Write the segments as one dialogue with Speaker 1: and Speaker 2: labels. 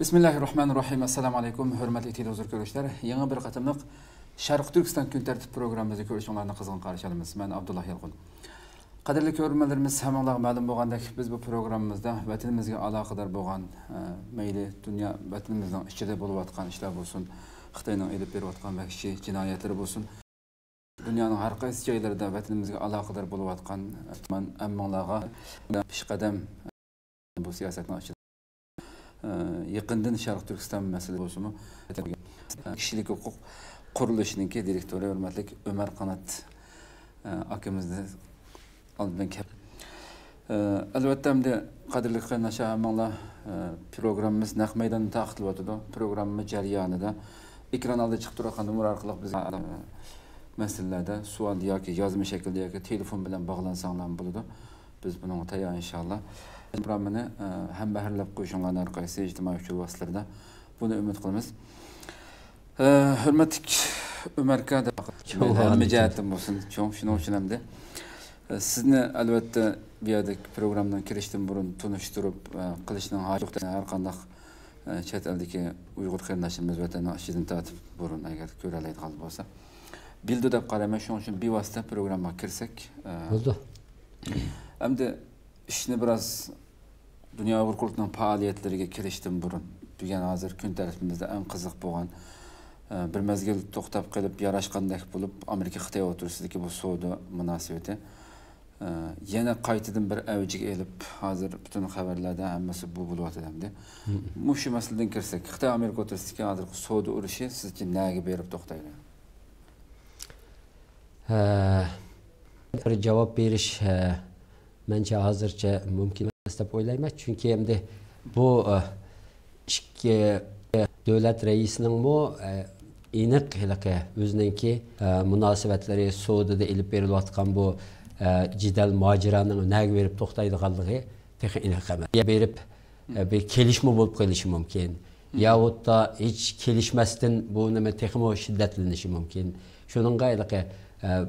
Speaker 1: Bismillahirrahmanirrahim. Assalamu alaykum. Hörmətli televizor görüşlər. Yeni bir qatımlıq Şərq Türkistan gün tərtib proqramımızı görüşünlərlə qızğın qarşı alırıq. Mən Abdullah Yalqın. Qadirli görürmələrimiz həmənlər məlum bolğandək biz bu proqramımızda vətənimizə əlaqədar bolğan meyli dünya vətənimizin içində olub atqan işlər olsun, Xitayının edib berib atqan vəhşi cinayətləri olsun. Dünyanın hər qaysı yerlərində vətənimizə əlaqədar olub atqan əmmanlara piş qədəm bu siyasətin Yakından Şərq Türkistan meselesi olsun. Kişilik hukuk kuruluşunun ki direktörü hürmetlik Ömer Kanat akımızda aldıdan kep. Elbette de kadirli kaynaşa hemenla programımız Naq Meydanı taxtil vatıda. Programımız cəryanı da ekran aldı çıxdı rakanımır arqılıq biz meselelerde sual ya ki yazma şekilde ya ki telefon bilen bağlansanlar buludu. Biz bunu ortaya inşallah. Programını hem bəhrləb qoyuşunların arqayısı ictimai uçul vasıtlarında bunu ümid qılımız. Hürmetlik Ömer Kadir mücahittim olsun. Çok şunu için hem de. Sizni elbette bir adet programdan kiriştim burun tunuşturup kılıçının hacıqdan her qandaq çet eldeki Uygur qeyrindaşımız vətəni aşidin tatib burun eğer görələydi qalıb olsa. Bildi de qarama şunun için bir vasıta programa kirsek.
Speaker 2: Oldu.
Speaker 1: Hem de işini biraz Dünya Uygur Kurulu'nun faaliyetleriga kiriştim burun. Bugün hazır gün tərəfimizdə en qızıq bolğan bir mezgil toxtab qalıb yaraşqandaq bulub Amerika Xitay oturusidagi bu savdo münasibati yana qaytadan bir avjiga elib hazır bütün xabarlarda hammasi bu bo'lib atadimdi. Mushu masaladan kirsak, Xitay Amerika oturusidagi hazır savdo urushi sizga nega berib to'xtaydi?
Speaker 2: Bir cevap veriş bence hazırca mümkün deb o'ylayman. Chunki endi bu ikki davlat raisining bu aniq o'zininki munosabatlari Saudiyada ilib berilayotgan bu jidal mojiraning nega berib to'xtaydiganligi aniq emas. Ya berib bir kelishma bo'lib qolishi mumkin. Yahut da hiç kelishmasdan bu nima texmo shiddatlanishi mumkin. Shuningga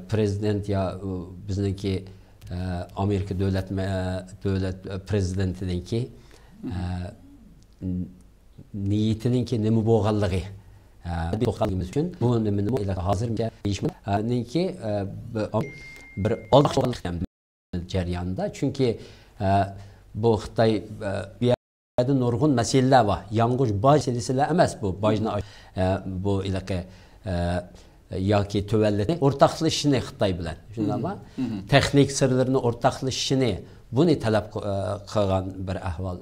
Speaker 2: prezident ya bizningki Amerika devlet prezidentininki niyetininki nima bo'lganligi to'xtalimiz uchun bu nimani hozircha deyishmanki bir oldiq jarayonida chunki bu Xitoy bu yerda nurg'un masalalar bor. Yalnız boj masalasilar emas bu bojni bu yoki tövəllətin ortaqlaşışını Xitay bilan, shundaymi? Texnik sirlərini ortaqlaşışını bunu tələb qilgan bir ahvol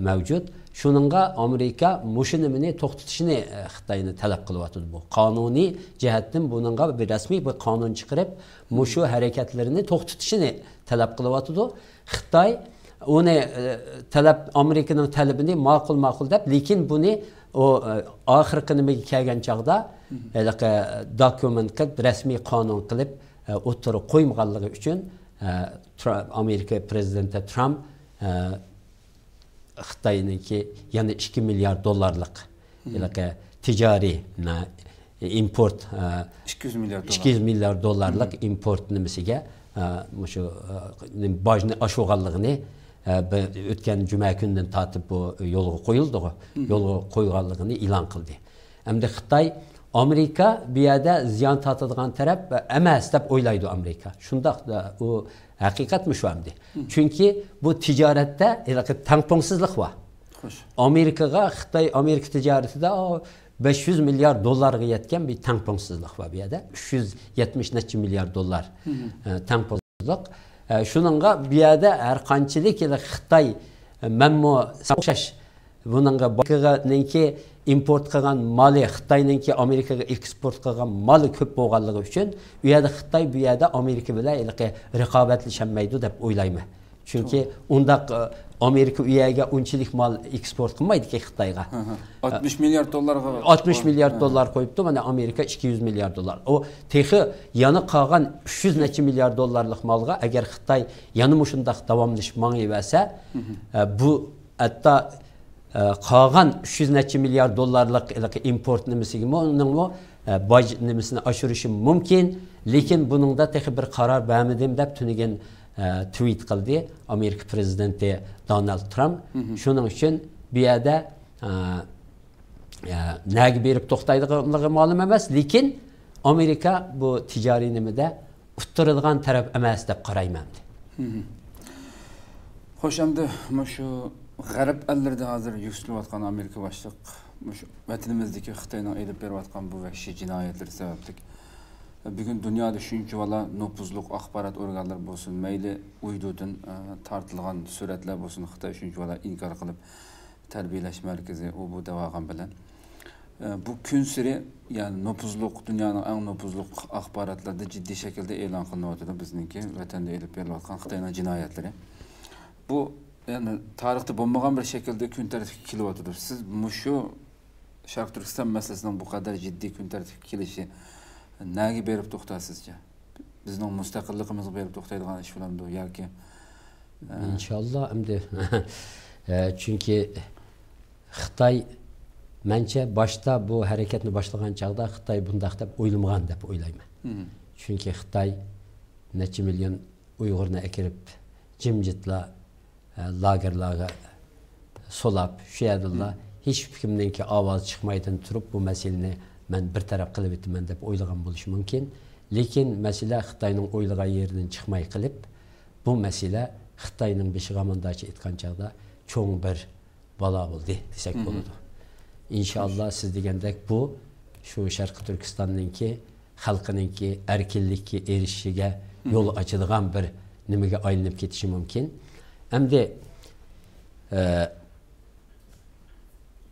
Speaker 2: mavjud. Shuningga Amerika mushinimini to'xtatishini Xitoyni talab qilyapti bu. Qonuniy jihatdan buningga bir rasmiy bir qonun chiqarib, mushu harakatlarini to'xtatishini talab qilyapti. Xitoy uni talab Amerikaning talabini ma'qul deb, lekin buni o oxirgi nimaga kelgan chaqda dokument qilib rasmiy qonun qilib o'tira qo'ymaganligi uchun Amerika prezidenti Trump Xitoyniki yana 2 milyar dollarlik ticari import 200 milyar dollarlik import nimasiga shu bojni oshirganligini o'tgan juma kunidan tortib bu yo'lga qo'yildi. Yo'lga qo'yganligini e'lon qildi. Endi Xitoy Amerika bu yerda ziyon tortadigan taraf emas deb o'ylaydi Amerika. Shundaq da u haqiqatmi shu endi? Chunki bu tijoratda tangpongsizlik bor. Amerikaga Xitoy Amerika tijoratida 500 milyar dollarga yetgan bir tangpongsizlik bor bu yerda. 370 necha milyar dollar tangpongsizlik. Shuningga bu yerda har qanchalik Xitoy manmo o'xshash buningga Amerikaninki import qilgan mali Xitoyninki Amerikaga eksport qilgan mali ko'p bo'lganligi uchun bu yerda Xitoy bu yerda Amerika bilan raqobatlasholmaydi deb o'ylayman. Chunki undaq Amerika u yerga unchalik mal eksport qilmaydi-ki Xitoyga.
Speaker 1: 60 milyar dollarga
Speaker 2: 60 milyar dollar qo'yibdi, mana Amerika 200 milyar dollar. O texi yana qolgan 300 necha milyar dollarlik malga agar Xitoy yana mushundaq davomlashib mangayversa, bu hatto qolgan 300 necha milyar dollarlik import nimasiga uning boj nimasini oshirishi mumkin, lekin buningda texi bir qaror bermadim deb tunigan tweet qildi Amerika prezidenti Donald Trump. Shuning uchun bu yerda nagi berib to'xtaydiganligi ma'lum emas, lekin Amerika bu ticari nimada uttırılgan taraf emas deb qarayman.
Speaker 1: Xo'sh, endi shu g'arb ellarda hozir yuksalayotgan Amerika boshliq shu vatanimizdagi Xitoyning elib berayotgan bu vahshiy jinoyatlar sababli bugun dunyoda shuncha vala nopuzluq axborot organlar bo'lsin, mayli uydudan tortilgan suratlar bo'lsin, Xitoy shuncha vala inkor qilib tarbiyalash markazi u bu davog'an bilan bu kun siri yani nopuzluq dunyoning eng nopuzluq axborotlarda jiddiy shaklda e'lon qilinyapti bizningki vatanda elib berilayotgan Xitoyning jinoyatlari. Bu yani tarixda bo'lmagan bir shaklda kun tartibga kelyapti. Siz shu Sharq Turkiston masalasining bu qadar jiddiy kun tartibga kelishi nega berib to'xtasizcha? Bizning mustaqilligimizga berib to'xtaydigan ish bo'lamdi yoki
Speaker 2: inshaalloh endi chunki Xitoy mencha boshda bu harakatni boshlagan chaqda Xitoy bundaq deb o'ylamagan deb o'ylayman. Chunki Xitoy necha million Uyg'urni akirib jimjitla lagerlarga solab shu yerda hech kimninki ovoz chiqmaydan turib bu masalani men bir taraf qilib o'taman deb o'ylagan bo'lishi mumkin. Lekin masala Xitoyning o'ylagan yeridan chiqmay qilib bu masala Xitoyning beshiga mandachi aytgan chaqda cho'ng bir balo bo'ldi desak bo'ladi. İnşallah siz degandek bu shu Sharq Turkistonninki xalqininki erkinlikka erishishiga yo'l ochadigan bir nimaga aylanib ketishi mumkin. Endi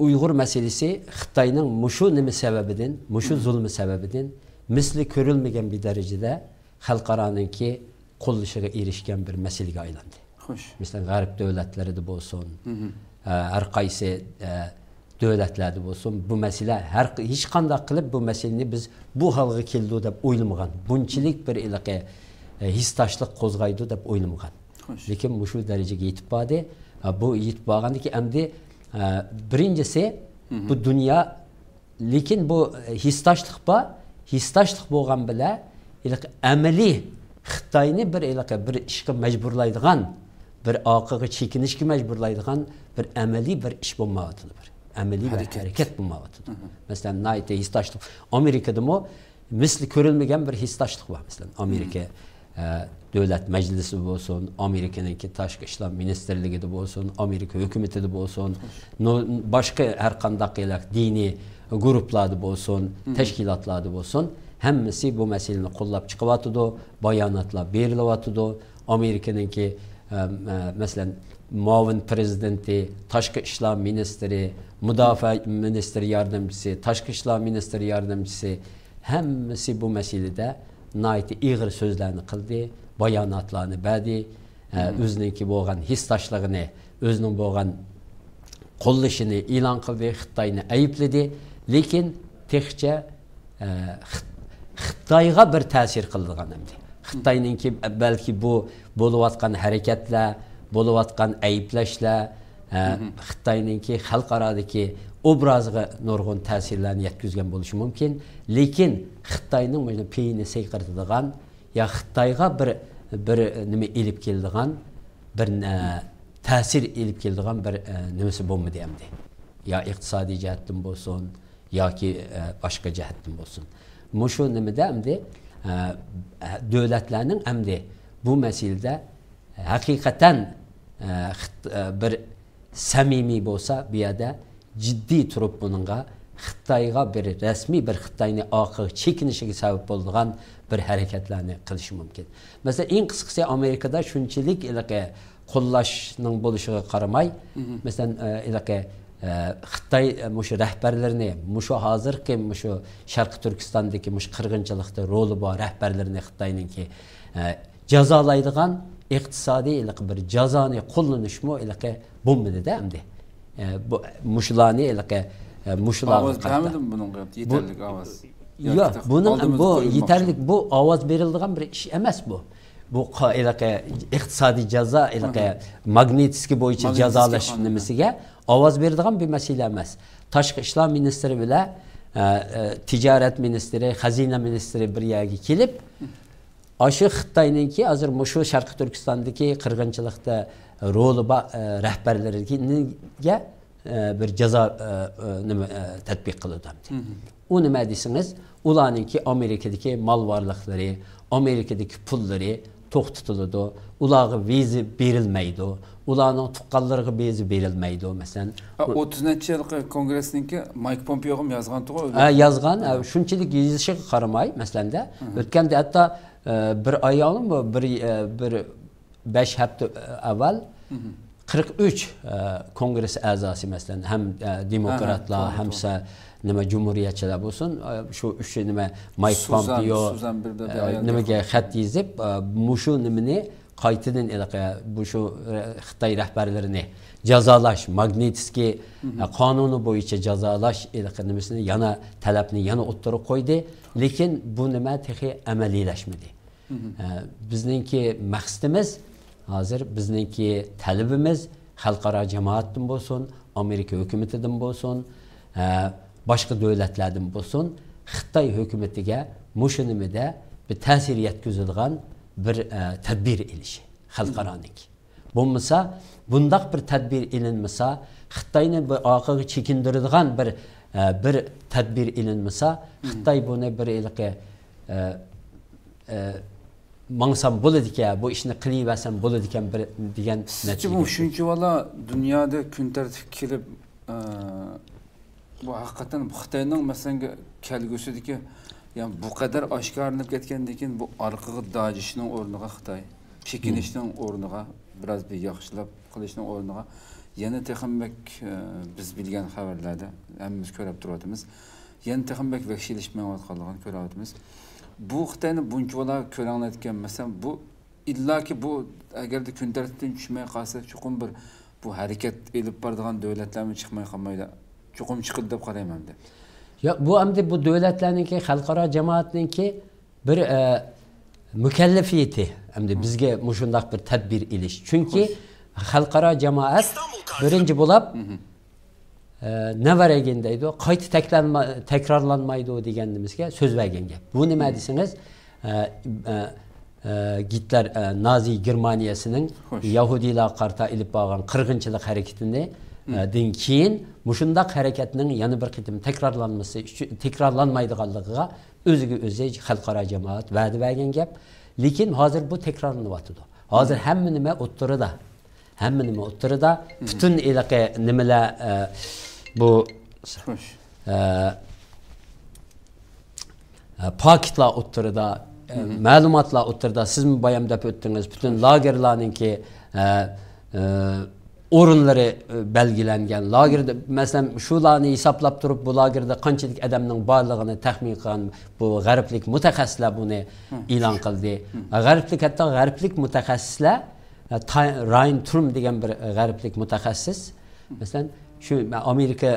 Speaker 2: Uyg'ur masalasi Xitoyning mushu nima sababidan, mushu zulmi sababidan misli ko'rilmagan bir darajada xalqaroninki qo'llashiga erishgan bir masalaga aylandi.
Speaker 1: Xo'sh.
Speaker 2: Masalan, g'arb davlatlarida bo'lsin, har qaysi davlatlarda bo'lsin, bu masala hech qanday qilib bu masalani biz bu holga keldi deb o'ylamagan. Bunchalik bir ilaqa hissdoshlik qo'zg'aydi deb o'ylamagan. Lekin shu darajaga yetib bordi. Bu yetib borgandiki endi birinchisi bu dunyo lekin bu hissdoshlik bor, hissdoshlik bo'lgan bilan amaliy Xitoyni bir ishga majburlaydigan, bir oqiga chekinishga majburlaydigan bir amaliy bir ish bo'lmayapti. Amaliy bir harakat bo'lmayapti. Masalan, nayte hissdoshlik Amerikadami misli ko'rilmagan bir hissdoshlik bor. Masalan, Amerika davlat majlisi bo'lsin, Amerikaningki tashqi ishlar ministerligida bo'lsin, Amerika hukumatida bo'lsin, boshqa har qanday diniy guruhlarda bo'lsin, tashkilotlarda bo'lsin, hammasi bu masalani qo'llab chiqyapti, bayonotlar berilyapti. Amerikaningki masalan muavin prezidenti, tashqi ishlar ministri, mudofaa ministri yordamchisi, tashqi ishlar ministri yordamchisi hammasi bu masalada nayti ig'ir so'zlarni qildi, bayonotlarni berdi, o'zininki bo'lgan hissdoshligini, o'zining bo'lgan qo'llashini e'lon qildi, Xitoyni aybladi, lekin texcha Xitoyga bir ta'sir qildigan endi. Xitoyninki balki bu bo'layotgan harakatlar, bo'layotgan ayblashlar Xitoyninki xalqarodagi obraziga nurg'un ta'sirlarni yetkazgan bo'lishi mumkin, lekin Xitoyning mana peyini sayqiradigan ya Xitoyga bir nima elib keladigan, bir ta'sir elib keladigan bir nimasi bo'lmadi endi. Ya iqtisodiy jihatdan bo'lsin, yoki boshqa jihatdan bo'lsin. Mushu nimada endi davlatlarning endi bu masalada haqiqatan bir samimiy bo'lsa, bu yerda jiddiy turib buningga Xitoyga bir rasmiy bir Xitoyni oqiga chekinishiga sabab bo'lgan bir harakatlarni qilishi mumkin. Masalan, eng qisqasi Amerikada shunchalik qo'llashning bo'lishiga qaramay, masalan, Xitoy mushu rahbarlarini, mushu hozirgi mushu Sharq Turkistondagi mush qirg'inchilikda roli bor rahbarlarini Xitoyninki jazolaydigan iqtisodiy bir jazoni qo'llanishmi bo'lmadi-da endi. Bu mushlarni mushlar
Speaker 1: ta'mindim buning yetarli ovoz.
Speaker 2: Yo'q, buning bu yetarli bu ovoz beriladigan bir ish emas bu. Bu iqtisodiy jazo Magnitskiy bo'yicha jazolash nimasiga ovoz beradigan bir masala emas. Tashqi ishlar ministri bilan tijorat ministri, xazina ministri bir yerga kelib, aşı Xitoyninki hozir mushu Sharq Turkistondagi qirg'inchilikda roli bor rahbarlariga bir jazo nima tatbiq qiladi. U nima desiniz? Ularninki Amerikadagi mal varlıqları, Amerikadagi pullari to'xtatiladi. Ularga viza berilmaydi. Ularning tuqqanlariga viza berilmaydi masalan.
Speaker 1: 30-yilgi kongressninki Mike Pompeo ham yozgan-ku.
Speaker 2: Yozgan, shunchalik yozishiga qaramay, masalanda o'tganda hatto bir ayolning bir 5 hafta avval 43 kongress a'zosi masalan ham demokratlar hamsa nima jumhuriyatchilar bo'lsin shu uch nima Mike Pompeo nimaga xat yozib mushu nimani qaytadan bu shu Xitoy rahbarlarini jazolash Magnitskiy qonuni bo'yicha jazolash nimasini yana talabni yana o'ttirib qo'ydi, lekin bu nima texi amaliylashmadi. Bizningki maqsadimiz hozir bizningki talabimiz xalqaro jamoatdan bo'lsin, Amerika hukumatidan bo'lsin, boshqa davlatlardan bo'lsin, Xitoy hukumatiga mushu nimada bir ta'sir yetkazadigan bir tadbir ilishi xalqaroning. Bo'lmasa, bundaq bir tadbir ilinmasa, Xitoyni bir orqaga chekindiradigan bir tadbir ilinmasa, Xitoy buni bir mangsam bo'ladi ekan, bu ishni qilaversam bo'ladi ekan degan natija.
Speaker 1: Bu shuncha vala dunyoda kun tartib kelib bu haqiqatan Xitoyning masalan kelgusidagi yani bu kadar oshkorlanib ketgandan keyin bu orqaga dojishning o'rniga Xitoy, chekinishning o'rniga biraz bir yaxshilab qilishning o'rniga yana texambak biz bilgan xabarlarda hammamiz ko'rib turibmiz. Yana texambak vahshiylashyotganligini ko'ryapmiz. Bu Xitoyni bunchalar ko'ranglatgan masalan bu illaki bu agarda kun tartibdan tushmay qolsa chuqur bir bu harakat elib boradigan davlatlarmi chiqmay qolmaydi. Chuqur chiqadi deb qarayman deb.
Speaker 2: Ya bu hamda bu davlatlarningki xalqaro jamoatningki bir mukallafiyati hamda bizga mushundaq bir tadbir ilish. Chunki xalqaro jamoat birinchi bo'lib navaragan deydi, qayta takrorlanmaydi deganimizga so'z bergan gap. Bu nima desangiz, Hitler Nazi Germaniyasining Yahudilar qarta ilib borgan qirg'inchilik harakatini dan keyin mushundaq harakatning yana bir qitim takrorlanmaydiganligiga o'ziga o'zi xalqaro jamoat va'da bergan gap. Lekin hozir bu takrorlanyapti. Hozir hamma nima o'ttirida, butun ilaqa nimalar bu paketlar o'ttirida, ma'lumotlar o'ttirida, siz mi bayam deb o'tdingiz, butun lagerlarningki o'rinlari belgilangan. Lagerda masalan shularni hisoblab turib bu lagerda qanchalik odamning borlig'ini taxmin qilgan bu g'arblik mutaxassislar buni e'lon qildi. G'arblik mutaxassislar Ryan Trum degan bir g'arblik mutaxassis masalan shu Amerika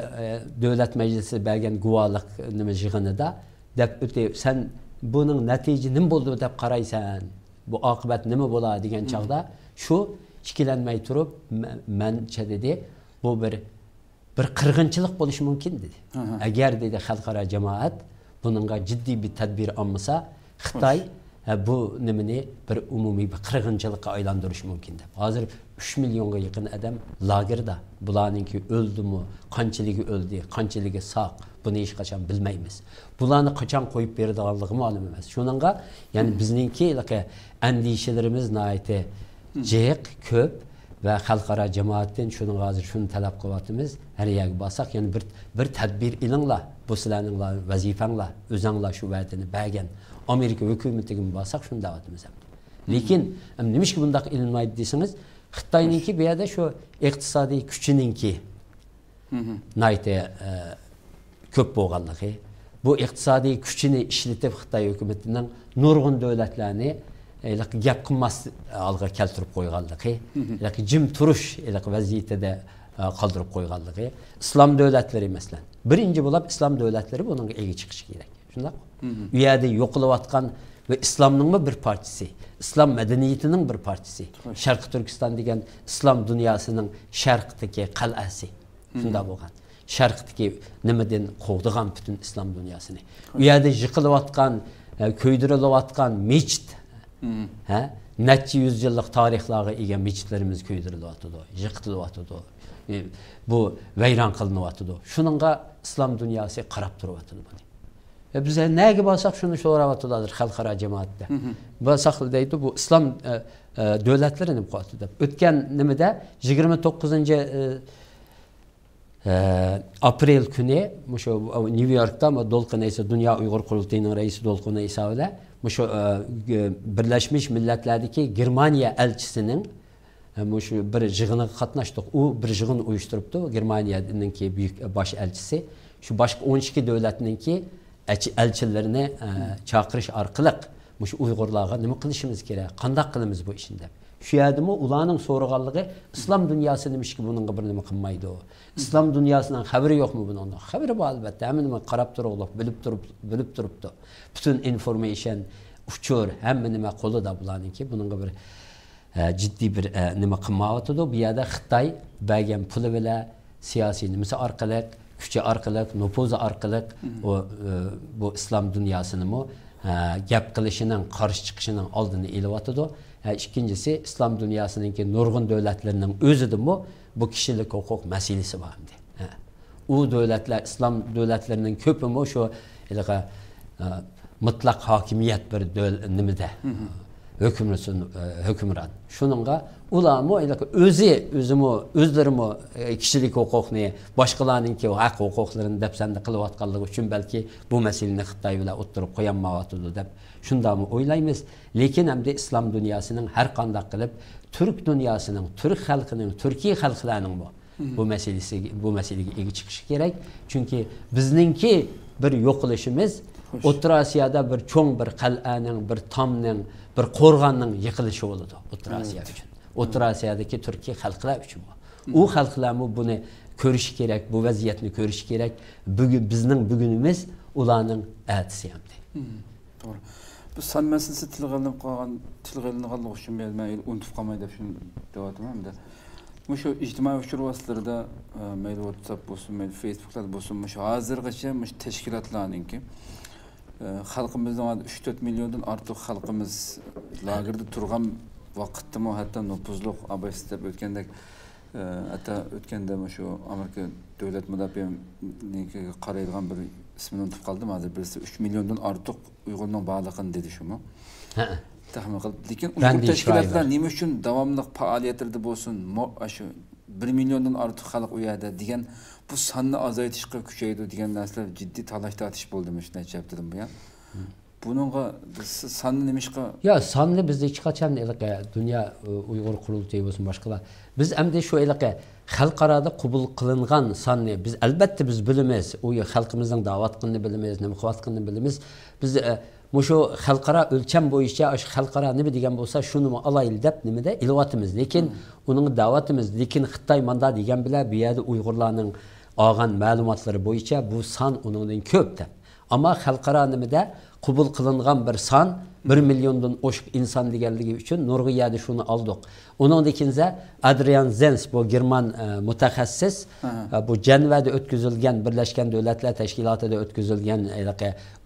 Speaker 2: davlat majlisi bergan guvohlik nima yig'inida deb sen buning natija nima bo'ldi deb qaraysan, bu oqibat nima bo'ladi degan chaqda shu ikkilanmay turib mencha dedi bu bir qirg'inchilik bo'lishi mumkin dedi. Agar dedi xalqaro jamoat buningga jiddiy bir tadbir olmasa, Xitoy bu nimani bir umumiy bir qirg'inchilikqa aylantirishi mumkin deb. Hozir 3 millionga yaqin odam lagerda. Bularningki o'ldimi, qanchaligi o'ldi, qanchaligi sog', buni hech qachon bilmaymiz. Bularni qachon qo'yib beradiganligi ma'lum emas. Shuningga, ya'ni bizningki andishalarimiz nihoyatda jiq, ko'p va xalqaro jamoatdan shuni hozir shuni talab qilyapmiz. Har yerga borsak, ya'ni bir tadbir ilinglar, bu sizlarning vazifanglar, o'zinglar shu va'dani bergan Amerika hukumatiga borsak shuni da'vatimiz. Lekin nimishki bundaq ilinmaydi desangiz, Xitoyninki bu yerda shu iqtisodiy kuchininki nihoyatda ko'p bo'lganligi, bu iqtisodiy kuchini ishlatib Xitoy hukumatining nurg'un davlatlarni gap qilmas alg'a keltirib qo'yganligi, jim turish vaziyatida qoldirib qo'yganligi, islom davlatlari masalan. Birinchi bo'lib islom davlatlari buning ega chiqishi kerak. Shundaq. U yerda yo'qolayotgan ve İslam'nın bir partisi, İslam medeniyetinin bir partisi. Şarkı Türkistan degan İslam dünyasının şarkıdaki qal'asi. Şunda bo'lgan. Şarkıdaki nimadan qo'g'digan bütün İslam dünyasını. U yerda yiqilayotgan, ko'ydirilayotgan mechit. Necha yüzyıllık tarixlarga ega mechitlarimiz ko'ydirilyapti, yiqitilyapti. bu vayron qilinyapti. Shuningga islom dunyosi qarab turyapti buni. Biz nega bo'lsak shuni so'rayaptilar xalqaro jamoatda. Bo'lsak deydi bu islom davlatlarini qo'ydi deb. O'tgan nimada 29 aprel kuni o'sha New Yorkda Dolqin Isa Dunyo Uyg'ur qurultayining raisi Dolqin Isa bilan o'sha Birlashmiş Millatlardagi Germaniya elchisining o'sha bir yig'iniga qatnashdik. U bir yig'in uyushtiribdi. Germaniyaninki buyuk bosh elchisi shu boshqa 12 davlatninki elchilarini chaqirish orqali shu Uyg'urlarga nima qilishimiz kerak, qanday qilamiz bu ishni deb. Shu yerdimi ularning so'rag'anligi islom dunyosi nima ishki buning bir nima qilmaydi. Islom dunyosining xabari yo'qmi buning? Xabari bor albatta. Hamma nima qarab turib, bilib turibdi. Butun information, uchur, hamma nima qo'lida bularningki buning bir ciddi bir nima qilmayapti. Bu yerda Xitoy bergan puli bilan siyosiy nimasi orqali, kuchi orqali, nufuzi orqali bu islom dunyosini gap qilishining, qarshi chiqishining oldini olyapti. İkincisi islom dunyosininki nurg'un davlatlarining o'zidimi bu kishilik huquq masalasi bor endi. U davlatlar islom davlatlarining ko'pimi shu mutlaq hokimiyat bir nimada hukmron. Shuningga ularmi o'zlarimi kishilik huquqni boshqalarningki haq huquqlarini deb sanda qilayotganligi uchun balki bu masalani Xitoy bilan o'tirib qo'yolmayapti deb shundami o'ylaymiz. Lekin hamda islom dunyosining har qanday qilib turk dunyosining, turk xalqining, turkiy xalqlarning bu masalaga ega chiqishi kerak. Chunki bizningki bir yo'qolishimiz O'rta Osiyoda bir cho'ng bir qal'aning, bir tomning, bir qo'rg'onning yiqilishi bo'ladi O'rta Osiyo uchun. O'rta Osiyodagi turkiy xalqlar uchun bu. U xalqlarmi buni ko'rish kerak, bu vaziyatni ko'rish kerak. Bugun bizning bugunimiz ularning atisi hamdi.
Speaker 1: To'g'ri. Bu son masalasi tilg'alinganligi uchun men unutib qolmay deb shuni deyapman-da. Shu ijtimoiy uchur vositalarida mayli WhatsApp bo'lsin, mayli Facebook'da bo'lsin, shu hozirgacha shu tashkilotlarningki xalqimizning 3-4 milliondan ortiq xalqimiz lagerda turgan vaqtda hatto nupuzliq abastab o'tgandek hatta o'tganda shu Amerika davlat mudofiasiga qaraydigan bir ismini unutib qoldim hozir birisi 3 milliondan ortiq Uyg'urning borligini dedi shumi? Ha. Taxmin qilib. Lekin ushbu tashkilotlar nima uchun davomli faoliyatlarda bo'lsin, shu 1 milliondan ortiq xalq u yerda degan bu sonni azaytishga kuchaydi degan narsalar jiddiy talash tortish bo'ldimi shunday aytdim bu ya. Buningga sonni nima ishqa?
Speaker 2: Ya sonni biz hech qachon dunyo Uyg'ur qurultayi bo'lsin boshqalar. Biz endi shu xalqarada qabul qilingan sonni biz albatta biz bilamiz. U xalqimizning da'vat qilini bilamiz, nima qilayotganini bilamiz. Biz shu xalqaro o'lcham bo'yicha xalqaro nima degan bo'lsa shuni olaylik deb nimada ilyapmiz. Lekin uning da'vatimiz, lekin Xitoy manda degan bilan bu yerda Uyg'urlarning olgan ma'lumotlari bo'yicha bu son uningdan ko'p deb. Ammo xalqaro nimada qabul qilingan bir son 1 milliondan oshiq inson deganligi uchun nurg'i yerda shuni oldik. Uningdan keyin Adrian Zenz bu German mutaxassis bu Jenevada o'tkazilgan Birlashgan Davlatlar Tashkilotida o'tkazilgan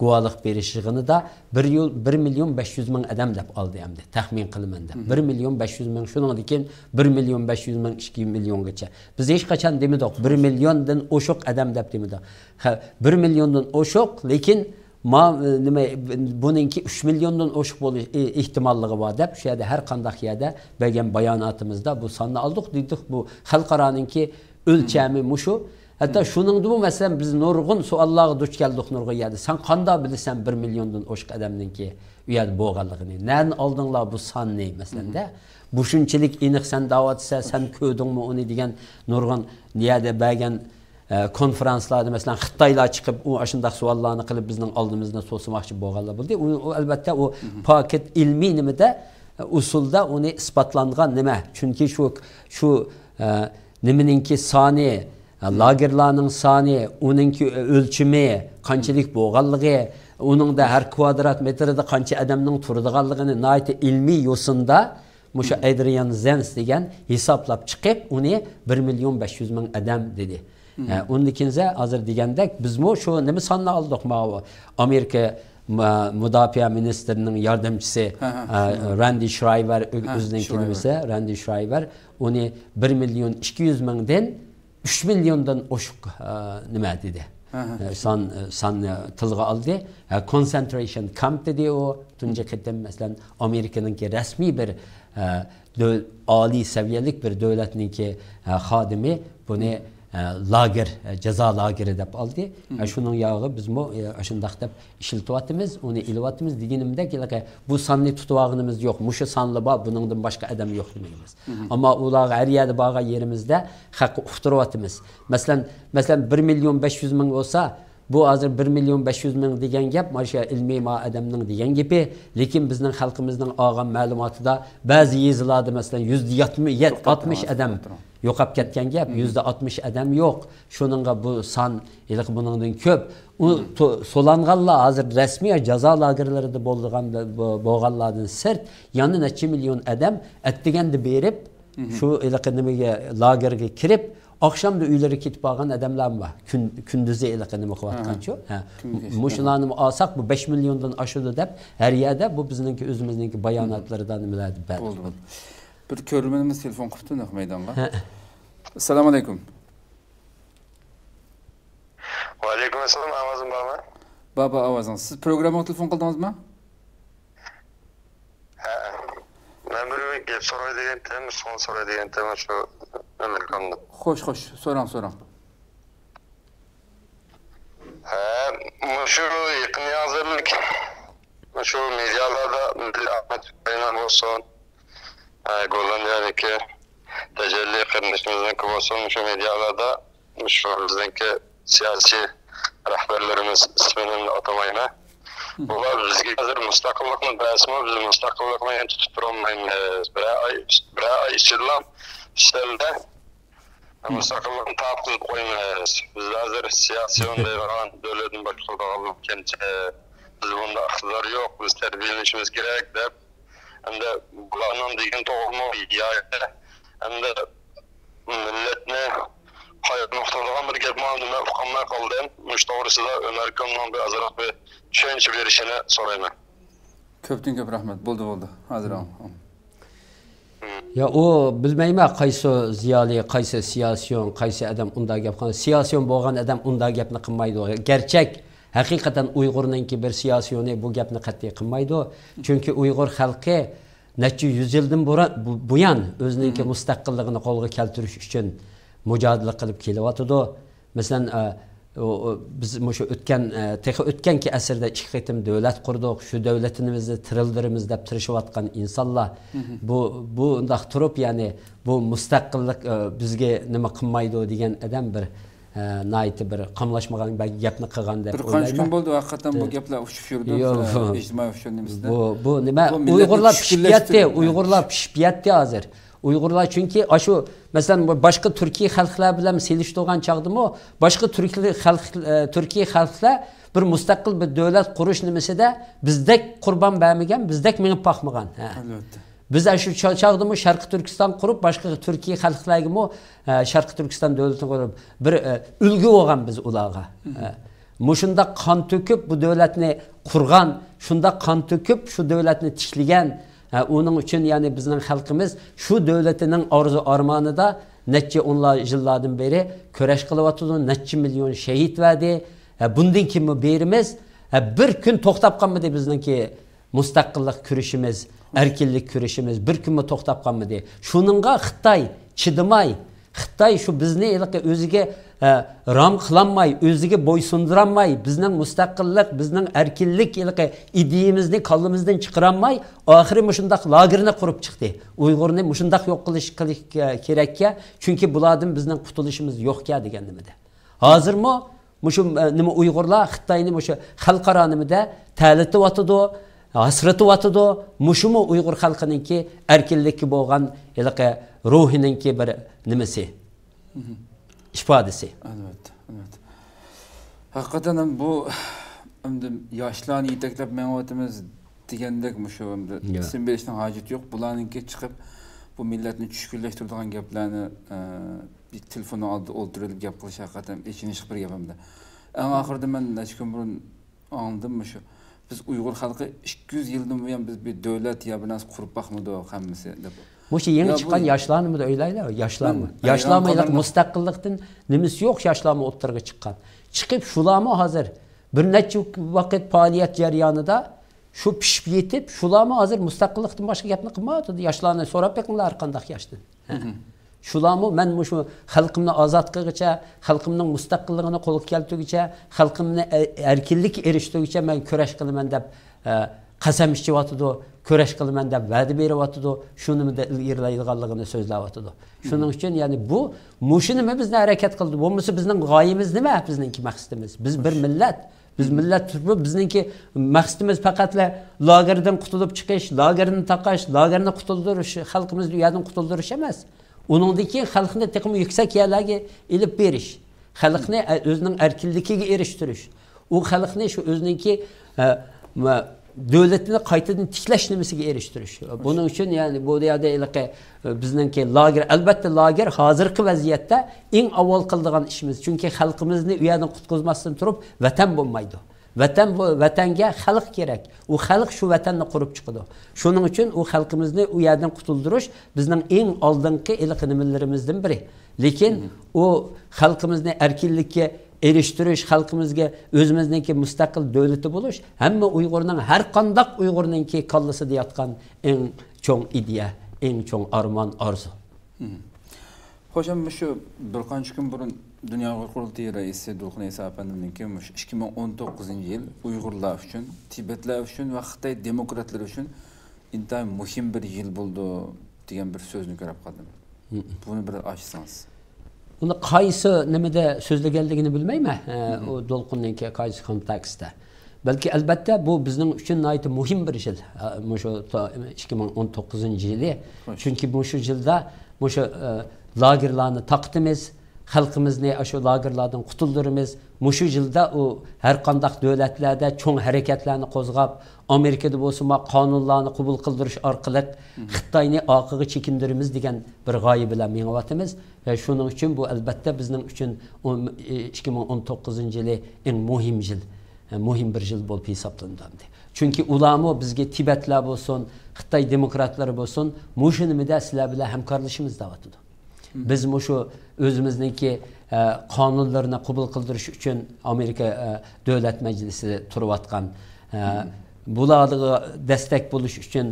Speaker 2: guvohlik berish yig'inida 1 million 500 ming odam deb oldi hamda taxmin qilinmanda. 1 million 500 ming shuningdan keyin 1 million 500 ming 2 milliongacha. Biz hech qachon demadik 1 milliondan oshiq odam deb demadik. 1 milliondan oshiq lekin buningki 3 milliondan oshiq bo'lish ehtimolligi bor deb shu yerda har qanday yerda bergan bayonotimizda bu sonni oldik dedik. Bu xalqaroninki o'lchami mushu. Hatta shuningda bu masalan biz nurg'un savollarga duch keldik nurg'un yerda. Sen qanday bilasan 1 milliondan oshiq odamninki u yerda bo'lganligini? Nerdan oldinglar bu sonni masalanda? Bu shunchalik aniq sen da'vatsa, sen ko'rdingmi uni degan nurg'un yerda bergan konferanslarda mesela Xitoylar chiqib u shunday savollarni qilib bizning oldimizda so'zlamoqchi bo'lganlar bo'ldi. U albatta u paket ilmiy nimada usulda uni isbotlangan nima? Chunki shu nimaninki soni, lagerlarning soni, uningki o'lchimi, qanchalik bo'lganligi, uningda har kvadrat metrda qancha odamning turadiganligini nihoyat ilmiy yo'sinda musha Adrian Zenz degan hisoblab chiqib uni 1 million 500 ming odam dedi. Undan keyin hozir degandek bizmi shu nima sonni oldik Amerika mudofaa ministrining yordamchisi Randy Schreiber o'zining kelimasi Randy Schreiber uni 1 million 200 mingdan 3 milyondan oşuk nima dedi. San tilga aldı. Concentration camp dedi o. Tunca ketem mesela Amerika'nınki resmi bir ali seviyelik bir devletninki xadimi bunu lager, ceza lageri dep aldı. Şunun yağı biz mu aşındaq dep işiltivatımız, onu ilivatımız degenimde ki bu sanlı tutuvağınımız yok. Muşu sanlı ba, bunundan başka adam yok demeyimiz. Ama ular her yerde bağa yerimizde hak uxturuvatımız. Mesela 1.500.000 olsa bu hazır 1.500.000 degen gap, maşa ilmi ma adamның degen gibi. Lekin bizning xalqimizning olgan ma'lumotida ba'zi yeziladi mesela %60 adam yo'qolib ketgan gap, %60 adam yo'q. Şununla bu san iliq buningdan ko'p. U solanganlar hazır resmi jazo lagerlarida bo'lganlardan sirt yana necha million adam atdiganda berib, shu iliq nimaga lagerga kirib akşam da uyları kitip ağan adamlar var. Kündüzü ilakını muhavatkançı. Muşulanı alsak bu 5 milyondan aşırı dep her yerde bu bizimki özümüzdeki bayanatlardan miladi bel.
Speaker 1: Oldu. Bir körmenimiz telefon qıptı naq meydanga. Assalamu alaykum.
Speaker 3: Wa alaykum assalam, avazim bormi?
Speaker 1: Baba avazınız. Siz programma telefon qildingizmi?
Speaker 3: Ben bir gap so'ray degan tem, son so'ray degan tem shu Amerikanda.
Speaker 1: Xo'sh, so'rang.
Speaker 3: Shu yaqin hozirlik shu medialarda Ahmet Bayram olsun, Gollandiyadagi tajalli qilishimizniki olsun, shu medialarda shu bizniki siyosiy rahbarlarimiz ismini atamayman. Bular bizga hozir mustaqillikni dasmi, biz mustaqillikni ham tutib turolmaymiz. Bir ay ichida ishlarda mustaqillikni tap qilib qo'yamiz. Biz hozir siyosiy deydigan davlatni boshqarib kelsa, biz bunda iqtidor yo'q, biz tarbiyalanishimiz kerak deb. Endi bularning degan to'g'rimi yo'q. Endi millatni hayat noktalardan bir gap ma'lumlar uqamay qoldim. Mush to'g'risida Ömer Komnon bir azroq bir tushuncha berishini so'rayman.
Speaker 1: Ko'p rahmat. Bo'ldi. Hozir
Speaker 2: Ya o bilmeyme qaysi ziyali, qaysi siyasiyon, qaysi adam unda gap qilgan. Siyasiyon bo'lgan adam unda gapni qilmaydi. Gerçek haqiqatan Uyg'urninki bir siyasiyoni bu gapni qat'iy qilmaydi. Chunki Uyg'ur xalqi necha 100 yildan buyon o'zining mustaqilligini qo'lga keltirish uchun mücadele qilib kelyapti. Masalan, biz shu o'tganki asrda ikki qitim davlat qurdik, shu davlatimizni tirildirimiz deb tirishayotgan insonlar bu undaq turib, ya'ni bu mustaqillik bizga nima qilmaydi degan adam bir nayti bir qamlashmagan gapni qilgan deb
Speaker 1: o'ylayman. Bir qancha kun bo'ldi haqiqatan bu gaplar ushib yurdi. İjtimoiy ushunimizda. Bu
Speaker 2: nima? Uyg'urlar pishib yetdi hozir. Uyg'urlar çünkü aşu mesela başka Türkiye xalqlar bilan selishtirgan chaqdimi, başka Türkiye xalqlar bir mustaqil bir davlat qurish nimasida bizdek qurban bermagan, bizdek minib boqmagan.
Speaker 1: Albatta.
Speaker 2: Biz aşu chaqdimi Sharq Turkiston qurib, başka Türkiye xalqlarga Sharq Turkiston davlatini qurib bir ulgu bo'lgan biz ularga. Mushunda qon to'kib bu davlatni qurgan, shunda qon to'kib shu davlatni tiklagan. Onun için yani bizning xalqimiz şu devletinin arzu armanida neçe onlar yıllardan beri köreş kılıvatı, neçe milyon şehit verdi. Bundan kimi berimiz bir gün toxtab qalmadı bizninki mustaqillik kurishimiz, erkinlik kurishimiz bir gün mü toxtab qalmadı. Şununla Xitay chidamay, Xitay şu bizni o'ziga ram qılanmay, o'ziga boysunduranmay, bizning mustaqillik, bizning erkinlik ideyimizni qalbimizdan chiqaranmay, oxiri mushundaq lagerni qurib chiqdi. Uyg'urni mushundaq yo'q qilish kerakka, chunki bulardan bizning qutulishimiz yo'qka degan nimada. Hozirmi mushu nima Uyg'urlar Xitoyni mushu xalqaro nimada ta'litiyotidu, asratiyotidu, mushumi Uyg'ur xalqininki erkinlikka bo'lgan ruhininki bir nimasi. ifadesi.
Speaker 1: Evet. Hakikaten bu yaşlarını yetaklab menvatimiz degandek şu isim berishning hojati yo'q. Bularninki chiqib bu millatni tushkunlashtiradigan gaplarni bir telefon oldi o'ldirilib gap qilish hakikaten echinish bir gapimda. Eng oxirida men necha kun burun anladım shu. Biz Uyg'ur xalqi 200 yildan buyon biz bir davlat ya bilan qurib boqmadi hammasi deb.
Speaker 2: Muşu yeni çıkan yaşlarını mı da öyleyler? Yaşlarını. Yaşlarını müstakillikten nimesi yok yaşlarını oturga çıkan. Çıkıp şulama hazır. Bir neçe vakit faaliyet jaryanında şu pişip yetip şulama hazır müstakillikten başka yapını kılmadı. Yaşlarını sorap bakınlar arkandak yaştın. Şulama men muşu halkımni azat kılgıça, halkımның müstakilligini kolu keltügüçe, halkımni erkinlik eriştügüçe men köreş kılıman dep qasam içip atıdı, köreş kılıman dep va'da berip atıdı, şunu da ilgirlaydiganligini sözlep atıdı. Şunun için yani bu muşu nima bizni hareket kıldı. Bo'lmasa bizning g'oyimiz nima? Bizninki maqsadimiz. Biz bir millat. Biz millat turib bizninki maqsadimiz faqat lagerdan qutulup chiqish, lagerni taqash, lagerni qutuldirish, xalqimizni u yerdan qutuldirish emas. Uningdagi xalqni teqim yuksak yerlarga ilib berish, xalqni o'zining erkinligiga erishtirish. U xalqni shu o'zininki devletini qaytadan tiklash nimasiga erishtirish. Buning uchun yani bu yerda bizningki lager, albatta lager hozirgi vaziyatda eng avval qiladigan ishimiz. Chunki xalqimizni u yerdan qutqizmasdan turib vatan bo'lmaydi. Vatan bu vatanga xalq kerak. U xalq shu vatanni qurib chiqadi. Shuning uchun u xalqimizni u yerdan qutuldirish bizning eng oldingi ilqinimlarimizdan biri. Lekin u xalqimizni erkinlikka eriştirish, xalqimizga o'zimizningki mustaqil davlati bo'lish hamma Uyg'urning har qanday Uyg'urningki kallasida yotgan eng cho'ng ideya, eng cho'ng armon, orzu.
Speaker 1: Hoşam şu bir qancha kun burun Dünya Uyg'ur Qurultayı raisi Dulqin Isa apandimninki 2019 yil Uyg'urlar uchun, Tibetlar uchun va Xitoy demokratlari uchun intayin muhim bir yil bo'ldi degan bir so'zni ko'rib qoldim. Buni bir ochsangiz.
Speaker 2: Uni qaysi nimada so'zlaganligini bilmayman. O Dulqinninki qaysi kontekstda. Balki albatta bu bizning uchun nihoyatda muhim bir yil. Shu 2019 yili. Chunki bu shu yilda shu lagerlarni taqdimiz, xalqimizni shu lagerlardan qutuldirimiz. Shu yilda u har qanday davlatlarda cho'ng harakatlarni qo'zg'ab, Amerikada bo'lsa qonunlarni qabul qildirish orqali Xitoyni orqaga chekindirimiz degan bir g'oya bilan mengayotimiz. Va shuning uchun bu albatta bizning uchun 2019 yili eng muhim yil, muhim bir yil bo'lib hisoblanadi. Chunki ularni bizga Tibetlar bo'lsin, Xitoy demokratlari bo'lsin, mushu nimada sizlar bilan hamkorlashimiz davotida. Biz shu o'zimizningki qonunlarni qabul qildirish uchun Amerika davlat majlisi turayotgan, bularga destek bo'lish uchun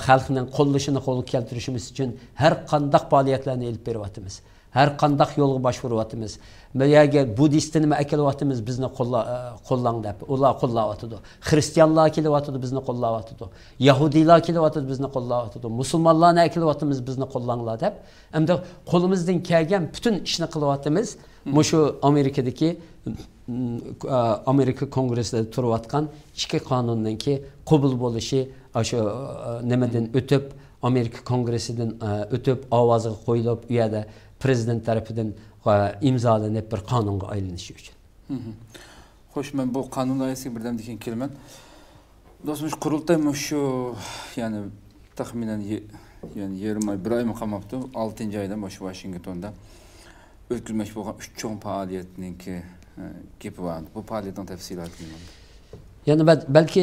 Speaker 2: xalqning qo'llashini qo'lga keltirishimiz uchun har qanday faoliyatlarni olib beryapmiz. Har qanday yo'lga boshvuryapmiz. Bularga buddistni nima akilyapmiz bizni qo'llang deb. Ular qo'llayotdi. Xristianlar kelyapti bizni qo'llayotdi. Yahudiylar kelyapti bizni qo'llayotdi. Musulmonlarni akilyapmiz bizni qo'llanglar deb. Endi qo'limizdan kelgan butun ishni qilyapmiz. Shu Amerikadagi Amerika kongressida turayotgan ichki qonunninki qabul bo'lishi shu nimadan o'tib Amerika kongressidan o'tib ovoziga qo'yilib u yerda prezident tarafidan imzolanib bir qonunga aylanishi uchun.
Speaker 1: Xo'sh, men bu qonun loyihasiga birdan degan kelman. Do'stim, qurultay shu yani taxminan yani 20 oy, 1 oy qolmabdi. 6-oydan Washingtonda o'tkazmoqchi bo'lgan 3 cho'ng faoliyatninki gapi bor. Bu faoliyatning tafsilotini.
Speaker 2: Yani belki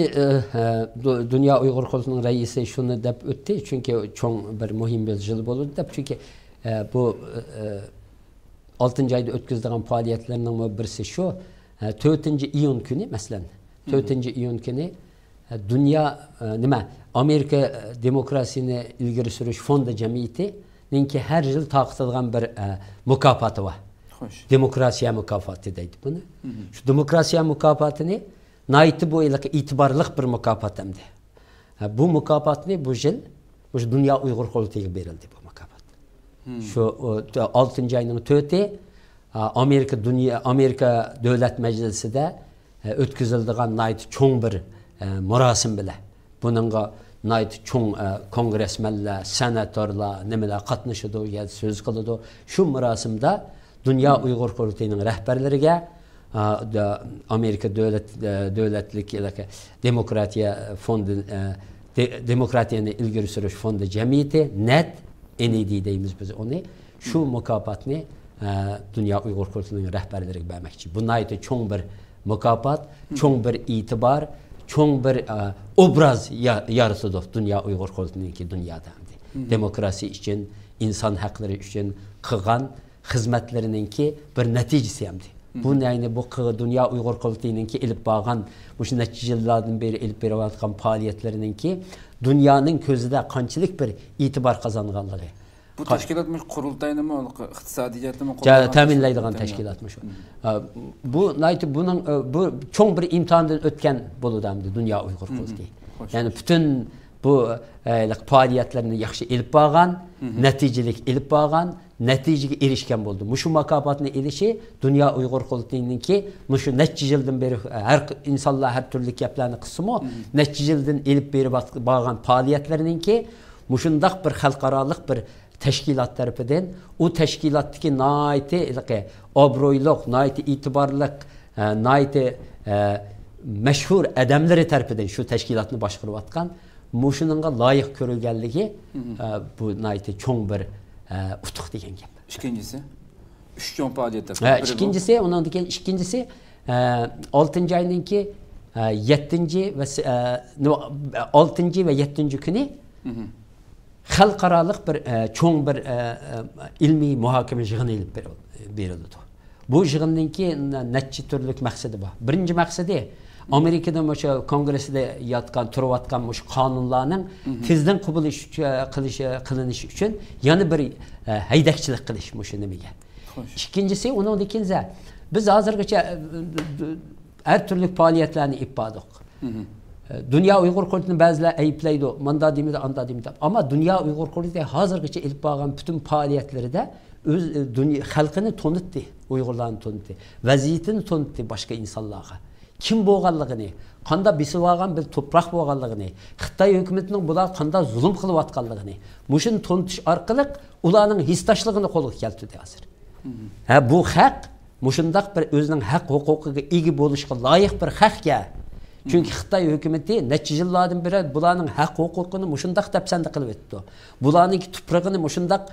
Speaker 2: Dünya Uyghur Qurultayı'nın raisi şunu deb o'tdi, chunki cho'ng bir muhim bir yil bo'ldi deb, chunki bu 6-oyda o'tkazilgan faoliyatlarning birisi shu 4-iyun kuni masalan 4-iyun kuni Dünya nima Amerika demokrasiyani ilgari surish fondi jamiyatininki har yil taqdirlagan bir mukofoti bor. Demokrasiya mukofoti deydi buni. Shu demokrasiya mukofotini Naiti bu itibarlı bir mükafat emdi. Bu mükafatını bu yıl Dünya Uyghur Qurultayı'na verildi bu mükafat. Şu 6. ayının 4'ü Amerika Devlet Meclisi'de ötküzüldüğün naiti çoğun bir murasim bile. Bununla naiti çoğun kongresmenler, senatörler, nemeler katmışıdı, ya söz kılıdı. Şu murasimde Dünya Uyghur Qurultayı'nın rehberlerine Amerika devletlik demokratiya fondi demokratiyani ilgari surish fondi jamiyati net NED deymiz biz onu. Shu mukofotni Dünya Uyg'ur Qurultayı'nın rahbarlariga bermoqchi. Bu nihoyatda cho'ng bir mukofot, cho'ng bir e'tibor, cho'ng bir obraz yaratadi Dünya Uyg'ur Qurultayı'ningki dunyoda. demokrasi için, insan hakları için kılgan hizmetlerininki bir neticesi hamdi. Bu yani bu Dünya Uygur Kurultayı'nınki ilip bağın, bu şu neticelerden beri ilip beravatkan faaliyetlerininki dünyanın gözüde kançılık bir itibar kazanganlığı.
Speaker 1: Bu teşkilatmış kurultayını mı, iktisadiyatını mı?
Speaker 2: Teminleydiğin teşkilatmış. Bu bunun çok bir imtihandan ötken buludandı Dünya Uygur Kurultayı. Yani bütün bu faaliyetlerini yaxşı ilip bağın, neticelik ilip bağın, neticeye erişken buldu. Muşu makabatına erişi Dünya Uygur Kurultayı'nınki muşu neticilden beri her insanlar her türlü yapılarını kısmı neticilden ilip beri bağın faaliyetlerininki muşundak bir halkaralık bir teşkilat tarafından o teşkilattaki naiti obroyluk, naiti itibarlık, naiti meşhur adamları tarafından şu teşkilatını başkırıvatkan muşununga layık görülgenligi bu naiti çoğun bir utuq degan gap.
Speaker 1: İkincisi, üç çoğun faaliyetler.
Speaker 2: İkincisi, onun diken ikincisi 6. ayınki 7. ve 6. ve 7. günü halkaralık bir çoğun bir ilmi muhakeme yığını ilip verildi. Bu yığınınki neçe türlük maksadi var. Birinci maksadi Amerika'da bu kongreside yatkan, turvatkan bu kanunlarının tezden kabul kılınışı için yani bir haydakçılık kılış bu nemiga. İkincisi onun ikincisi biz hazırgacha her türlü faaliyetlerini ipadık. Dünya Uygur Kurultayı'nı bazıları ayıplaydı, manda demedi, anda demedi. Ama Dünya Uygur Kurultayı hazırgacha ilip bağlan bütün faaliyetleri de halkını tanıttı, Uygurlarını tanıttı, vaziyetini tanıttı başka insanlara. Kim boğallığını, kanda bisivagan bir toprak boğallığını, Xitay hükümetinin bular kanda zulüm kılıp atkanlığını, muşun tontuş arkalık ulanın histaşlığını kolu keltidi hazır. Bu hak, muşundak bir özünün hak hukukuga igi boluşqa layık bir hak ya. Çünkü Xitay hükümeti neçe yıllardan beri bulanın hak hukukunu muşundak depsende kılıp etti. Bulanın ki tuprağını muşundak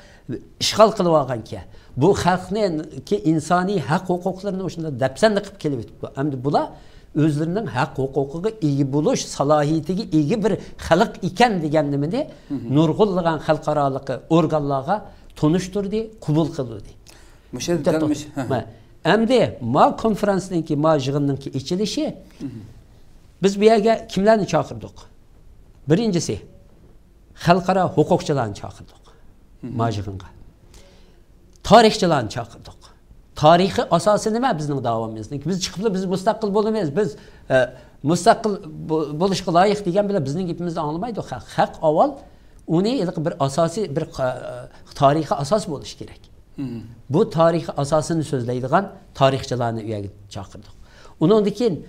Speaker 2: işgal kılıp algan ki. Bu halkın ki insani hak hukuklarını muşundak depsende kılıp kelip etti. Hem bular özlerinin hak hukukuga igi buluş salahiyetiga igi bir halk iken deganligini nurg'unlagan xalqaroliq organlarga tonuşturdu, kubul qildi.
Speaker 1: Müşahidlenmiş.
Speaker 2: Endi ma konferansınki ma yığınınki içilişi biz bu yerga kimlarni chaqirdik? Birincisi xalqaro hukukchilarni chaqirdik. Ma yığınga. Tarixchilarni chaqirdik. Tarihi asası nima bizning davomimizning? Biz chiqib biz mustaqil bo'lamiz. Biz mustaqil bo'lishga loyiq degan bilan bizning gapimizni anglamaydi. Haq avval uni bir asosiy bir tarihi asos bo'lishi kerak. Bu tarihi asosini so'zlaydigan tarixchilarni u yerga chaqirdik. Undan keyin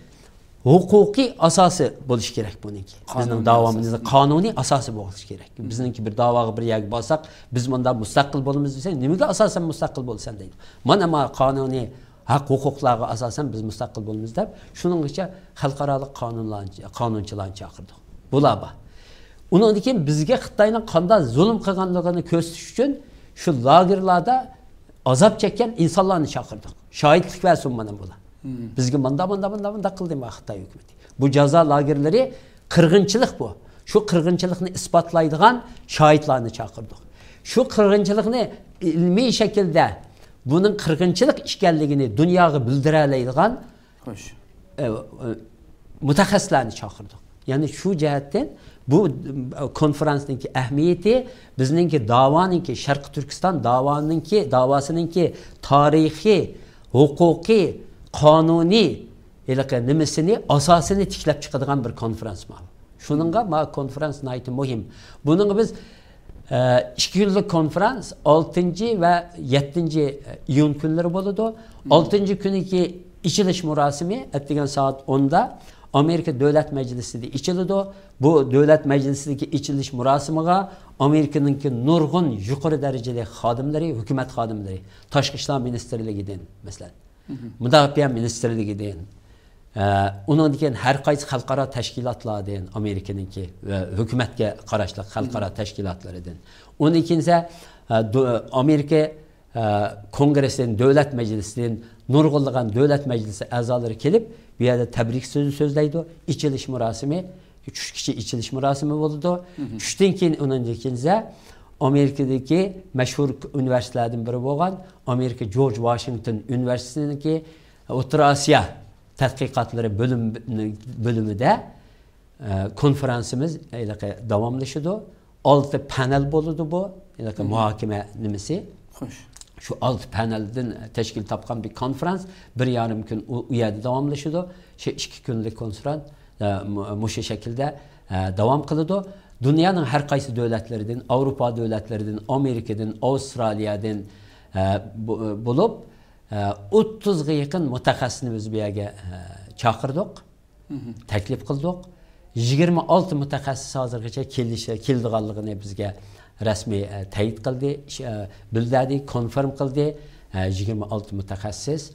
Speaker 2: huquqiy asosi bo'lishi kerak buniki. Bizning davomimizning qonuniy asosi bo'lishi kerak. Bizningki bir da'voga bir yerga borsak, biz bunda mustaqil bo'lamiz desang, nimaga asosan mustaqil bo'lsan deydi. Mana qonuniy haq huquqlarga asosan biz mustaqil bo'lamiz deb, shuning uchun xalqaro qonunchilarni chaqirdik. Bular bor. Undan keyin bizga Xitoyning qanday zulm qilganligini ko'rsatish uchun shu lagerlarda azob chekkan insonlarni chaqirdik. Shohidlik bersin mana bular. Bizga manda qildi Xitoy hukumati. Bu jazo lagerlari qirg'inchilik bu. Shu qirg'inchilikni isbotlaydigan shohidlarni chaqirdik. Shu qirg'inchilikni ilmiy shaklda buning qirg'inchilik ekanligini dunyoga bildira oladigan mutaxassislarni chaqirdik. Ya'ni shu jihatdan bu konferansninki ahamiyati bizninki da'voninki Sharq Turkiston da'vosiningki tarixiy, huquqiy qonuniy nimasini asosini tiklab chiqadigan bir konferans bu. Shuningga ma konferans nihoyatda muhim. Buning biz 2 kunlik konferans 6 va 7 iyun kunlari bo'ladi. 6 kuniki ichilish murosimi ertagan soat 10 da Amerika Davlat Majlisida ichiladi. Bu Davlat Majlisidagi ichilish murosimiga Amerikaningki nurg'un yuqori darajali xodimlari, hukumat xodimlari, Tashqi ishlar ministrligidan masalan Mudofaa ministrligidan, undan keyin har qaysi xalqaro tashkilotlardan, Amerikaningki va hukumatga qarashli xalqaro tashkilotlaridan. Undan keyin Amerika kongresining davlat majlisidan nurg'unlagan davlat majlisi a'zolari kelib, bu yerda tabrik so'zi so'zlaydi. Ichilish murosimi, 3 kishi ichilish murosimi bo'ldi. Tushdan keyin undan keyin Amerika'daki meşhur üniversitelerden biri olan Amerika George Washington Üniversitesi'ndeki Orta Asya tədqiqatları bölümüde konferansımız davamlaşıyordu. 6 panel boludu bu. Muhakeme nimesi.
Speaker 1: Hoş.
Speaker 2: Şu 6 panelden teşkil tapkan bir konferans. 1,5 gün uyada davamlaşıyordu. 2 günlük konferans muşu şekilde devam kılıdı. Dünyanın her kaysı devletlerinden, Avrupa devletlerinden, Amerika'dan, Avustralya'dan bulup 30'a yakın mutaxassisni biz bu yerga chaqirdik, taklif qildik. 26 mutaxassis hozirgacha keldiganligini bizga rasmiy tayid qildi, bildirdi, konfirm qildi. 26 mutaxassis.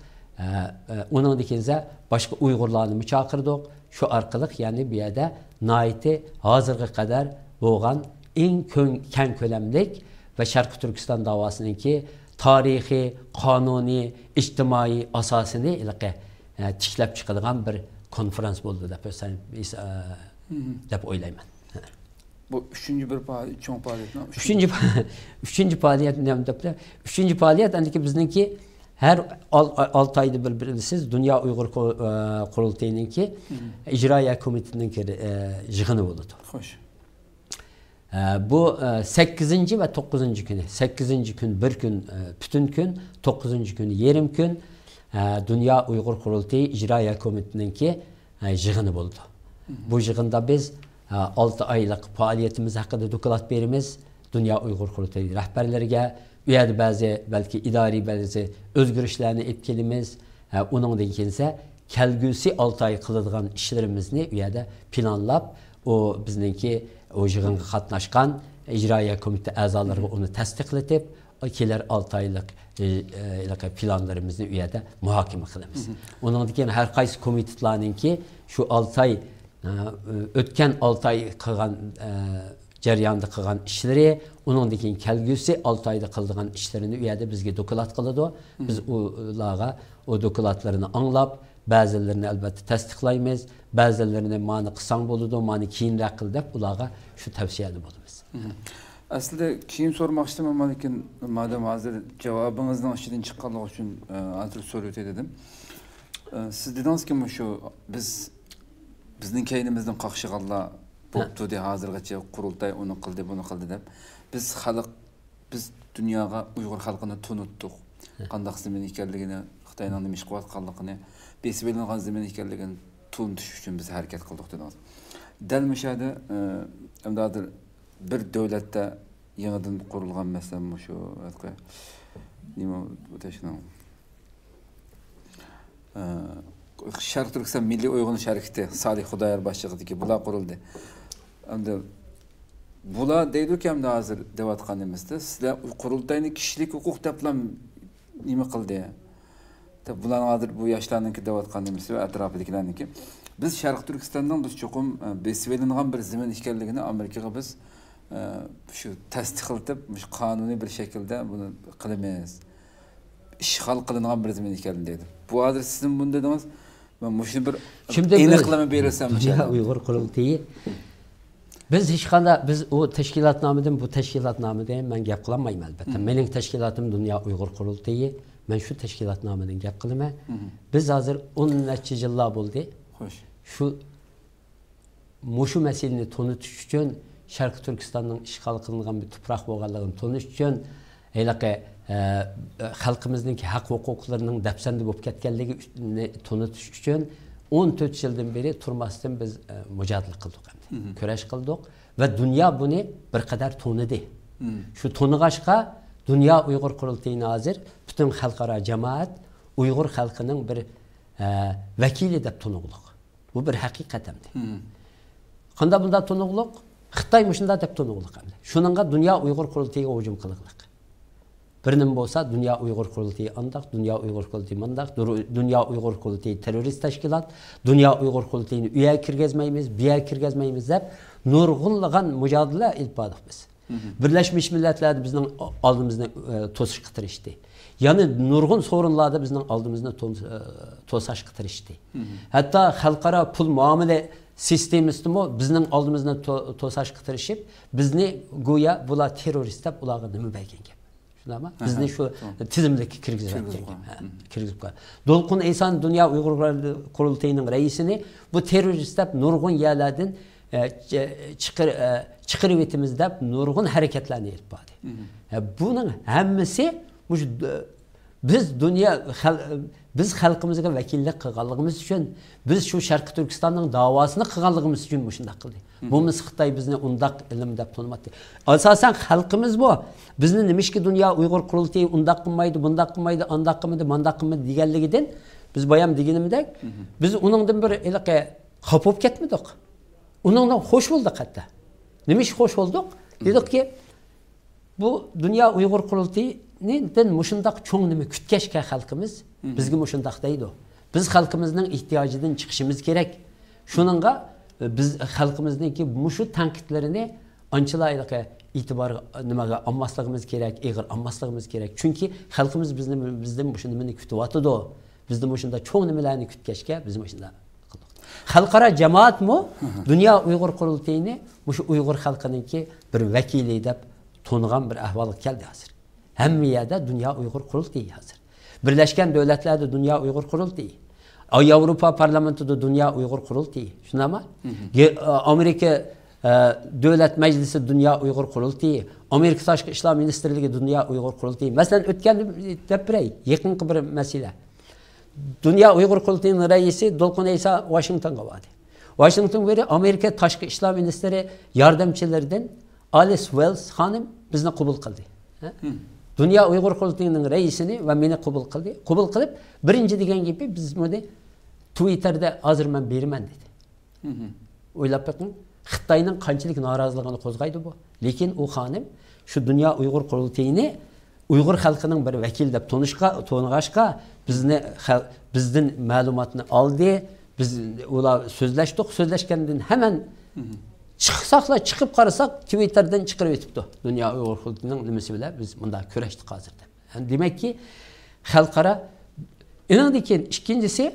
Speaker 2: Ondan keyin boshqa Uyg'urlarni chaqirdik. Şu arkalık yani bir yerde naiti hazırga kadar boğan en keng kölemlik ve Şarkı Türkistan davasındaki tarihi, kanuni, ictimai asasını tiklep çıkılan bir konferans oldu dep oylayman.
Speaker 1: Bu üçüncü bir çoğun faaliyet mi?
Speaker 2: Üçüncü faaliyet ne depler? Üçüncü faaliyet andaki bizninki her 6 ayda bir bilsiz Dünya Uygur Kurultayı'nınki İcraiye Komitesi'ninki yığını oldu.
Speaker 1: Hoş.
Speaker 2: Bu 8. ve 9. günü. 8. gün bir gün bütün gün, 9. gün yarım gün Dünya Uygur Kurultayı İcraiye Komitesi'ninki yığını oldu. Bu yığında biz 6 aylık faaliyetimiz hakkında dokulat verimiz Dünya Uygur Kurultayı rehberlerine, üyede bazı belki idari bazı özgürlüklerini etkilimiz, onun da ikinse kelgüsü 6 ay kılıdığan işlerimizni üyede planlap, o bizninki o yığınga katnaşkan icraiye komite azaları onu tasdikletip, o kiler 6 aylık planlarımızı üyede muhakeme kılımız. Onun da her kaysı komitetlerinin ki şu 6 ay ötken 6 ay kılgan jarayonda qilgan ishlari, uningdan keyin kelgusi 6 oyda qilgan ishlarini u yerda bizga dokulat qiladi. Biz ularga o dokulatlarini anglab, ba'zilarini albatta tasdiqlaymiz, ba'zilarini mani qilsang bo'ladi, mani keyinroq qil deb ularga shu tavsiyada bo'lamiz.
Speaker 1: Aslida keyin so'ramoqchiman, lekin madam hozir javobingizning ichidan chiqqanligi uchun hozir so'rayotay dedim. Siz dedingizki, shu bizning keynimizdan qaqshig'anlar bo'pti de hozirgacha qurultay uni qildi, buni qildi deb. Biz dunyoga Uyg'ur xalqini tunutdik. Qanday zamin ekanligini, Xitoyning nima ish qilayotganligini, besbelingan zamin ekanligini tunutish uchun biz harakat qildik dedingiz. Dal mishada hozir bir davlatda yangidan qurilgan masalan shu nima o'tashni Şarkı Türkistan Milli Uyg'unish Harekati Salih Xudoyor boshchiligidagi bular qurildi. Endi bular deydi-ki, hamda hozir deyotganimizda sizlar qurultayni kishilik huquq deb nima qildi? Bular hozir bu yoshlarniki deyotganimiz va atrofidagilarniki. Biz Sharq Turkistondan biz cho'qim besbelingan bir zamin ekanligini Amerikaga biz shu tasdiqlatib, qonuniy bir shaklda buni qilamiz. İşgal qilingan bir zamin ekanligini dedi. Bu hozir sizin bunu dediniz. Ben muşunu bir aniqlama bersem.
Speaker 2: Dünya Uyghur Kurultayı. Biz hech qanday biz o tashkilotnomidan bu tashkilotnomidan men gap qilmayman albatta. Mening tashkilotim Dünya Uyghur Kurultayı. Men shu tashkilotnomidan gap qilaman. Biz hozir 10 necha yillar bo'ldi.
Speaker 1: Xo'sh.
Speaker 2: Shu masalani tunutish uchun Sharq Turkistonning ishg'ol qilingan bir tuproq bo'lganligini tunutish uchun xalqimizning haq huquqlarining dafsanda bo'lib ketganligini tunutish uchun 14 yildan beri turmasdan biz mujodala qildik, kurash qildik va dunyo buni bir qadar tunidi. Shu tunig'ashqa Dünya Uyghur Kurultayı'nı hozir butun xalqaro jamoat Uyg'ur xalqining bir vakili deb tunug'liq. Bu bir haqiqat hamda. Qanday bunda tunug'liq? Xitoy mushunda deb tunug'liq hamda. Shuningga Dünya Uyghur Kurultayı'ga hujum qilganlik. Birinin bo'lsa Dünya Uyghur Kurultayı andaq, Dünya Uyghur Kurultayı mandaq, Dünya Uyghur Kurultayı terörist tashkilot, Dünya Uyghur Kurultayı'ni uya kirgizmaymiz, biya kirgizmaymiz deb nurg'unlagan mujodala ilib bordik biz. Birleşmiş Milletler bizning oldimizda to'sish qitirishdi. Ya'ni nurg'un sorunlarda bizning oldimizda to'sash qitirishdi. Hatto xalqaro pul muomala sistemistimi bizning oldimizdan to'sashga tirishib, bizni go'yo bular terrorist deb ularga nima bergan gap. Shundaymi? Bizni shu tizimlikka kirgizgan gap. Kirgizib qo'ygan. Dolqun Eson Dunyo Uyg'ur qurultayining raisini bu terrorist deb nurg'un yerlardan chiqirib etimiz deb nurg'un harakatlarni etib bordi. Buning hammasi biz xalqimizga vakillik qilganligimiz uchun, biz shu Sharqiy Turkistonning davosini qilganligimiz uchun shunday qildi. Bo'lmasa Xitoy bizni undaq ilm deb tanimadi. Asosan xalqimiz bu. Bizni nimishki Dunyo Uyg'ur qurultayi undaq qilmaydi, bundaq qilmaydi, andaq qilmaydi, mandaq qilmaydi deganligidan biz bayam deganimdek, biz uningdan bir ilaqa xafa bo'lib ketmadik. Uningdan xo'sh bo'ldik hatta. Nimish xo'sh bo'ldik? Dedikki, bu Dunyo Uyg'ur qurultayidan mushundaq cho'ng nima kutgashga xalqimiz bizga mushundaq deydi. Biz xalqimizning ehtiyojidan chiqishimiz kerak. Shuningga biz xalqimizningki mushu tanqidlarini anchalayliq e'tibor nimaga olmasligimiz kerak, ig'ir olmasligimiz kerak. Chunki xalqimiz bizdan mushu nimani kutyapti. Bizda mushunda cho'ng nimalarni kutgashga biz mushunda qildik. Xalqaro jamoatmi Dunyo Uyg'ur qurultayini mushu Uyg'ur xalqininki bir vakili deb to'ngan bir ahvolga keldi hozir. Hamma yerda Dunyo Uyg'ur qurultayi hozir. Birlashgan Davlatlarda Dunyo Uyg'ur qurultayi. Yevropa parlamentida Dunyo Uyg'ur qurultayi. Shundaymi? Amerika Davlat Majlisi Dunyo Uyg'ur qurultayi, Amerika Tashqi ishlar ministrligi Dunyo Uyg'ur qurultayi. Masalan, o'tgan deb biray, yaqinqi bir masala. Dunyo Uyg'ur qurultayining raisi Dolqun Eson Washingtonga bordi. Washington veri Amerika Tashqi ishlar ministri yordamchilaridan Alice Wells xonim bizni qabul qildi. Dunyo Uyg'ur qurultayining raisini va meni qabul qildi. Qabul qilib, birinchi degan gapi biz buni Twitterda hozir men beraman dedi. O'ylab bakın, Xitoyning qanchalik noroziligini qo'zg'aydi bu. Lekin u xonim shu Dunyo Uyg'ur qurultayini Uyg'ur xalqining bir vakil deb to'nig'ashqa bizdan ma'lumotni oldi. Biz ular so'zlashdik, so'zlashgandan hemen chiqib qarasak Twitterdan chiqarib etibdi. Dunyo Uyg'ur qurultayining nimasi bilan biz bunda kurashdik hozirda. Yani demek ki xalqaro inandiki ikkinchisi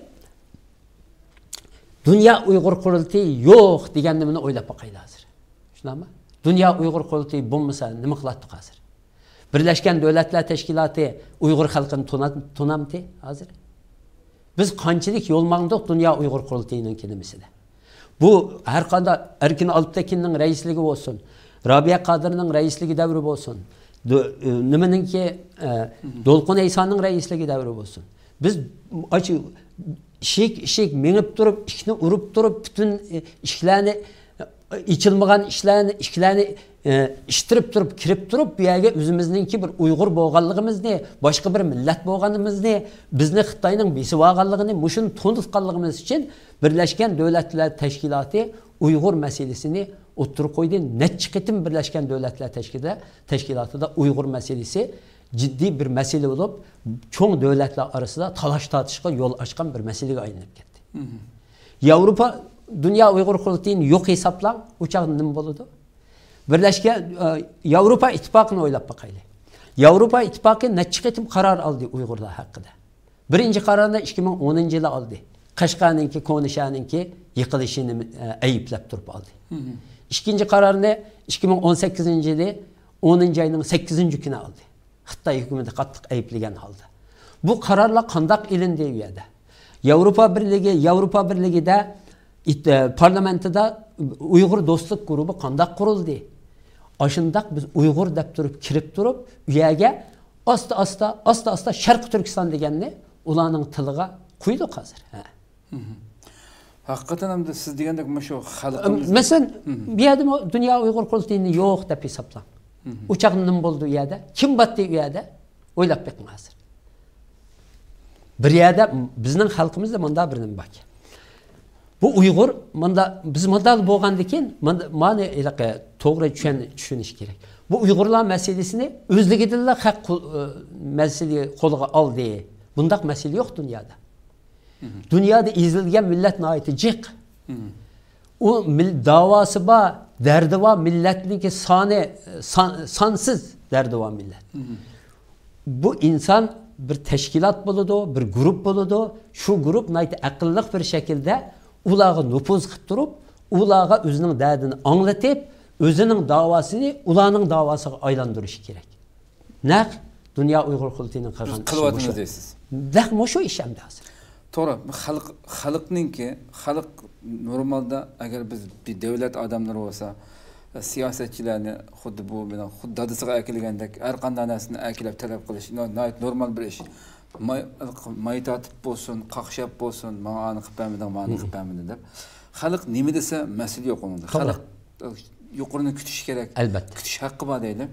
Speaker 2: Dunyo Uyg'ur qurultayi yo'q deganimni o'ylab boqaylik hozir. Shundaymi? Dunyo Uyg'ur qurultayi bo'lmasa nima qilardik hozir? Birlashgan Davlatlar Tashkiloti Uyg'ur xalqini to'namdi hozir. Biz qanchalik yo'lmandik Dunyo Uyg'ur qurultayining nimasida. Bu har qanday Erkin Alptekinning raisligi bo'lsin, Robiya Qodirning raisligi davri bo'lsin, nimaninki Dolqun Esonning raisligi davri bo'lsin. Biz ishik menib turib, ishni urib turib, bütün ishlarni ichilmagan ishlarni ishtirib turib, kirib turib, bu yerga o'zimizningki bir Uyg'ur bo'lganligimizni, boshqa bir millat bo'lganimizni, bizni Xitoyning besib olganligini, mushuni to'nitganligimiz uchun Birlashgan Davlatlar Tashkiloti Uyg'ur masalasini o'tirib qo'ydi. Necha qitim Birlashgan Davlatlar Tashkilotida Uyg'ur masalasi ciddi bir mesele olup çoğun devletler arasında talaş tartışma yol açan bir meseleye aylanıp gitti. Avrupa Dünya Uygur Qurultayini yok hesaplan uçağın nima bo'ladi? Birleşken Avrupa İttifakı'nı oylab bakaylı. Avrupa İttifakı neçe qitim karar aldı Uygurlar hakkında. Birinci kararını 2010 yılı aldı. Qashqarninki, Konişarninki yıkılışını ayıplab turib aldı. İkinci kararını 2018 yılı 10. ayının 8. günü aldı. Xitoy hukumati qattiq ayıplagan holda. Bu qarorlar qandaq ilindi u yerda. Yevropa Birligida parlamentida Uyg'ur do'stlik guruhi qandaq qurildi. Ashundaq biz Uyg'ur deb turib kirib turib, u yerga asta Sharqiy Turkiston deganni ularning tiliga qo'ydik hozir.
Speaker 1: Haqiqatan ham siz degandek shu xalqimiz
Speaker 2: masalan bu yerda Dunyo Uyg'ur qurultayini yo'q deb hisoblang. Uçağın nima bo'ldi u yerda? Kim batdi u yerda? O'ylab beqing hozir. Bir yerda bizning xalqimizda menda bir nima bor. Bu Uyg'ur menda biz modal bo'lgandan mana ilaqa to'g'ri tushunish kerak. Bu Uyg'urlar masalasini o'zligidilla haq masala qo'lga oldi. Bundaq masala yo'q dunyoda. Dunyoda ezilgan millat nihoyatda jiq. O davası var, derdi var, milletninki sansız derdi var millet. Bu insan bir teşkilat buludu, bir grup buludu. Şu grup nayt akıllık bir şekilde ulağı nüfuz kıttırıp, ularga özünün derdini anlatıp, özünün davasını ularning davasıga aylandırışı gerek. Naq Dünya Uyghur Qurultayının qilgan
Speaker 1: qilyapmiz deysiz.
Speaker 2: Naq mushu ish hamda hozir.
Speaker 1: To'g'ri, xalqninki, xalq normalda agar biz bir davlat odamlari bo'lsa, siyosatchilarni xuddi bu bilan xuddi dadasiga akilgandek har qanday narsani akilab talab qilish normal bir ish. Maytatib bo'lsin, qaqshab bo'lsin, ma'ani qilpamiding, ma'ani qilpamiding deb. Xalq nima desa mas'ul yo'q unda. Xalq yuqorini kutish kerak.
Speaker 2: Albatta.
Speaker 1: Kutish haqqi bor deydi.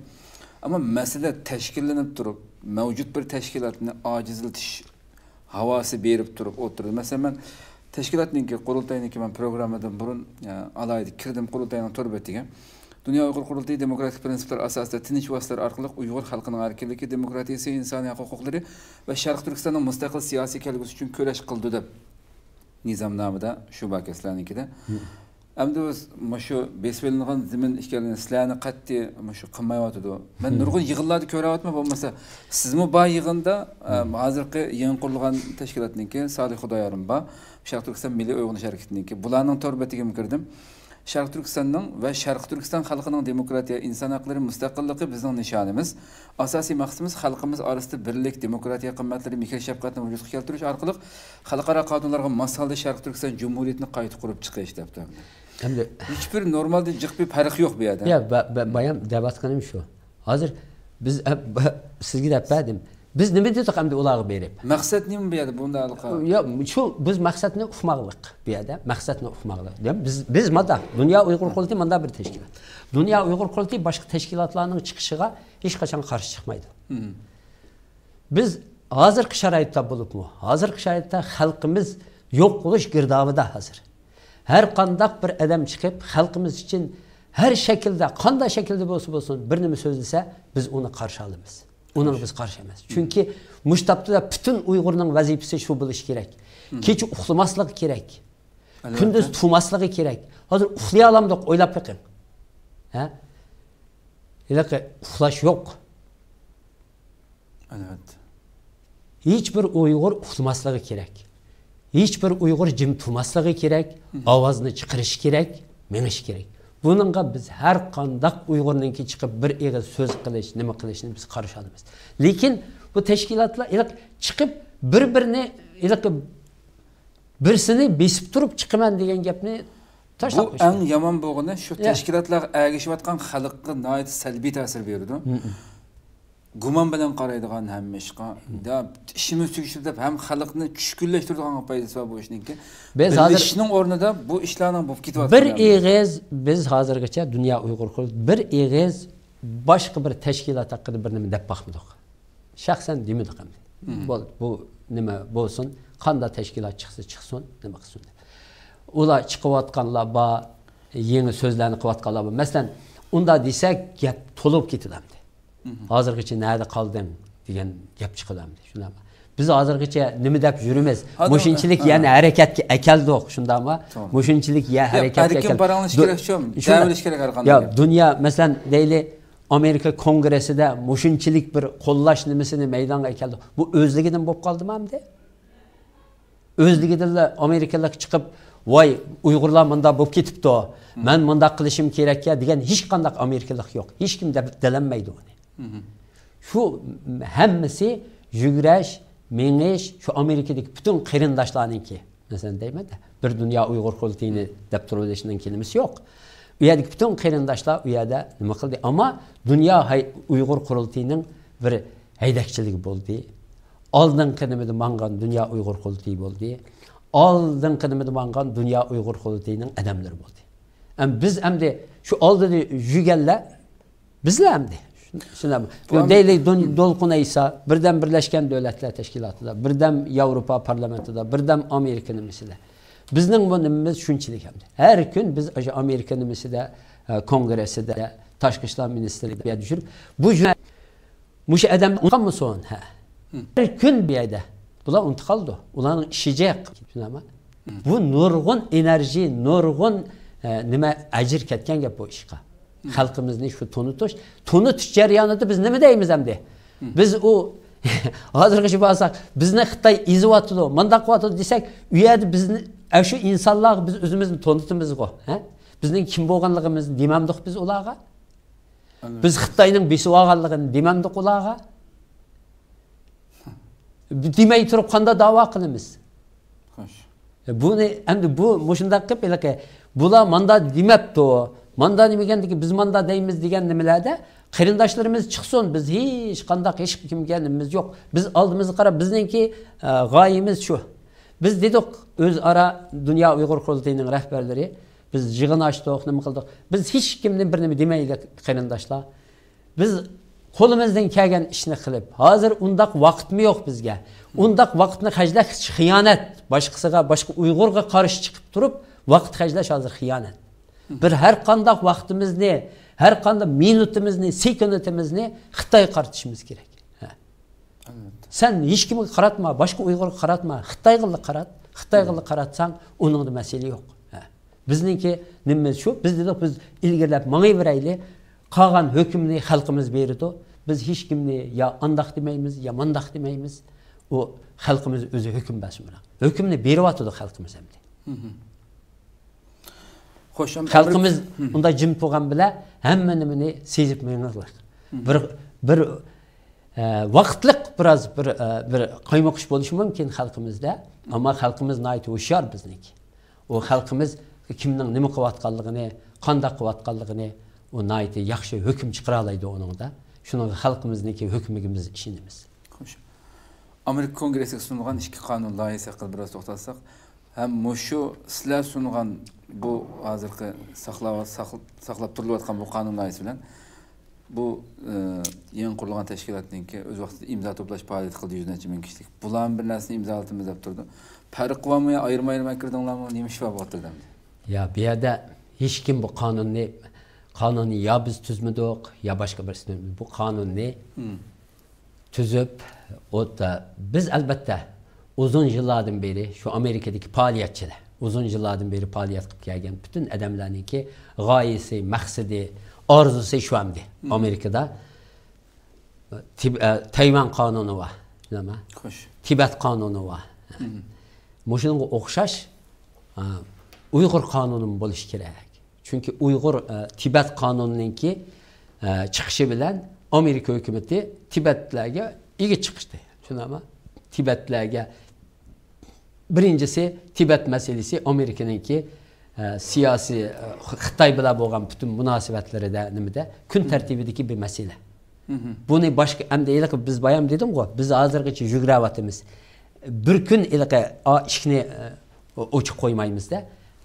Speaker 1: Ama mesele teşkillenip durup, mevcut bir teşkilatını acizletiş havası berip durup oturdu. Mesela ben teşkilatınki, kurultayınki ben programdan burun alaydı, kirdim kurultayının torbetiga. Dünya Uyghur Qurultayı demokratik prensipler asasında tinch vasıtalar arkalık Uyghur halkının erkinligi, demokratiyasi, insani hukukları ve Şarkı Türkistan'ın müstakil siyasi kelgüsü için köleş kıldı da nizamnamada şu bakeslerninki de. Әмді өз мұшу бесвелінған зімін ішкеліне сіләні қатты мұшу қымай өтіді. Мен нұрғын йығылады көрі өтме болмаса, сіз мұ ба йығында азырқы ең құрылған тәшкілатыненке Салih Құдайарым ба, Şarkı Türkistan Milli Uygun Şarkıtınенке. Бұланың торбетіге мүкірдім. Şarkı Türkistan'ның ve Şarkı Türkistan halkının demokratiya, insan hakları, müstakillığı bizning nişanımız. Asasi maqsadımız halkımız arasında birlik, demokratiya qimmatları, mikro şefqatni vujudga keltirish orqali xalqaro qonunlarga masalda Şarkı Türkistan Cumhuriyetini qayta qurib chiqish debdi. Hiçbir normalde cık bir fark yok bir yerde.
Speaker 2: Ya bayam debatkanım şu. Hazır biz sizge de dedim. Biz nima dedik hamda ularga berib?
Speaker 1: Maqsad nima bu yerda bunda alqa?
Speaker 2: Ya şu biz maqsadni uqmaqlik bu yerda, maqsadni uqmaqlik. Biz mada Dünya Uyghur Qurultayı manda bir teşkilat. Dünya Uyghur Qurultayı başqa teşkilatlarning chiqishiga hech qachon qarshi chiqmaydi. Biz hozirgi sharoitda bo'libmi? Hozirgi sharoitda xalqimiz yo'q bo'lish girdobida hozir. Her qandaq bir adam chiqib xalqimiz uchun her şekilde, qanday şekilde bo'lsin, bir nima so'zlasa, biz uni qarshi olamiz. Uni biz qarshi emas. Chunki mushtabda bütün Uyg'urning vazifasi shu bo'lishi kerak. Kecha uxlamasligi kerak. Kunduz tumasligi kerak. Hozir uxlay olam deb o'ylab beqing. Ha? Ilaqi uxlash yo'q.
Speaker 1: Evet.
Speaker 2: Hiç bir Uyg'ur uxlamasligi kerak. Hiç bir Uyg'ur jim turmasligi kerak, ovozini chiqarish kerak, menish kerak. Buningga biz har qandaq Uyg'urninki chiqib bir eg'iz so'z qilish, nima qilishni biz qarshi olamiz. Lekin bu tashkilotlar chiqib bir-birini birsini besib turib chiqaman degan gapni tashlab qo'yish.
Speaker 1: Bu eng yomon bo'lgani shu tashkilotlar ergashayotgan xalqqa nihoyat salbiy ta'sir berdi. Guman bilan qaraydigan hamma ishqa da ishimiz tugishib deb ham xalqni tushkunlashtiradigan foydasi bor bu ishninki. Biz ishning o'rnida bu ishlarning bo'lib ketyapti.
Speaker 2: Bir eg'iz biz hozirgacha Dünya Uyghur Qurultayı bir eg'iz boshqa bir tashkilot haqida bir nima deb baxmadik. Shaxsan demadik ham. Bu nima bo'lsin, qanday tashkilot chiqsin, nima qilsin. Ular chiqayotganlar bor, yangi so'zlarni qilayotganlar bor. Masalan, unda desak gap to'lib ketadi. Hozirgacha nerede qoldim degan gap chiqadamdi. Shundami? Biz hozirgacha nima deb yurimiz? Mushunchilik yana harakatga akaldiq, shundami? Mushunchilik ya harakatga
Speaker 1: akal. Paranglish kerak shumi? Davrish kerak har qanday.
Speaker 2: Ya dunyo masalan deyli Amerika kongressida mushunchilik bir qo'llash nimasini maydonga akaldi. Bu o'zligidan bo'lib qoldimi hamda? O'zligidan Amerikalar chiqib, "Voy, Uyg'urlar menda bo'lib ketibdi. Men menda qilishim kerak" degan hech qanday Amerikalik yo'q. Hech kim dalanmaydi uni. Şu hammasi yugurash, mengish, şu Amerikadagi bütün qarindoshlarniki. Masalan deyman da, bir Dünya Uyghur Qurultayini deb turishning kelimasi yo'q. U yerdagi bütün qarindoshlar u yerda nima qildi? Ammo Dünya Uyghur Qurultayining bir haydakchiligi bo'ldi. Oldingi nimada mangan Dünya Uyghur Qurultayi bo'ldi. Oldingi nimada mangan Dünya Uyghur Qurultayining odamlari bo'ldi. Biz hamda şu oldida yuganlar bizlar hamda Şunam. Deyli dolqunaysa birden Birleşken Devletler Teşkilatı'da, birden Avrupa Parlamento'da, birden Amerika nimisida. Bizning bu nimimiz shunchalik hamda. Her gün biz Amerika nimisida, kongresida, Tashqi ishlar ministrligiga tushib, bu mush adam unutganmi so'ng? Her gün bir yerda. Bular unutib qoldi. Ularning ishiga shunami? Bu nurg'un enerji, nurg'un nima ajr ketgan gap bu ishga. Xalqimizni shu tunutish jarayonida biz nima deymiz hamda? Biz u hozirgacha bo'lsak, bizni Xitoy izyapti, mundaq qilyapti desak, u yerda bizni Şu insanlar biz özümüzni tanıtımız go. Bizning kim bo'lganligimizni demamdik biz ularga. Biz Xitoyning besi olganligini demamdik ularga. Demay turib qanda da'vo qilamiz.
Speaker 1: Xo'sh.
Speaker 2: Buni endi bu mushundaq qilib bular manda demabdi. Manda demagandiki biz manda deymiz degan nimalarda qarindoshlarimiz chiqsin. Biz hech qandaq hech kimga nimamiz yo'q. Biz oldimizga qarab bizningki g'oyamiz shu. Biz dedik o'zaro Dunyo Uyg'ur qurultayining rahbarlari biz yig'in ochdik, nima qildik? Biz hech kimni bir nima demaylik qarindoshlar. Biz qo'limizdan kelgan ishni qilib, hozir undaq vaqtmi yo'q bizga. Undaq vaqtni xajlash xiyonat, boshqasiga, boshqa Uyg'urga qarshi chiqib turib, vaqt xajlash hozir xiyonat. Bir har qanday vaqtimizni, har qanday minutimizni, sekundimizni Xitoyga qaratishimiz kerak. Sen hech kimga qaratma, boshqa Uyg'urga qaratma, Xitoyga qarat. Xitoyga qaratsang, uning masala yo'q. Bizningki nimamiz shu, biz dedik biz ilgirlab mangayverayli, qolgan hukmni xalqimiz berdi. Biz hech kimni ya andaq demaymiz, ya mandaq demaymiz. O xalqimiz o'zi hukm basmira. Hukmni beryapti xalqimiz endi.
Speaker 1: Xo'sham
Speaker 2: xalqimiz unda jim bo'lgan bilan hamma nimani sezib mengizlar. Bir vaqtliq biroz bir qaymoqish bo'lishi mumkin xalqimizda, ammo xalqimiz nayt o'shar bizniki. O xalqimiz kimning nima qilayotganligini, qanday qilayotganligini o nayt yaxshi hukm chiqara oladi oningda. Shuning xalqimizniki hukmimiz ishimiz.
Speaker 1: Xo'sh. Amerika Kongressiga sunilgan ikki qonun loyihasi haqida biroz to'xtalsak, ham mushu sizlar sunilgan bu hozirgi saqlab turilayotgan bu qonun loyihasi bilan bu yangi qurilgan tashkilotningki o'z vaqtida imzo to'plash faoliyat qildi 100 ming kishilik. Bularning bir narsani imzolatimiz deb turdi. Farq qilmay ayirmay kirdinglarmi? Nima ish bo'lib o'tirdim?
Speaker 2: Ya bu yerda hech kim bu qonunni ya biz tuzmadik, ya boshqa birisi bu qonunni tuzib o'tda biz albatta uzun yillardan beri şu Amerikadagi faoliyatchilar, uzun yillardan beri faoliyat qilib kelgan bütün odamlarningki g'oyasi, maqsadi, orzusi shu hamdi. Amerikada Tayvan qonuni bor. Nima?
Speaker 1: Xo'sh.
Speaker 2: Tibet qonuni bor. Mushunga o'xshash Uyg'ur qonuni bo'lishi kerak. Chunki Uyg'ur Tibet qonunininki chiqishi bilan Amerika hukumati Tibetlarga ega chiqishdi. Tushunami? Tibetlarga birinchisi Tibet masalasi Amerikaninki siyosiy Xitoy bilan bo'lgan bütün munosabatlarida nimada kun tartibidagi bir masala. Buni boshqa hamda biz bayam dedim-ku, biz hozirgacha yuguryapmiz. Bir kun ishni o'chib qo'ymaymiz-da.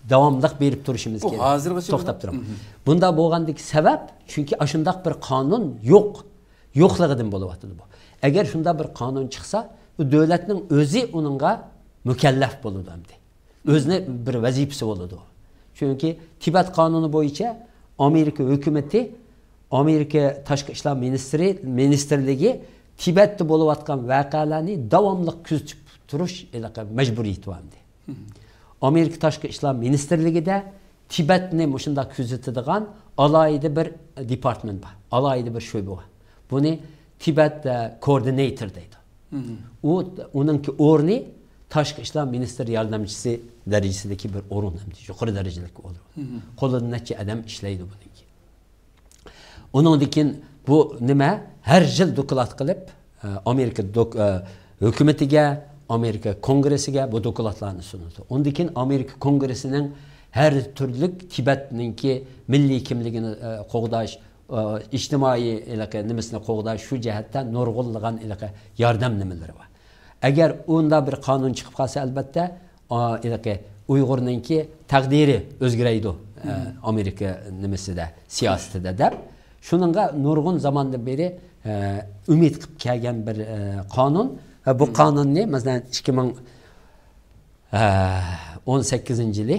Speaker 2: Davomliq berib turishimiz kerak.
Speaker 1: Hozirgacha
Speaker 2: to'xtab turaman. Bunda bo'lgandagi sabab chunki ashundaq bir qonun yo'qligidan bo'lyapti bu. Agar shunda bir qonun chiqsa, bu davlatning o'zi uningga mukallaf bo'ladi hamda. O'zini bir vazifasi bo'ladi. Chunki Tibet qonuni bo'yicha Amerika hukumati, Amerika tashqi ishlar ministrligi Tibetda bo'layotgan voqealarni davomli kuzatib turish majburiyati bor. Amerika tashqi ishlar ministrligida Tibetni shunda kuzatadigan alohida bir department bor, alohida bir sho'ba bor. Buni Tibet coordinator deydi. Uningki o'rni tashqi ishlar ministri yordamchisi darajasidagi bir o'rin hamdi, yuqori darajadagi o'rin. Qo'lida necha odam ishlaydi buniki. Uningdan bu nima? Har yil doklad qilib Amerika hukumatiga, Amerika kongressiga bu dokladlarni sunadi. Undan keyin Amerika kongressining har turli Tibetninki milliy kimligini qo'g'dash, ijtimoiy nimasini qo'g'dash shu jihatdan nurg'unlagan yordam nimalari bor. Agar unda bir qonun chiqib qolsa albatta Uyg'urninki taqdiri o'zgaraydi Amerika nimasida, siyosatida deb. Shuningga nurg'un zamondan beri umid qilib kelgan bir qonun. Bu qonunni masalan 2018-yili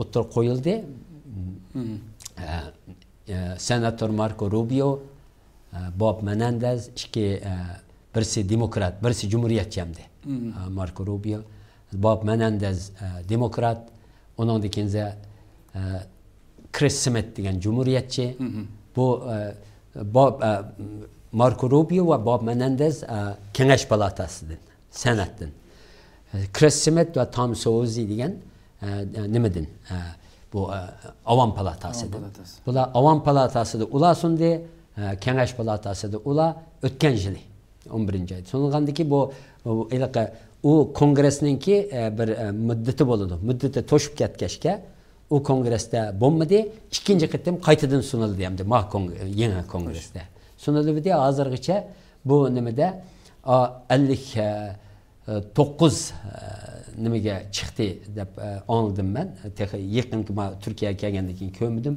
Speaker 2: o'ttirib qo'yildi. Senator Marco Rubio, Bob Menendez, birisi demokrat, birisi cumhuriyetçi hamdi. Marco Rubio, Bob Menendez demokrat, onun dikinze Chris Smith degan cumhuriyetçi. Bu Marco Rubio ve Bob Menendez Kengash palatasidan, senatdan. Chris Smith ve Tom Suozzi degan nimadan bu Avam Palatasıdır. Bular Avam Palatasıda ular sundi, Kengash Palatasıda ular o'tgan yili 11-ci ayda. Sonragandaki bu o kongressninki bir muddati bo'ladi. Muddati to'shib ketgachga u kongressda bo'lmadi, ikkinchi qatim qaytadan sunildi hamda yangi kongressda. Sunildi hozirgacha bu nimada 59 nimaga chiqdi deb anladim men. Yaqinki Turkiyaga kelgandan keyin ko'rmadim.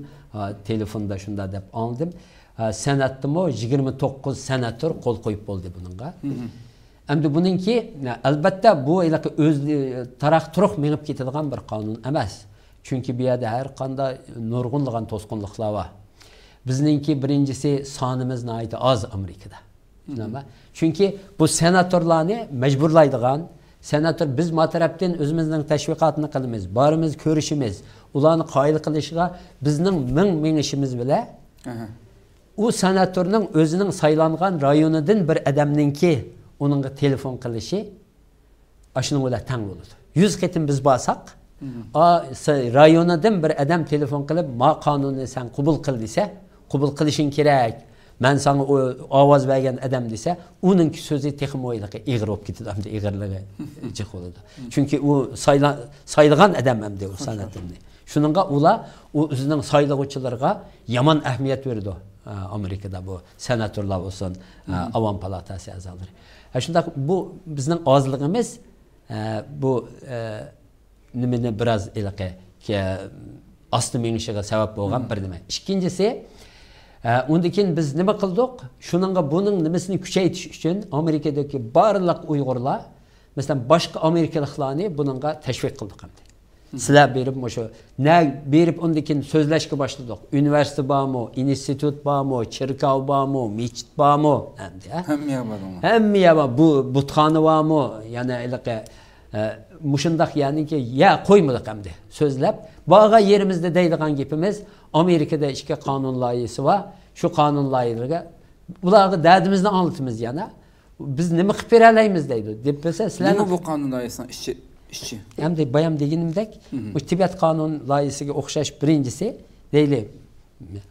Speaker 2: Telefonda shunda deb anladim. Senatdimi 29 senator qo'l qo'yib bo'ldi buningga. Endi buningki albatta bu o'z taraq turuq menib ketadigan bir qonun emas. Chunki bu yerda har qanday nurg'unlagan to'sqinliklar bor. Bizningki birinchisi sonimiz nihoyat oz Amerikada. Chunki bu senatorlarni majburlaydigan, senator biz ma tarafdan o'zimizning tashviqotini qilamiz, borimiz, ko'rishimiz, ularni qoyil qilishga bizning ming ishimiz bilan u senatorning o'zining saylangan rayonidan bir odamningki onunla telefon qilishi ashunga bilan tang bo'ladi. 100 qatim biz borsak, rayonidan bir odam telefon qilib, "Ma qonunni sen qabul qil" desa, qabul qilishing kerak. Men sana ovoz bergan odam desa, uning so'zi texmoyliqqa ig'ir bo'lib ketadi, hamda ig'irligi jiq bo'ladi. Chunki u saylagan odam hamda u senatorni. Shuningga ular o'zining saylovchilarga yomon ahamiyat berdi. Amerikada bu senatorlar olsun, Avam Palatası a'zolari. Shunda bu bizning ozligimiz bu nimani biraz ki asli mengishiga sabab bo'lgan bir nima. Ikkinchisi, undan keyin biz nima qildik? Shuningga buning nimasini kuchaytirish uchun Amerikadagi barliq Uyg'urlar, masalan, boshqa Amerikaliklarni buningga tashviq qildik. Sizlar berib, o'sha ne berib undan keyin so'zlashga boshladik. Universitet bormi, institut bormi, cherkov bormi, masjid bormi? Hamma bor. Bu butxona bormi? Yana mushundaq ya'niki ya qo'ymadik hamda. So'zlab, bo'g'a yerimizda deydigan gapimiz Amerikada ikki qonun loyihasi va shu qonun loyihalariga ularga dardimizni anlatamiz yana. Biz nima qilib bera olamiz deydi. Deb bilsa, sizlar
Speaker 1: nima bu qonun loyihasining ishchi?
Speaker 2: Hamda bayam deganimdek, bu Tibet qonun loyihasiga o'xshash birinchisi deyli.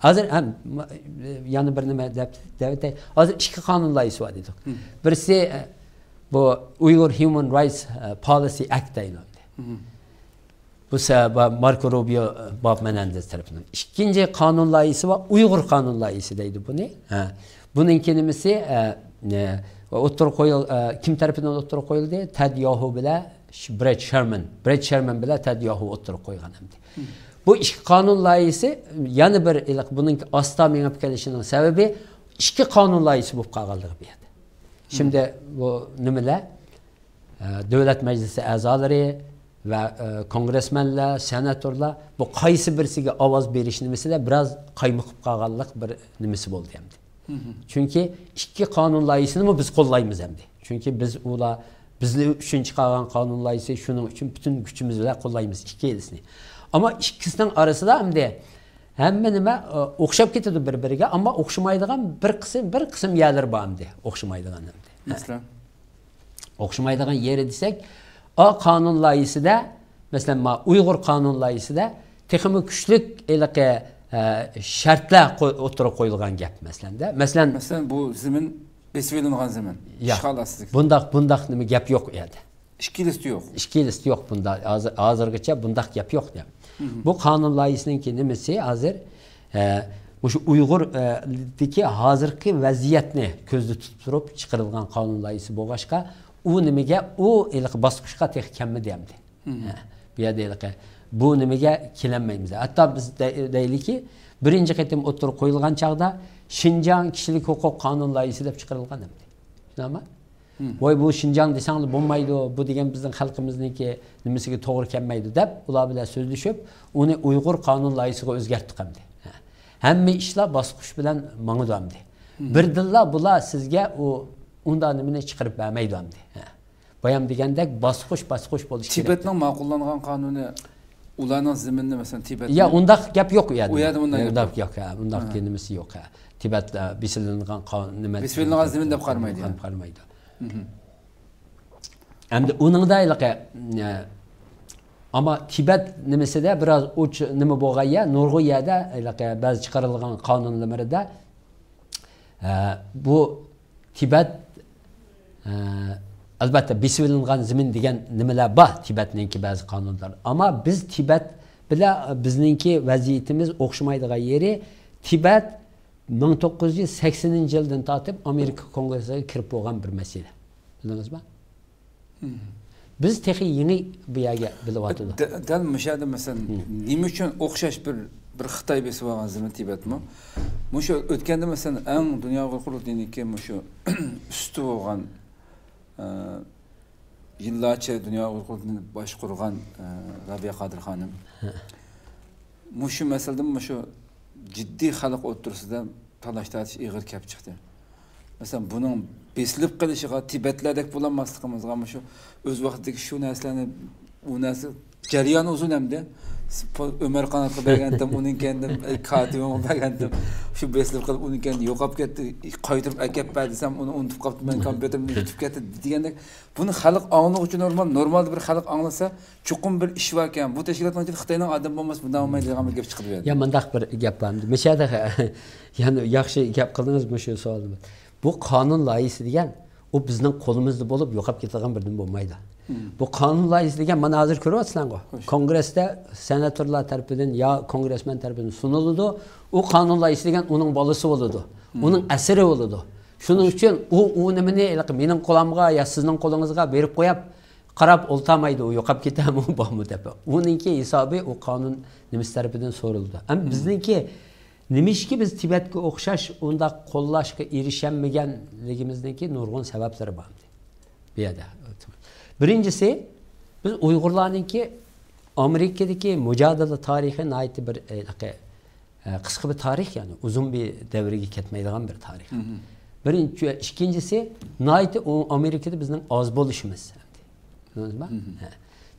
Speaker 2: Hozir ham yana bir nima deb hozir ikki qonun loyihasi bor dedik. Birisi bu Uyghur Human Rights Policy Act deyiladi. Bu Marco Rubio Bob Menendez tarafından. İkinci kanun loyihasi var, Uyghur kanun loyihasi deydi bunu. Bunun kelimesi kim tarafından o'ttirib qo'yildi? Ted Yoho bilan Brett Sherman bilan Ted Yoho o'ttirib qo'ygan hamdi. Bu ikki qonun loyihasi yana bir buning asta menib kelishining sababi ikki qonun loyihasi bo'lib qolganligi bu yerda. Şimdi bu nimalar? Davlat Majlisi a'zolari ve kongresmenler, senatorlar bu qaysi birisiga ovoz berish nimasida biraz qaymiqib qolganlik bir nimasi bo'ldi hamdi. Chunki ikki qonun loyihasini biz qo'llaymiz hamdi. Chunki biz ular bizlar uchun chiqargan qonun loyihasi shuning uchun butun kuchimiz bilan qo'llaymiz ikkilisini. Ammo ikkisining orasida hamda hamma nima o'xshab ketadi bir-biriga, ammo o'xshamaydigan bir qism yerlar bor hamda, o'xshamaydigan hamda.
Speaker 1: Masalan,
Speaker 2: o'xshamaydigan yeri desak, o qonun loyihasida, mesela Uyg'ur qonun loyihasida texmi kuchlik shartlar o'tirib qo'yilgan gap masalanda. Masalan,
Speaker 1: bu zimin besvelingan zimin. Ishg'olsizlik.
Speaker 2: Bundaq nima gap yo'q u yerda.
Speaker 1: Ishkilisi yo'q.
Speaker 2: Ishkilisi yo'q bunda. Hozirgacha bundaq gap yo'q deb. Bu qonun loyihasining nimasi hozir o'sha Uyg'urdagi hozirgi vaziyatni ko'zda tutib turib chiqarilgan qonun loyihasi bo'lg'ashqa u nimaga bosqichga kelmadi hamdi. Bu yerda bu nimaga kelinmaymiz. Hatto biz deylikki, birinchi qatim o'tirib qo'yilgan chaqda Şinjan kishilik huquq qonun loyihasi deb chiqarilgan hamdi. Tushunami? Voy bu Şinjan desanglar bo'lmaydi, bu degan bizning xalqimizniki nimasiga to'g'ri kelmaydi deb ular bilan so'zlashib, uni Uyg'ur qonun loyihasiga o'zgartirdik hamdi. Hamma ishlar bosqich bilan mang'idi hamdi. Birdilla bular sizga unda nimani chiqarib bermaydi hamdi. Bayam degandek bosqich bo'lishi kerak.
Speaker 1: Tibetning ma'qullangan qonuni ularning ziminni masalan Tibet.
Speaker 2: Ya undaq gap yo'q u yerda.
Speaker 1: U yerda undaq
Speaker 2: yo'q. Undaq nimasi yo'q. Tibetda bisilgan qonun nima?
Speaker 1: Bisilgan zimin deb qaramaydi.
Speaker 2: Qaramaydi. Endi onun da ama Tibet nimesi de biraz uç nime boğaya, nurgu yerde bazı çıkarılgan kanunlarında bu Tibet elbette besilingan zemin degan nimeler var Tibet'ninki bazı kanunlar. Ama biz Tibet bile bizninki vaziyetimiz okşamaydıgan yeri Tibet 1980 yıldan tatip Amerika Kongresi'ne kirip boğan bir mesele. Bildiniz mi? Biz tehi yeni bir yerge bilip atıldı.
Speaker 1: Dal müşahede mesela nime üçün okşaş bir Xitay besi boğan zemin Tibet mi? Muşu ötkende mesela en dünya kurulduğundaki muşu üstü boğan yıllarca dünya kurulduğunu baş kurgan Rabia Kadir Hanım. Muşu meselede muşu ciddi halk otursida talaştırış iğir kep çıktı. Mesela bunun besilip kalışıga Tibetlerdek bulanmaslıkımızga muşu öz vaxtdaki şu neslerini o nesli jarayan uzun emdi. Ömer Kanat'ı bergendim, onun kendim katibimi bergendim. Şu beslep kalıp onun kendi yoqap ketdi, qaytırıp akep berdisem onu unutup kaptım, ben kompüterimden yutub ketdi degandek. Bunu xalq anlık üçün normalde bir xalq anlasa, çoqum bir iş varken bu teşkilatdan için Xitayning adam bolmasa bundan olmaydi degan bir gap chiqib berdi.
Speaker 2: Ya mındaq bir gap var. Mesela yani yaxshi gap qildingiz bu shu savolni. Bu qonun loyihasi degan o bizning qo'limizda bo'lib yo'qab ketadigan birdan bo'lmaydi. Bu qonun loyihasi degan mana hozir ko'ryapsizlar-ku. Kongressda senatorlar tarafidan yo kongressmen tarafidan sunuladi. O qonun loyihasi degan uning bolasi bo'ladi. Uning asiri bo'ladi. Shuning uchun u nimani mening qo'limga yo sizning qo'lingizga berib qo'yib qarab o'ltamaydi, u yo'qab ketami bormi deb. Uningki hisobi u qonun nimasi tarafidan so'rildi. Ham bizningki nimishki biz Tibetga o'xshash unda qo'llashga erishamaganligimizningki nurg'un sabablari bor. Bu yerda. Birinchisi biz Uyg'urlarningki Amerikadagi mujodala tarixi nayt bir qisqa bir tarix yani uzun bir davriga ketmaydigan bir tarix. Birinchi, ikkinchisi nayt Amerikada bizning oz bo'lishimiz. Bilasizmi?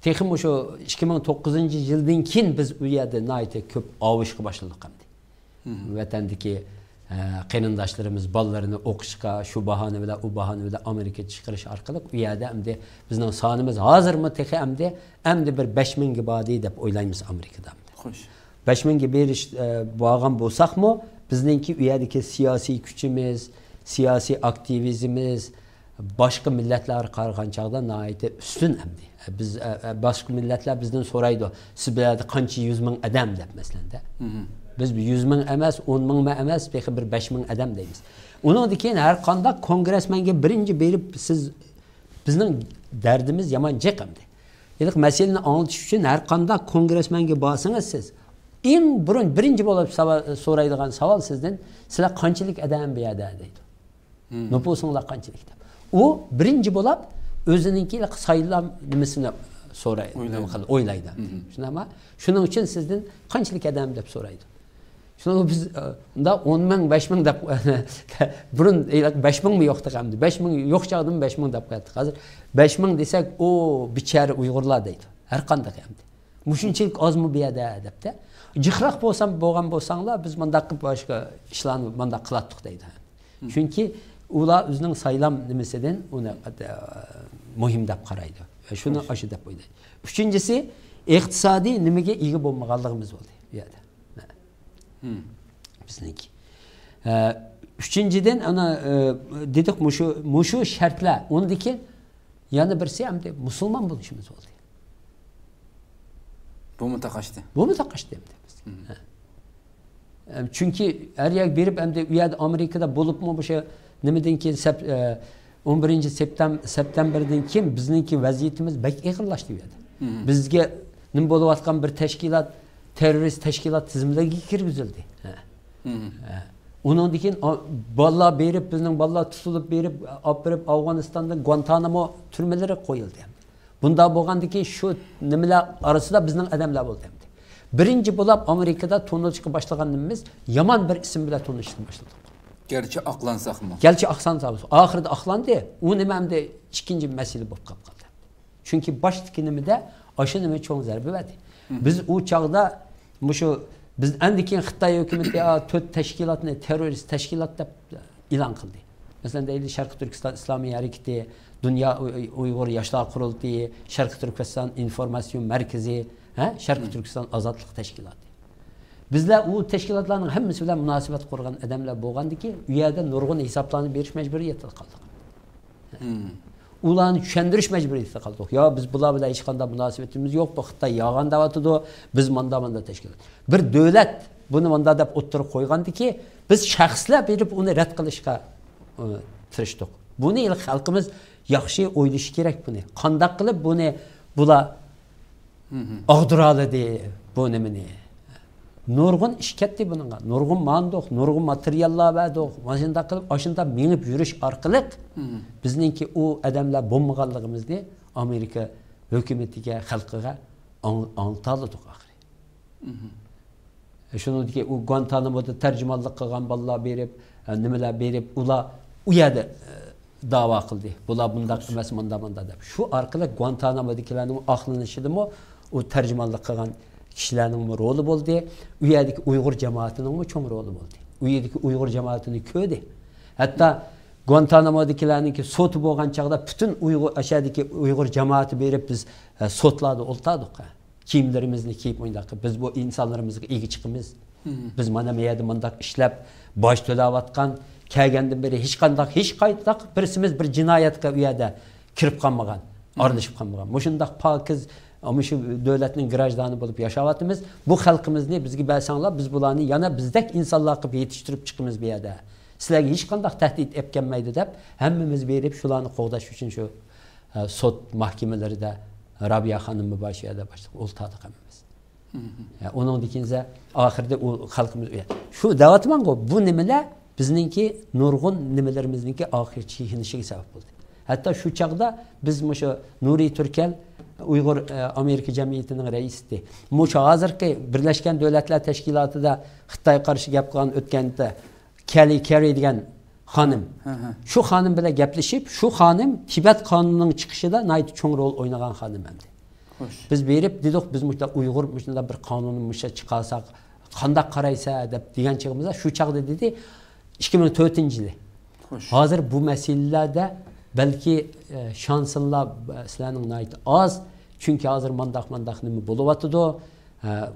Speaker 2: Texim o'sha 2009-yildan keyin biz u yerda nayt ko'p ovishga boshladik hamdi. Vatandagi qarindoshlarimiz bolalarini o'qishga shu bahona bilan u bahona bilan Amerikaga chiqarish orqali u yerda hamda bizning sonimiz hozirmi tehi hamda bir 5000 ga bodi deb o'ylaymiz Amerikada. Xo'sh. 5000 ga berish bo'lgan bo'lsaqmi, bizningki u yerdagi siyosiy kuchimiz, siyosiy aktivizmimiz boshqa millatlar qarag'an chog'da nihoyatda ustun hamdi. Biz boshqa millatlar bizdan so'raydi, siz bilarda qancha 100 ming odam deb masalanda. Biz 100 ming emas, 10 ming emas, belki bir 5 ming odam deymiz. Undan keyin har qanday kongressmenga birinchi berib siz bizning dardimiz yomon jiqimdi. Ya'ni masalani anglatish uchun har qanday kongressmenga borsangiz siz eng birinchi bo'lib so'raydigan savol sizdan sizlar qanchalik odam bu yerda deydi. Nüfusinglar qanchalik deb. U birinchi bo'lib o'zininki saylam nimasini so'raydi, o'ylaydi. Shunaqmi? Shuning uchun sizdan qanchalik odam deb so'raydi. Şunu biz da 10 ming, 5 ming deb burun 5 ming mi yo'qdi hamdi. 5 ming yo'q chog'dan 5 ming deb qo'ydik. Hozir 5 ming desak, o bichara Uyg'urlar deydi. Har qanday hamdi. Mushunchalik ozmi bu yerda debdi. Jiqroq bo'lgan bo'lsanglar biz mundaq boshqa ishlarni mundaq qilatdik deydi. Chunki ular o'zining saylam nimasidan uni muhim deb qaraydi. Shuni aşı deb o'ylaydi. Uchinchisi iqtisodiy nimaga ega bo'lmaganligimiz bo'ldi bu yerda. Bizniki. Üçüncüden ana dedik muşu şartlar. Ondaki yana birisi hem de Müslüman buluşumuz oldu.
Speaker 1: Bu mu takaştı?
Speaker 2: Bu mu takaştı hem de. Çünkü her yer berip hem de uyada Amerika'da bulup mu bu şey nemeden ki 11. September'den kim bizninki vaziyetimiz bek iğirlaştı uyada. Bizge nim bolup atkan bir teşkilat terörist teşkilat tizimleriga kirgizildi. Onun için balla berip bizning balla tutulup berip apırıp Afganistan'da Guantanamo türmelere koyuldu. Bunda bo'lgandiki şu nimalar arasında bizning adamlar bo'ldi. Birinci bo'lib Amerikada tonuşga başlagan nimamiz yaman bir isim bilan tonuşga başladık.
Speaker 1: Gerçi aqlansaqmı?
Speaker 2: Gerçi aqlansaq. Ahirde aqlandı. O nimamda ikinci mesele bo'lib qoldi. Çünkü başdaki nimada aşı nima cho'ng zarba berdi. Biz u çağda şu biz andikin Xitoy hukumati 4 tashkilotni terrorist tashkilot deb e'lon qildi. Mesela deyli Şarkı Türkistan İslami Hareketi, Dünya Uygur Yaşlar Kurultayı, Şarkı Türkistan İnformasyon Merkezi, Şarkı Türkistan Azatlık Teşkilatı. Bizler o teşkilatların hemmisi bilen münasebet kurgan adamlar bolgandı ki, u yerda nurgun hesaplarını beriş mecburiyeti kaldık. Ularni tushundirish majburiyatida qoldik. Yo biz bular bilan hech qanday munosabatimiz yo'q, bu Xitoy yolg'on da'vatida, biz manda tashkilot. Bir davlat buni manda deb o'ttirib qo'ygandiki, biz shaxslar berib uni rad qilishga tirishdik. Buni xalqimiz yaxshi o'ylashi kerak buni. Qanday qilib buni bular og'diradi bu nimani? Nurgun ish ketdi bunga. Nurgun mandoq, nurgun materiallar berdik. Mashunda qilib, ashunda minib yurish orqali bizningki u odamlar bo'lmaganligimizni Amerika hukumatiga, xalqiga anglatadik oxiri. Shuningdek, u Guantanamo'da tarjimonlik qilgan bolalar berib, nimalar berib, ular u yerda da'vo qildi. Bular bundaq emas, manda deb. Shu orqali Guantanamo'dagilarning aqlanishidimi u tarjimonlik qilgan kişilerin rolü oldu. U yerdeki Uygur cemaatinin mi çok rolü oldu. U yerdeki Uygur cemaatini köydü. Hatta Guantanamo'dakilerin ki sotu boğan çağda bütün aşağıdaki Uygur cemaati berip biz sotlarda oltadık. Kiyimlerimizni kiyip oynadık. Biz bu insanlarımızga iyi çıkımız. Biz mana meyada mandak işlep baş tölavatkan kelgenden beri hiç kayıtlak birisimiz bir cinayetke u yerda kirip kalmagan, aralashib kalmagan. Mushundaq pakiz ama şu devletin grajdanı bulup yaşavatımız, bu halkımız ne bizgi belsanlar, biz bulanı yana bizdek insanlar qilib yetiştirip çıkımız bir yerde. Sizlerge hiç qandaq tehdit etkenmeydi dep, hemmimiz berip şularını qoğdaş üçün şu sot mahkemeleri de Rabia Hanım mübaşiyede başladık, oltadık hemmimiz. Onun dikinse ahirde o halkımız, şu davatman bu nimeler bizninki nurgun nimelerimizinki ahir çiğinişi sebep oldu. Hatta şu çağda biz şu Nuri Türkel Uygur Amerika Cemiyeti'nin reisidir. Muş hazırki Birleşken Devletler Teşkilatı'da Xitay karşı gap qilgan o'tganda Kelly Carey degan hanım. Şu hanım bile gaplashib, şu hanım Tibet kanununun çıkışında nayt çoğun rol oynagan hanım endi. Biz berip dedik biz muşda Uygur muşda bir kanunun muşa çıkarsak qanday qaraysa deb degan chig'imizda şu chaqda dedi 2004-yil. Hazır bu meselelerde belki şansınlar sizlerinin nayt az. Çünkü hazır mandak nimi buluvatıdı.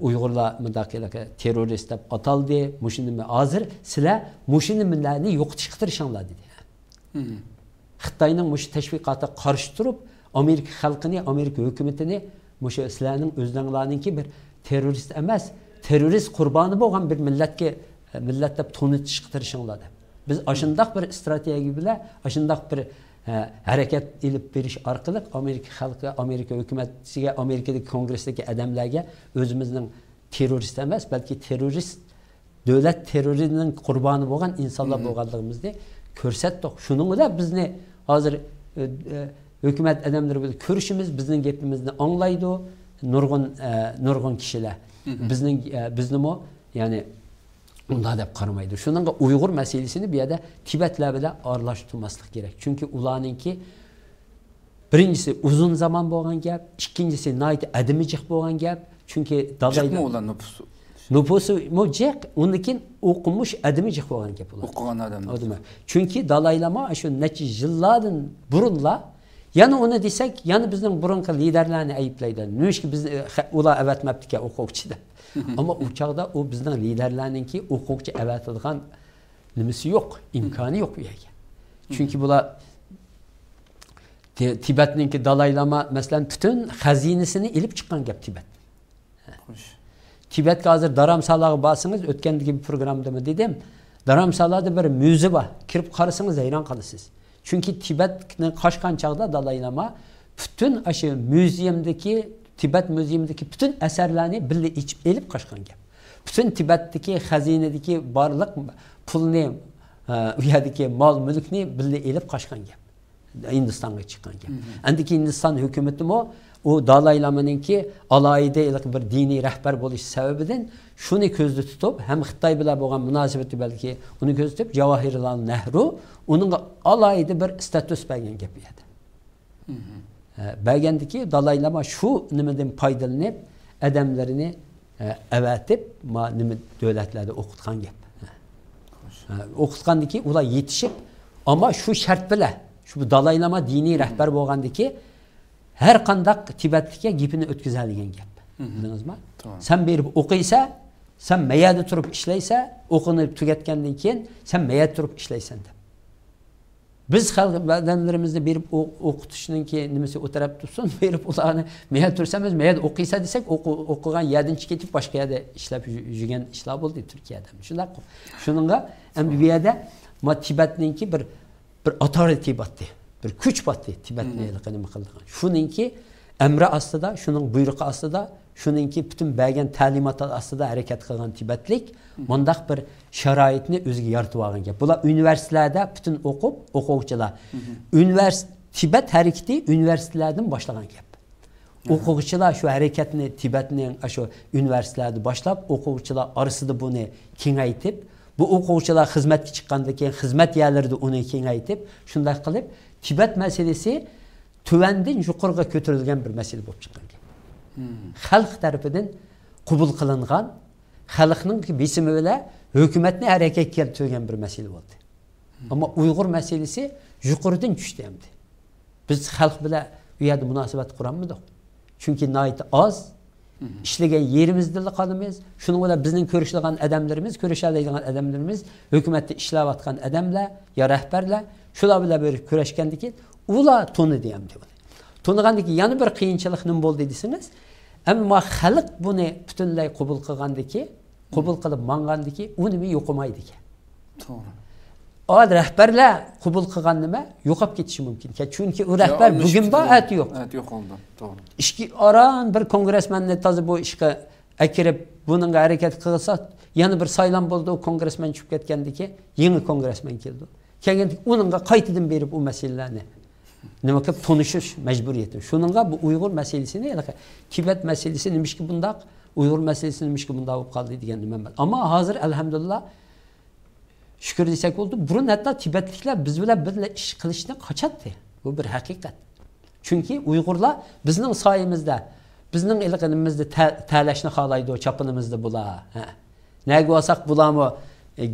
Speaker 2: Uygurlar mandak terörist deb ataldı. Muşinimi hazır sizler muşinimlerini yo'qotishtirishinglar dedi. Xitoyning mush teşvikatı qarshi turib, Amerika xalqini, Amerika hukumatini mush sizlarning o'zlaringlarningki bir terörist emas, terörist qurboni bo'lgan bir millat deb tonitishtirishinglar deb. Biz aşındaq bir strateji bilan, aşındaq bir hareket ilip beriş arkalık Amerika halkı, Amerika hükümetiyle, Amerika'daki kongresdeki adamlarga özümüzün terörist emas, belki terörist, devlet terörünün kurbanı olan insanlar bolganlığımızı ko'rsatdik. Şunun da bizni hazır hükümet adamları bilan ko'rishimiz, bizning gapimizni anglaydi, nurgun kişiler. Biznimi yani unda deb qaramaydi. Şununla Uygur meselesini bir yerde Tibetler bilan aralashtirmaslik kerak. Çünkü ularninki birincisi uzun zaman bo'lgan gap, ikkinchisi nayt adimijiq bo'lgan gap. Çünkü dalayda
Speaker 1: ular
Speaker 2: nupusu mojek, undan o'qumuş adimijiq bo'lgan gap ular.
Speaker 1: O'qigan odamlar.
Speaker 2: Çünkü dalaylama şu necha yillardan burunla yana onu desek, yana bizning burunqi liderlarni ayıplaydi. Nechki biz ular avatmabdiki o'quvchida. Ama uçakda o bizden liderlerinki hukukçu evetadigan nimesi yok, imkanı yok bu yerge. Çünkü bula Tibet'ninki dalaylama mesela bütün hazinesini ilip çıkan gap Tibet. Tibet'e hazır daramsalağı basınız, ötkendeki bir programda mı dedim, daramsalada bir müze var, kirip karısınız hayran kalırsınız. Çünkü Tibet'nin kaçkan çağda dalaylama bütün aşı müzeyimdeki Tibet Müzeyimdeki bütün eserlerini birle içip elip kaçkan gap. Bütün Tibet'teki hazinedeki barlık pulni, uyadaki mal mülkni birle elip kaçkan gap. Hindistan'a çıkan gap. Andiki Hindistan hükümeti o Dalai Lama'nınki alayida bir dini rehber buluş sebebinden şunu közde tutup hem Xitay bilan bo'lgan münasebeti belki onu közde tutup Jawaharlal Nehru onun alayida bir status bergen gap edi. Belgendeki dalaylama şu nimeden paydalanıp adamlarını evetip nime devletlerde okutkan gap. Okutkan ki ular yetişip Ama şu şart bile, şu dalaylama dini rehber bo'lgandiki, her kandak Tibetlik'e gipini ötküzeldiğin gap. Bildiniz mi? Sen berip okuysa, sen meyada turup işleyse, okunup tüketkendiğin keyin sen meyada turup işleysen de. Biz adamlarımızda berip okutuşunun ki nimesi o taraf tutsun, berip ularını meyada tursanız, meyada okuysa desek, okugan yerdinci ketip başka yerde işlep yügen işlep oldu Türkiye'de. Şununla MBB'de Tibet'ninki bir otorite battı. Bir küç battı Tibet'le nima qildigan. Şununki emri aslida, şunun buyruğu aslida, şununki bütün belgen talimatlar aslida hareket qilgan Tibetlik mundaq bir şaroitni o'ziga yaratib olgan gap. Bular üniversitelerde bütün o'quvchilar. Tibet hareketi üniversitelerden başlagan gap. O'quvchilar şu hareketni Tibetning şu üniversitelerde başlap, o'quvchilar arasida bunu kengaytib, bu o'quvchilar xizmatga chiqqandan keyin xizmat yerlarida uni kengaytib, shunday qilib Tibet meselesi tuvandin yuqoriga ko'tarilgan bir masala bo'lib chiqqan. Xalq tarafidan qabul qilingan, xalqning besimi bilan hukumatni harakatga keltirgan bir masala bo'ldi. Ammo Uyg'ur masalasi yuqoridan tushdi endi. Biz xalq bilan bu yerda munosabat quramiz. Chunki nayt oz ishlagan yerimizda qolamiz. Shuning bilan bizning ko'rishadigan odamlarimiz, hukumatda ishlayotgan odamlar, ya rahbarlar shular bilan bir kurashgandan keyin ular to'ni deyamdi. To'nigandan keyin yana bir qiyinchilik nima bo'ldi desiniz? Ammo xalq buni butunlay qabul qilgandiki, qabul qilib mangandiki, uni yo'qolmaydi ekan. To'g'ri. O rahbarlar qabul qilgan nima yo'qolib ketishi mumkin. Chunki u rahbar bugun bor, ati yo'q. Ati yo'q oldi. To'g'ri. Ishki oran bir kongressmenni toza bu ishga akirib buningga harakat qilsa, yana bir saylan bo'ldi, o kongressmen chiqib ketgandiki, yangi kongressmen keldi. Kelganda uningga qaytadan berib u masalalarni nima qilib tonishish majburiyati. Shuningga bu Uyg'ur masalasini, Tibet masalasi nimishki bundaq, Uyg'ur masalasi nimishki bundaq bo'lib qoldi degan nima bor. Ammo hozir alhamdulillah shukr desak bo'ldi. Burun hatto Tibetliklar biz bilan birga ish qilishni qochadi. Bu bir haqiqat. Chunki Uyg'urlar bizning soyimizda, bizning ilqinimizda talashni xohlaydi, chopinimizda bular. Nega bo'lsak bularmi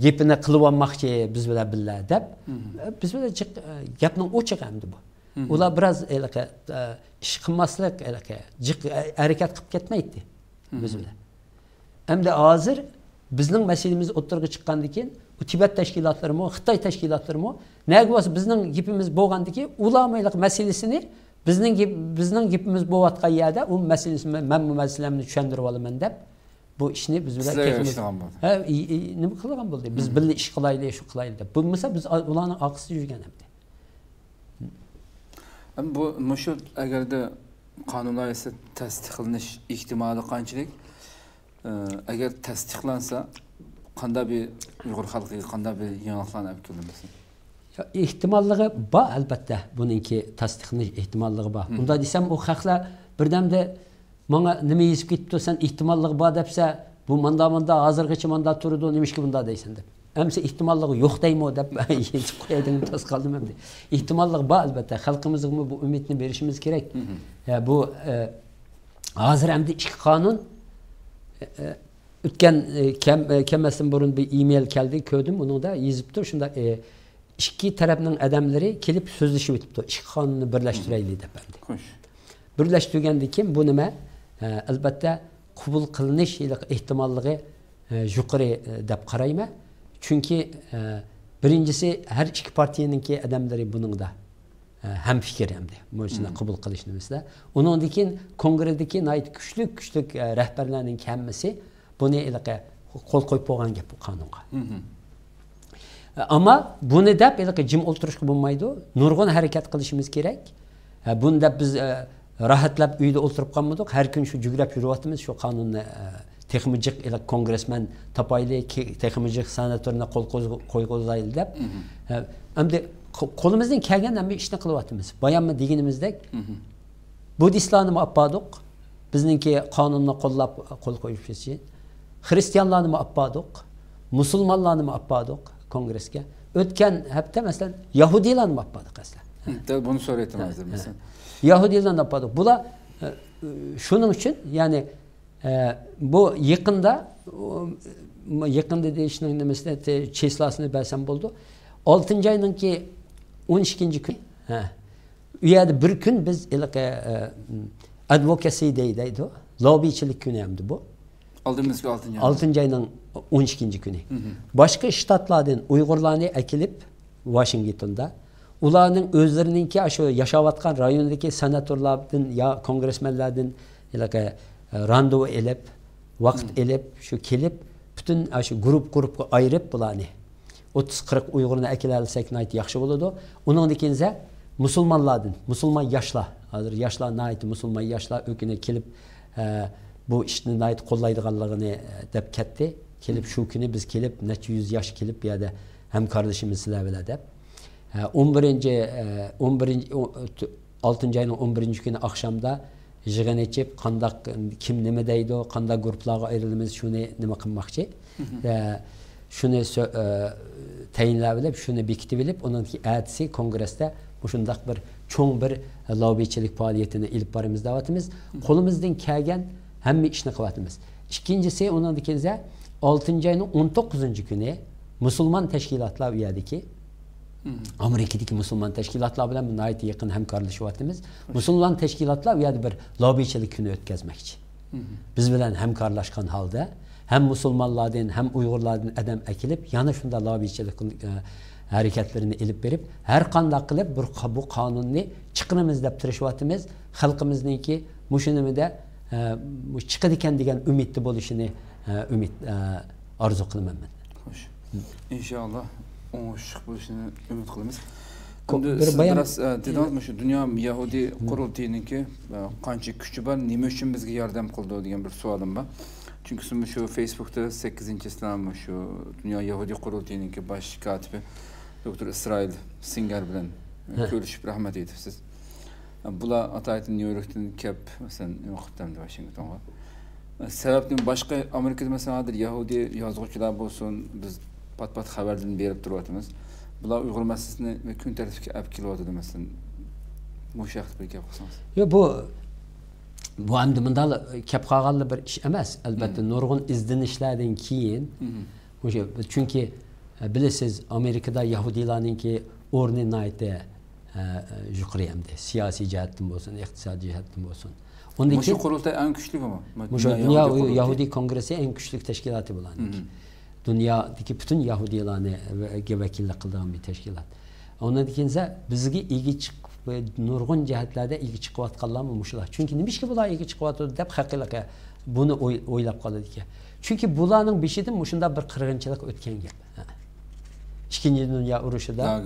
Speaker 2: gapini qilib olmoqchi biz bilan birga deb, biz bilan gapning ochiq endi bu. Ular biraz ish qilmaslik, harakat qilib ketmaydi biz bilan. Hamda hozir bizning masalamiz o'ttirga chiqqandan keyin bu Tibet teşkilatları mı, Xitoy teşkilatları mı, nega bo'lsa bizning gapimiz bo'lgandiki, ulamaylik masalasini bizning gapimiz bo'layotgan yerda u masalasini men bu masalamni tushuntirib olaman deb bu ishni biz bilan tekimiz nima qilgan bo'ldi? Biz birga ish qilaylik, shu qilaylik deb. Bo'lmasa biz ularning oqsida yurgan endi.
Speaker 1: Bu mushu agarda qonun loyihasi tasdiqlanish ehtimoli qanchalik? Agar tasdiqlansa qanday bir Uyg'ur xalqiga qanday bir yangiliklarni olib kelmoqda?
Speaker 2: Ehtimolliği bor albatta, buningki tasdiqlanish ehtimolliği bor. Unda desam o xalqlar birdamda menga nima yezib ketdi, sen ehtimolliği bor debsa, bu manda hozirgacha manda turdi, nimishki bunda deysan deb. Amsa ehtimolliği yo'q deymi deb yetib qo'ydim, to's qoldim endi. Ehtimolliği bor albatta, xalqimizga bu umidni berishimiz kerak. Bu hozir hamda ikki qonun o'tgan kelmasdan burun bir e-mail keldi, ko'rdim, uni da yozibdi. Shunda ikki tarafning odamlari kelib so'zlashib o'tibdi. Ikki qonunni birlashtiraylik deb endi. Xo'sh. Birlashtirgandan keyin bu nima? Albatta qabul qilinish ehtimolligi yuqori deb qarayman. Chunki birinchisi har ikki partiyaningki odamlari buningda ham fikr hamda mo'jina qabul qilish nimasida. Undan keyin kongresdagi kuchli rahbarlarning hammasi buni qo'l qo'yib qo'ygan gap bu qonunga. Ammo buni deb jim o'tirishga bo'lmaydi. Nurg'un harakat qilishimiz kerak. Bunda biz rahatlab uyda o'tirib qolmadik. Har kun shu jugrab yuryapmiz, shu qonunni texnik kongressmen topaylik, texnik senatorna qo'l qo'yaylik deb. Endi qo'limizdan kelgan ham ishni qilyapmiz. Boyanmi deganimizdek, budistlarni olib bordik. Bizningki qonunni qo'llab qo'l qo'yish uchun Hristiyanlarni olib bordik, musulmonlarni olib bordik kongressga. O'tgan hafta masalan Yahudilarni olib bordik aslan.
Speaker 1: Bunu so'rayapman hozir masalan.
Speaker 2: Yahudilarni olib bordik. Bular shuning uchun, ya'ni bu yaqinda deyishning nimasida cheslasini bilsam bo'ldi. 6-oyninki 12 kun. U yerda bir kun biz advocacy deydi. Lobbychilik kuni hamdi bu.
Speaker 1: Aldığımız 6.
Speaker 2: 6. ayının 12. günü. Başka ştatlardan Uygurlarını ekilip Washington'da ularning özlerininki şu yaşavatkan rayondaki senatörlerden ya kongresmenlerden randevu elip vakt elip şu kelip bütün şu grup ayırıp bularni 30-40 Uygur'unu ekilerlesek nayt yaxşı buludu. Onun dikinse Müslümanlardan, Müslüman yaşlar, hazır yaşlar nayt Müslüman yaşlar öküne kelip bu işini nayt kollaydıganlığını dep ketdi. Kelip şu günü biz kelip neçe 100 yaş kelip bir yerde hem kardeşimiz sizlerle dep. 6. ayının 11. günü akşamda jığın içip kandak kim nime deydi o kandak gruplarga ayrılımız şunu nime kılmakçı. Şunu tayinlab bilip şunu bekitib bilip onunki ertesi kongreste şundak bir çoğun bir lobbychilik faaliyetini ilip barımız davatımız. Kolumuzdan kelgen hem işini kıvatımız. İkincisi onun dikinse 6. ayının 19. günü Müslüman teşkilatlar üyedeki Amerika'daki Müslüman teşkilatlar bilen nayet yakın hemkarlaşıvatımız. Müslüman teşkilatlar üyede bir lobbychilik günü ötkezmekçi. Biz bilen hemkarlaşkan halde hem Müslümanlardan hem Uygurlardan adam ekilip yana şunda lobbychilik hareketlerini elip verip her kanda kılıp bu kanunu çıkınımız dep tırışıvatımız. Halkımızdaki muşunumda çıkıdiken degen ümitli boluşunu arzu kılmam ben.
Speaker 1: Hoş. İnşallah oşuk boluşunu ümit kılımız. Biraz dediniz şu dünya Yahudi kurultayınınki qancha kuchi bor, nima uchun bizga yordam qildi degan bir savolim bor. Çünkü şu Facebook'ta 8. İslam şu dünya Yahudi kurultayınınki baş katibi Doktor İsrail Singer bilen görüşüp rahmet eylesin. Bular ataytın New York'tan kep mesela New Washington'a. Sebepten başka Amerika'da mesela Yahudi yazgıçılar bolsun biz pat haberlerini berip duruyoruz. Bular Uygur meselesini ve gün tartışıp ap kilovatı mesela. Muşaqt bir kep qilsangiz.
Speaker 2: Yo bu andımında kep qağanlı bir iş emas. Elbette nurgun izlenişlerden keyin çünkü bilesiz Amerika'da Yahudilarninki o'rni nayte yuqori hamda siyosiy jihatdan bo'lsin, iqtisodiy jihatdan bo'lsin.
Speaker 1: Shu qurultay eng kuchli mi?
Speaker 2: Dünya Yahudi Kongresi en güçlü teşkilatı bulan. Dünyadaki bütün Yahudilarni vakillik kıldığım bir teşkilat. Onun dikinse bizge ilgi çıkıp nurgun cihatlerde ilgi çıkıvatkanlar mı muşular. Çünkü neymiş ki bular ilgi çıkıvatı dep hakikaten bunu oylap kaldı ki. Çünkü bulanın bir şeyden muşunda bir kırgınçılık ötken gibi. İkinci Dünya Uruşu da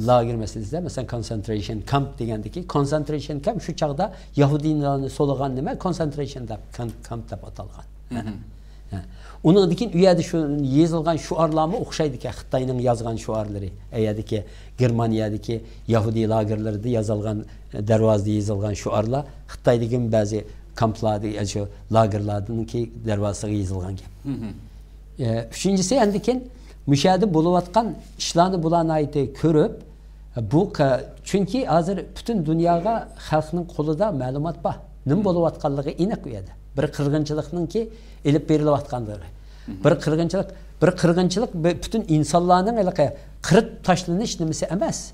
Speaker 2: lager meselesi mesela concentration camp degendeki concentration camp şu çağda Yahudilerin soluğan neme concentration camp dep atalgan. Onun dikin üyede şu yazılgan şuarlarımı okşaydı ki Xitayning yazgan şuarları. Eğerdi ki Germaniyadaki Yahudi lagerlerde yazılgan dervazda yazılgan şuarlar Xitaydaki bazı kamplarda şu lagerlardan ki dervazda yazılgan gibi. Üçüncüsü endikin müşahede buluvatkan işlerini bulan ayeti körüp bu çünkü hazır bütün dünyaya halkının kolunda malumat var. Nim buluvatkanlığı inek uyada. Bir kırgınçılıkның ki elip berilevatkanlığı. Bir kırgınçılık bütün insanların kırıp taşlanış nimesi emez.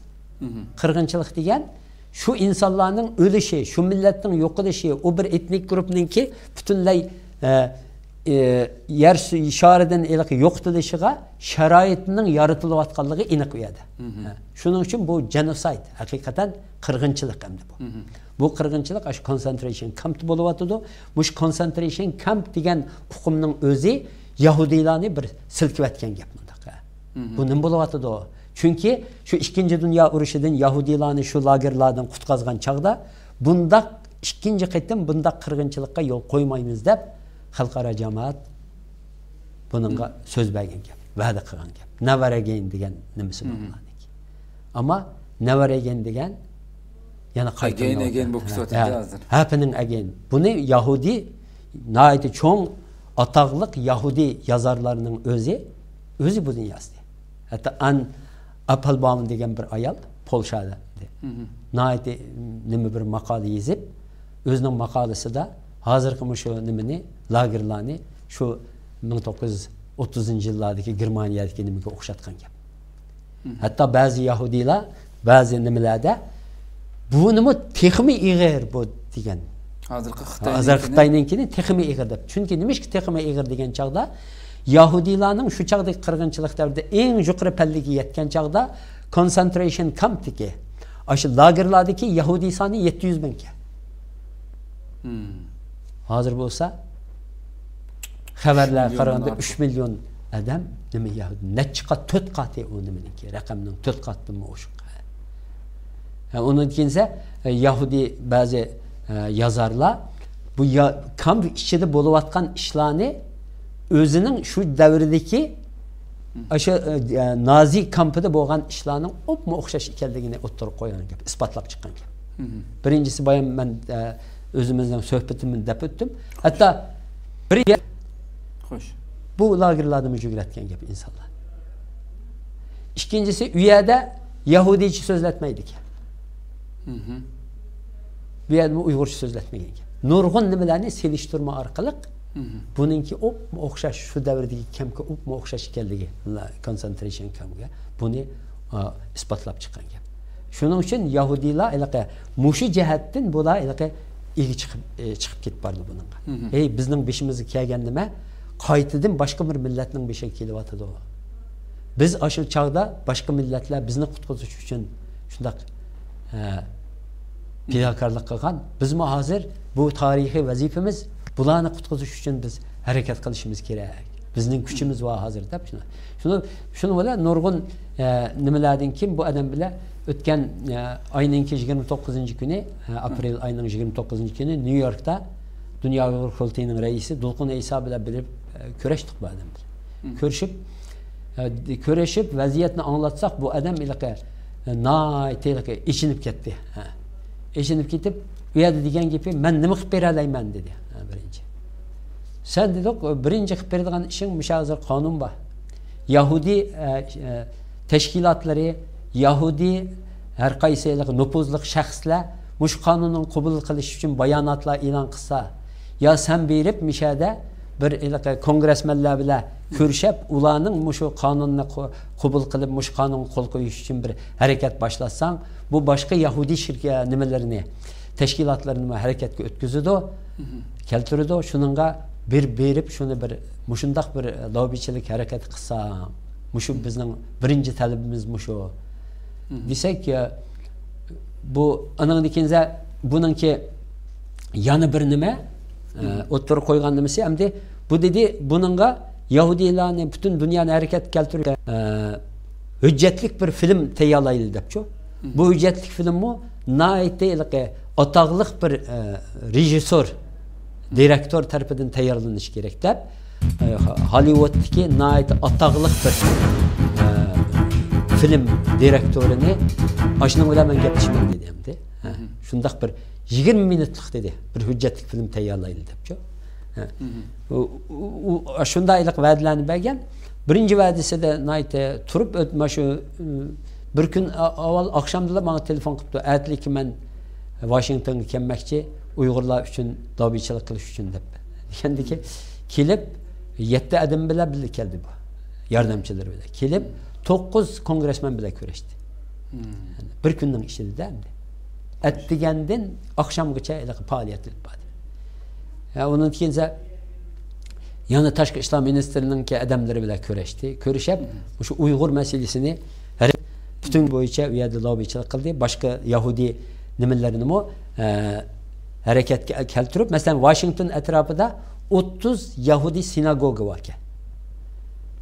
Speaker 2: Kırgınçılık degen şu insanların ölüşü, şu milletin yok edişi, o bir etnik grubunun ki bütünley yer işareden yok edilişiğe şeraitinin yaratılavatkanlığı inek uyada. Şunun için bu genocide, hakikaten kırgınçılık hem de bu. Bu kırgınçılık aşı concentration camp buluvatıdı. Bu concentration camp degen hukumunun özü Yahudilarni bir silkivetken yapmadık. Bu ne buluvatıdı o? Çünkü şu 2. Dünya Uruşu'dan Yahudilarni şu lagerlardan kutkazgan çağda bunda 2. kıtım bunda kırgınçılıkka yol koymayınız dep halkara cemaat bununla söz bergen gap, va'da qilgan gap. Never again degen nimasi bo'ladi. Ama never again degen yana qaytadan
Speaker 1: again bu kısavatı
Speaker 2: happening again. Bunu Yahudi nayeti çoğun ataqlıq Yahudi yazarlarının özü bunu yazdı. Hatta Applebaum degen bir ayal Polşada. Nayeti nime bir makale yazıp özünün makalesi da hazırkı şu nimini lagerlarni şu 1930 yıllardaki Germaniyadaki nimige okşatkan gap. Hatta bazı Yahudiler ba'zi nimalarda buni texmi ig'ir bu degan. Hozir Xitoyninkini texmi ig'ir deb. Chunki nimishki texmi ig'ir degan chaqda Yahudilarning shu chaqdagi qirg'inchilik davrida eng yuqori pallaga yetgan chaqda concentration campdagi aşı lagerlardaki Yahudi sani 700 bin ki. Hazır olsa haberler qaraganda 3 milyon adam nima Yahudi ne çıqa 4 qatı o nimeniki raqamning 4 qatı mı oşuq. Onun ikinse Yahudi bazı yazarlar bu kamp içinde boluvatkan işlarni özünün şu davrdaki aşı Nazi kampida bo'lgan ishlarning opma o'xshash ekanligini o'ttirib qo'ygan gap, isbotlab chiqqan gap. Birinchisi bayon men o'zimizning suhbatimni deb o'tdim. Hatto bir xo'sh, bu lagerlarda mujugratgan gap insonlar. Ikkinchisi u yerda Yahudicha so'zlatmaydi ekan. Bu yerda Uyg'urcha so'zlatmagan ekan. Nurg'un nimalarni selishtirma orqali buningki o'xshash shu davrdagi kampga o'xshash ekanligi concentration kampga buni isbotlab chiqqan gap. Shuning uchun Yahudilar ilaqa mushu jihatdan bular ilaqa igi chiqib ketib bordi buningga. Ey bizning beshimizga kelgan nima? Qaytadan boshqa bir millatning beshiga kelyotdi. Biz ashu chaqda boshqa millatlar bizni qutqizish uchun shundaq fidokorlik qilgan. Biz hozir bu tarixiy vazifamiz bularni qutqizish uchun biz harakat qilishimiz kerak. Bizning kuchimiz va hozir deb shuni bilan nurg'un nimalardan kim bu odam bilan o'tgan oyning 29-kuni aprel oyining 29-kuni New Yorkda Dunyo Uyg'ur qurultayining raisi Dulqin Iso bilan bilib ko'rishdik bu odam bilan. Ko'rishib vaziyatni anglatsak bu odam ilaqa naytiliqi ichinib ketdi. Ichinib ketib u yerda degan gapi men nima qilib bera olayman dedi. Birinchi. Sen dedik birinchi qilib beradigan ishing hozir qonun bor. Yahudi tashkilotlari, Yahudi har qaysi nupuzli shaxslar mush qonunni qabul qilish uchun bayonotlar e'lon qilsa, yo sen berib mishada bir kongressmenlar bilan ko'rishib, ularning mushu qonunni qabul qilib, mush qonunga qo'l qo'yish uchun bir harakat boshlatsang, bu boshqa Yahudi shirkat nimalarini, tashkilotlarini harakatga o'tkazadi. Keltirdi, shuningga bir berib shuni bir mushundaq bir lobbichilik harakati qilsa, mushu bizning birinchi talabimiz mushu. Desak, bu anandikinza buningki yana bir nima o'ttirib qo'ygan nimasi hamda bu dedi buningga Yahudilarni butun dunyoni harakatga keltirgan hujjatlik bir film tayyorlaydi debchi. Bu hujjatlik filmmi naytiliqi ataqliq bir rejissor direktor tarafidan tayyorlanishi kerak deb Hollywood'dagi nayt ataqliq bir film direktorini ashning bilan men gaplashman dedi hamda. Shundaq bir 20 minutlik dedi bir hujjatlik film tayyorlaydi debchi. Shundaylik va'dalarni bergan. Birinchi va'dasida nayt turib o'tma shu bir kun avval oqshomda menga telefon qilibdi. Atlik men Washingtonga kelmoqchi Uyg'urlar uchun lobbichilik qilish uchun deb. Degandiki kelib 7 odam bilan birga keldi bu. Yordamchilar bilan. Kelib 9 kongressmen bilan ko'rishdi. Bir kunning ichida atdigandan oqshomgacha faoliyat olib bordi. Undan keyin yana tashqi ishlar ministrining odamlari bilan ko'rishdi. Ko'rishib, o'sha Uyg'ur masalasini butun bo'yicha u yerda lobbichilik qildi. Boshqa Yahudi nimalarini harakatga keltirib, masalan Washington atrofida 30 Yahudi sinagoga bor ekan.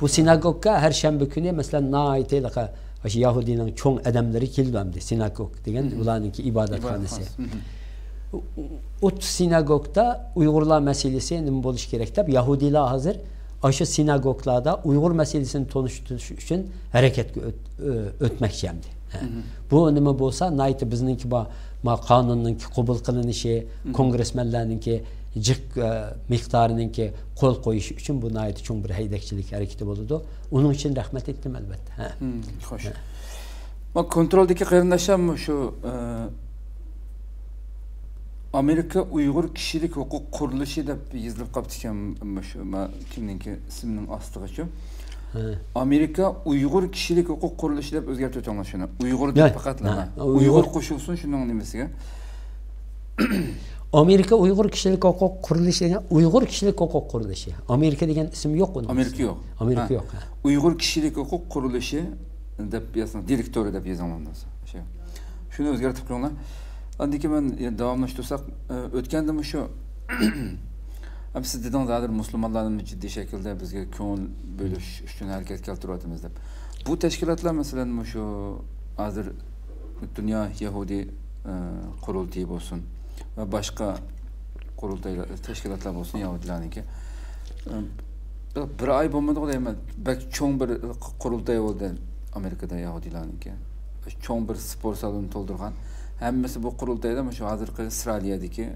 Speaker 2: Bu sinagogga har shanba kuni masalan naytiliqa o'sha Yahudining cho'ng odamlari keldi sinagog degan ularning ibodatxonasi. 30 sinagogda Uyg'urlar masalasi nima bo'lish kerak deb Yahudilar hozir o'sha sinagoglarda Uyg'ur masalasini tonishtirish uchun harakatga o'tmoqchi hamdi. Bu nima bo'lsa, nayti bizningki qonunning qabul qilinishi, kongressmenlarningki jiq miqdorininki qo'l qo'yish uchun bu nayti cho'ng bir haydakchilik harakati bo'ldi. Uning uchun rahmat etdim albatta.
Speaker 1: Xo'sh. Ma kontroldagi qarindoshim shu Amerika Uyg'ur kishilik huquq qurilishi deb yozilib qolibdi ekan shu kimningki ismining ostiga shu. Amerika Uyghur kişilik hukuk kuruluşu deb o'zgartirib shuni. Uyg'ur deb faqatlama. Uyg'ur qo'shilsin shuning nimasiga.
Speaker 2: Amerika Uyg'ur kişilik hukuk kuruluşu degan Uyg'ur kişilik hukuk kuruluşu. Amerika degan ism yo'q unda.
Speaker 1: Amerika yo'q.
Speaker 2: Amerika yo'q.
Speaker 1: Uyg'ur kişilik hukuk kuruluşu deb yozilgan, direktori deb yozilgan. Shuni o'zgartirib qo'yinglar. Andiki men davomlashtirsak, o'tganda shu siz dedingiz hozir musulmonlarni jiddiy shaklda bizga ko'ngil bo'lish uchun harakat keltiryapmiz deb. Bu tashkilotlar masalan shu hozir dunyo Yahudi qurultiyi bo'lsin va boshqa qurultaylar, tashkilotlar bo'lsin Yahudilarniki. Bir oy bo'lmadi deyman. Bak cho'ng bir qurultay bo'ldi Amerikada Yahudilarniki. Cho'ng bir sport saloni to'ldirgan. Hammasi bu qurultayda shu hozirgi Isroiliyadagi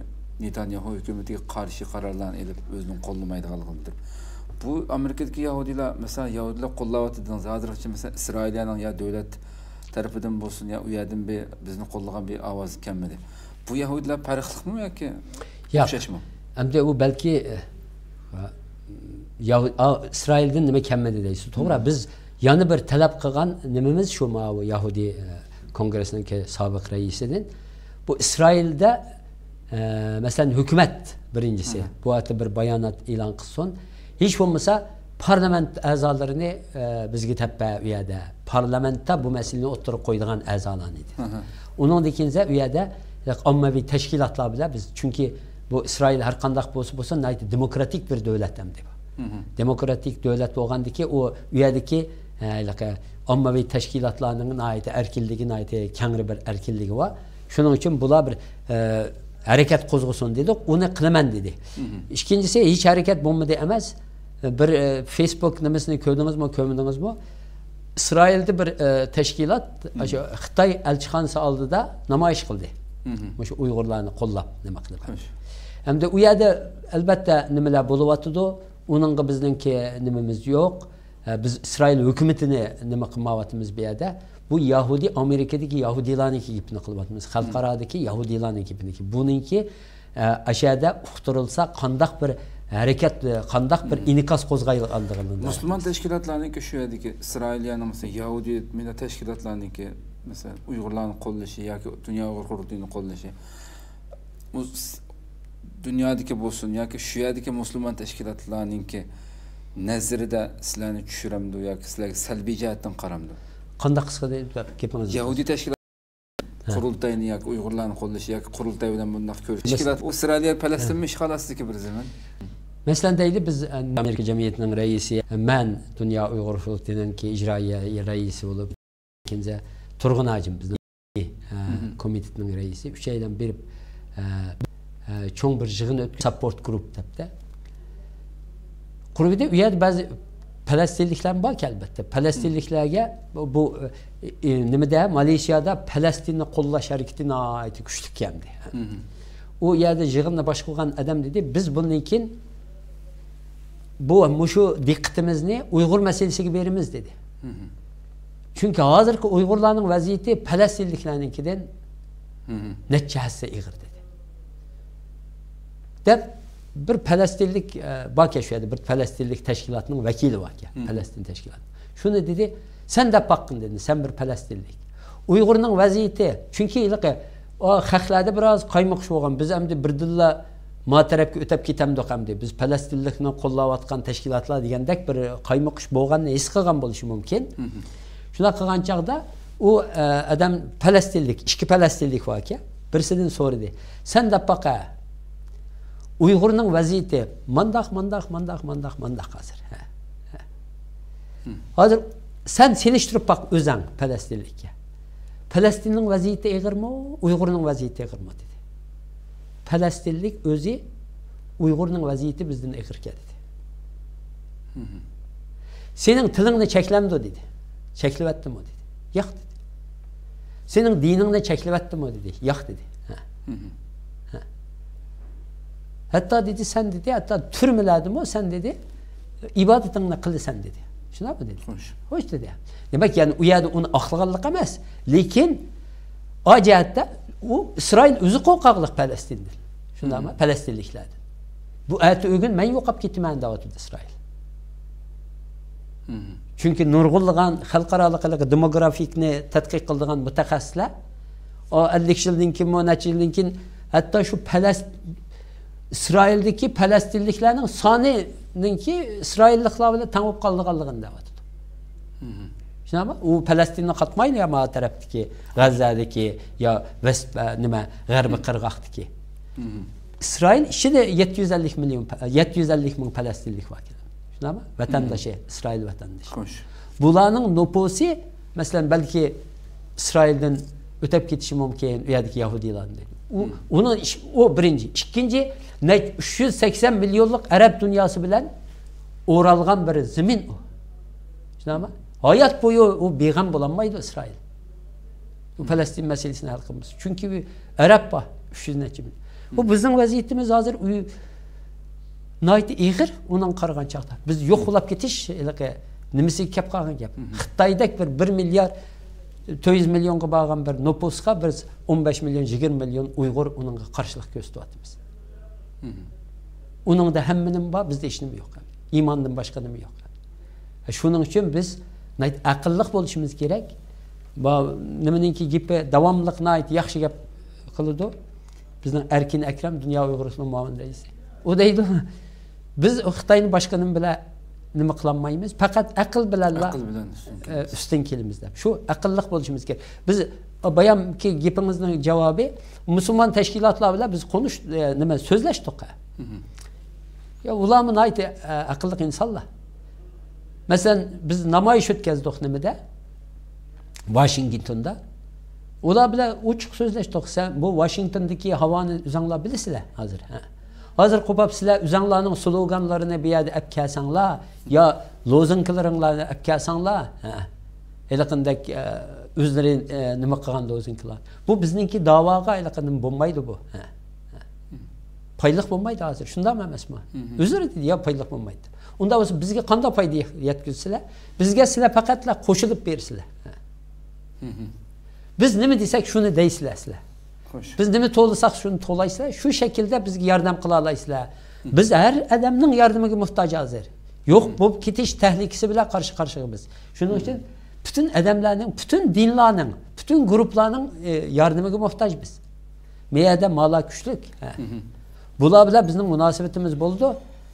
Speaker 1: Netanyahu hukumatiga qarshi qarorlarni elib o'zining qo'llamaydiganligidir. Bu Amerikadagi Yahudilar, masalan, Yahudilar qo'llayapti dedingiz. Hozirgacha masalan Isroiliyaning ya davlat tarafidan bo'lsin, ya u yerdan bizni qo'llagan bir ovoz kelmadi. Bu Yahudilar farqlimi yoki o'xshashmi?
Speaker 2: Endi u balki İsraildan nima kelmadi deysiz. To'g'ri, biz yana bir talab qilgan nimamiz shu bu Yahudi kongresining sobiq raisidan bu İsrailda mesela hükümet birincisi bu hafta bir bayanat ilan kılsın. Hiç olmasa parlament azalarını bizge tepe üyede. Parlamentta bu meseleyi oturup koyduğun azalarıydı. Onun dikince üyede ammavi teşkilatlar bile biz çünkü bu İsrail her kandak bolsa demokratik bir devlet demdi. Demokratik devlet olgandı ki o üyedeki ammavi teşkilatlarının ait erkilliğine ait kengri bir erkilliği var. Şunun için bula bir hareket kozgusun dedik, onu kılaman dedi. İkincisi hiç hareket bulmadı emez. Bir Facebook nemesini gördünüz mü, görmediniz mi? İsrail'de bir teşkilat, Xitay elçixanası aldı da namayiş kıldı. Şu Uygurlarını kollap demek gibi. Hem de uyada elbette nemeler buluvatıdı. Onun bizdenki nememiz yok. Biz İsrail hükümetini neme kılmavatımız bir yerde. Bu Yahudi Amerika'daki Yahudilerin ekibini kılbatımız. Halkaradaki Yahudilerin ekibini. Bununki aşağıda uçturulsa kandak bir hareket, kandak bir inikas kozgaylandığında.
Speaker 1: Müslüman teşkilatlarınki şu yerdeki İsrailiyanın mesela Yahudi millet teşkilatlarınki mesela Uygurların kollaşı ya ki dünya Uygur kurulduğunu kollaşı. Dünyadaki bolsun ya ki şu yerdeki Müslüman teşkilatlarınki nazarida sizlarni tushiramdi yoki sizlarga salbiy jihatdan qaramdi?
Speaker 2: Qanday qisqa deb gapingiz?
Speaker 1: Yahudi tashkilot qurultayni yoki Uyg'urlarni qo'llashi yoki qurultay bilan bunday ko'rish. Tashkilot Isroil Falastinni ishg'ol ostidagi bir zaman.
Speaker 2: Mesela deyli biz Amerika Cemiyeti'nin reisi, ben Dünya Uygur Kurultayı'nın ki icraiye reisi olup ikinci Turgun Hacım bizim komitinin reisi. Üç aydan bir çoğun bir jığın ötü support grup tepte. Kurubide üyede bazı Palestinlikler var ki elbette. Palestinliklerge bu nimede Malezya'da Palestin'le kollaş hareketine ait güçlük geldi. O yerde jığınla baş koyan adam dedi biz bunun için bu şu dikkatimizni Uygur meselesi gibi verimiz dedi. Çünkü hazırki Uygurların vaziyeti Palestinliklerinkinden netçe hisse iğir dedi. Bir Palestinlik bak yaşıyordu, bir Palestinlik teşkilatının vekili var ki, Palestin teşkilatı. Şunu dedi, sen de bakın dedi, sen bir Palestinlik. Uygur'un vaziyeti, çünkü o halklarda biraz kaymak olgan, biz hem de birdilla matarabga ötep ketemdik hem de, biz Palestinlikni qo'llayotgan teşkilatlar degandek bir kaymak bo'lganini his qilgan bo'lishi mumkin. Shuna qilgan chaqda u adam Palestinlik, ikki Palestinlik var ki, birisidan so'radi. Sen de baqa Uygur'un vaziyeti mandak hazır. Hazır sen seliştirip bak özen Palestinlik'e. Palestin'in vaziyeti eğir mi? Uygur'un vaziyeti eğir mi dedi. Palestinlik özü Uygur'un vaziyeti bizden eğirke dedi. Senin tılını çeklemdi o dedi. Çeklivettim o dedi. Yak dedi. Senin dinini çeklivettim o dedi. Yak dedi. Hatta dedi sen dedi, hatta türmülerdim o sen dedi, ibadetini kılı sen dedi. Şuna mı dedi? Hoş dedi. Demek yani uyardı onu aklıgallık emez. Lakin o cihatta o İsrail özü korkaklık Palestin'dir. Şuna mı? Palestinliklerdir. Bu ayeti ögün men yokap gittim ben davet İsrail. Chunki nurg'unlagan xalqaro demografikni tadqiq qiladigan mutaxassislar o 50 yildan keyin, necha yildan keyin hatto shu İsraildagi falastinliklarning sonininki İsrailliklar bilan teng bo'lib qolganligini deyapti. Shunaqmi? U Falastinni qatmaydi ya ma tarafdagi G'azzadagi yo nima G'arbiy qirg'oqdagi. İsrail ichida 750 ming falastinlik bor. Shunaqmi? Vatandoshi, İsrail vatandoshi. Xo'sh. Bularning nupusi, masalan, balki İsraildan o'tib ketishi mumkin, u yerdagi yahudiylarning. O birinci. İkinci, 380 milyonluk Arap dünyası bilen o'ralgan bir zemin o. Şunama? Hayat boyu o beğen bulanmaydı İsrail. Bu Palestin meselesini hal kılmış. Çünkü Arap var. 300 neçe milyon. Bu bizim vaziyetimiz hazır. Nayt iğir, onun qarıgan çağda. Biz yok olap ketiş, nimisi kep qalgan gap. Xitaydak bir 1 milyar 200 milyonga bağlan bir nüfusga biz 15 milyon, 20 milyon Uygur onunla karşılık gösteriyatımız. Onun da hemminin var, bizde hiç nimi yok. İmandan başka nimi yok. Şunun için biz akıllık oluşumuz gerek. Nimeninki gibi davamlılık nait yaxşı gap kılıdı. Bizden Erkin Ekrem Dünya Uygurluğu'nun muavin reisi. O deydi, biz Xitay'ın başkanını bile nima qilmaymiz, faqat aql bilan üstün kelimizde. Şu aqlliq bo'lishimiz kerak. Biz bayamki gapimizning javobi musulmon tashkilotlar bilan biz nima so'zlashdik. Ya ularning aytdi aqlliq insonlar. Masalan, biz namoyish o'tkazdik nimada? Washingtonda. Ular bilan ochiq so'zlashdik. Sen bu Washingtondagi havoni o'zinglar bilasizlar hozir. Hazır qopab sizlar o'zinglarning sloganlarini bu yerda olib kelsanglar, yo lozunkalarni olib kelsanglar, eliqindak o'zlari nima qilgan lozunkalar. Bu bizningki da'voga eliqindan bo'lmaydi bu. Payliq bo'lmaydi hozir. Shundami emasmi? O'zlari dedi, ya payliq bo'lmaydi. Unda bo'lsa bizga qanday foyda yetkazsizlar? Bizga sizlar faqatla qo'shilib bersizlar. Biz nima desak shuni deysizlar sizlar. Biz nima to'lasak shuni to'laysizlar, shu shaklda bizga yordam qila olasizlar. Biz har odamning yordamiga muhtoj hozir. Yo'q, bu ketish tahlikasi bilan qarshi-qarshiga biz. Shuning uchun bütün odamlarning, bütün dinlarning, bütün guruhlarning yordamiga muhtoj biz. Meyada mala kuchlik. Bular bilan bizning munosabatimiz bo'ldi.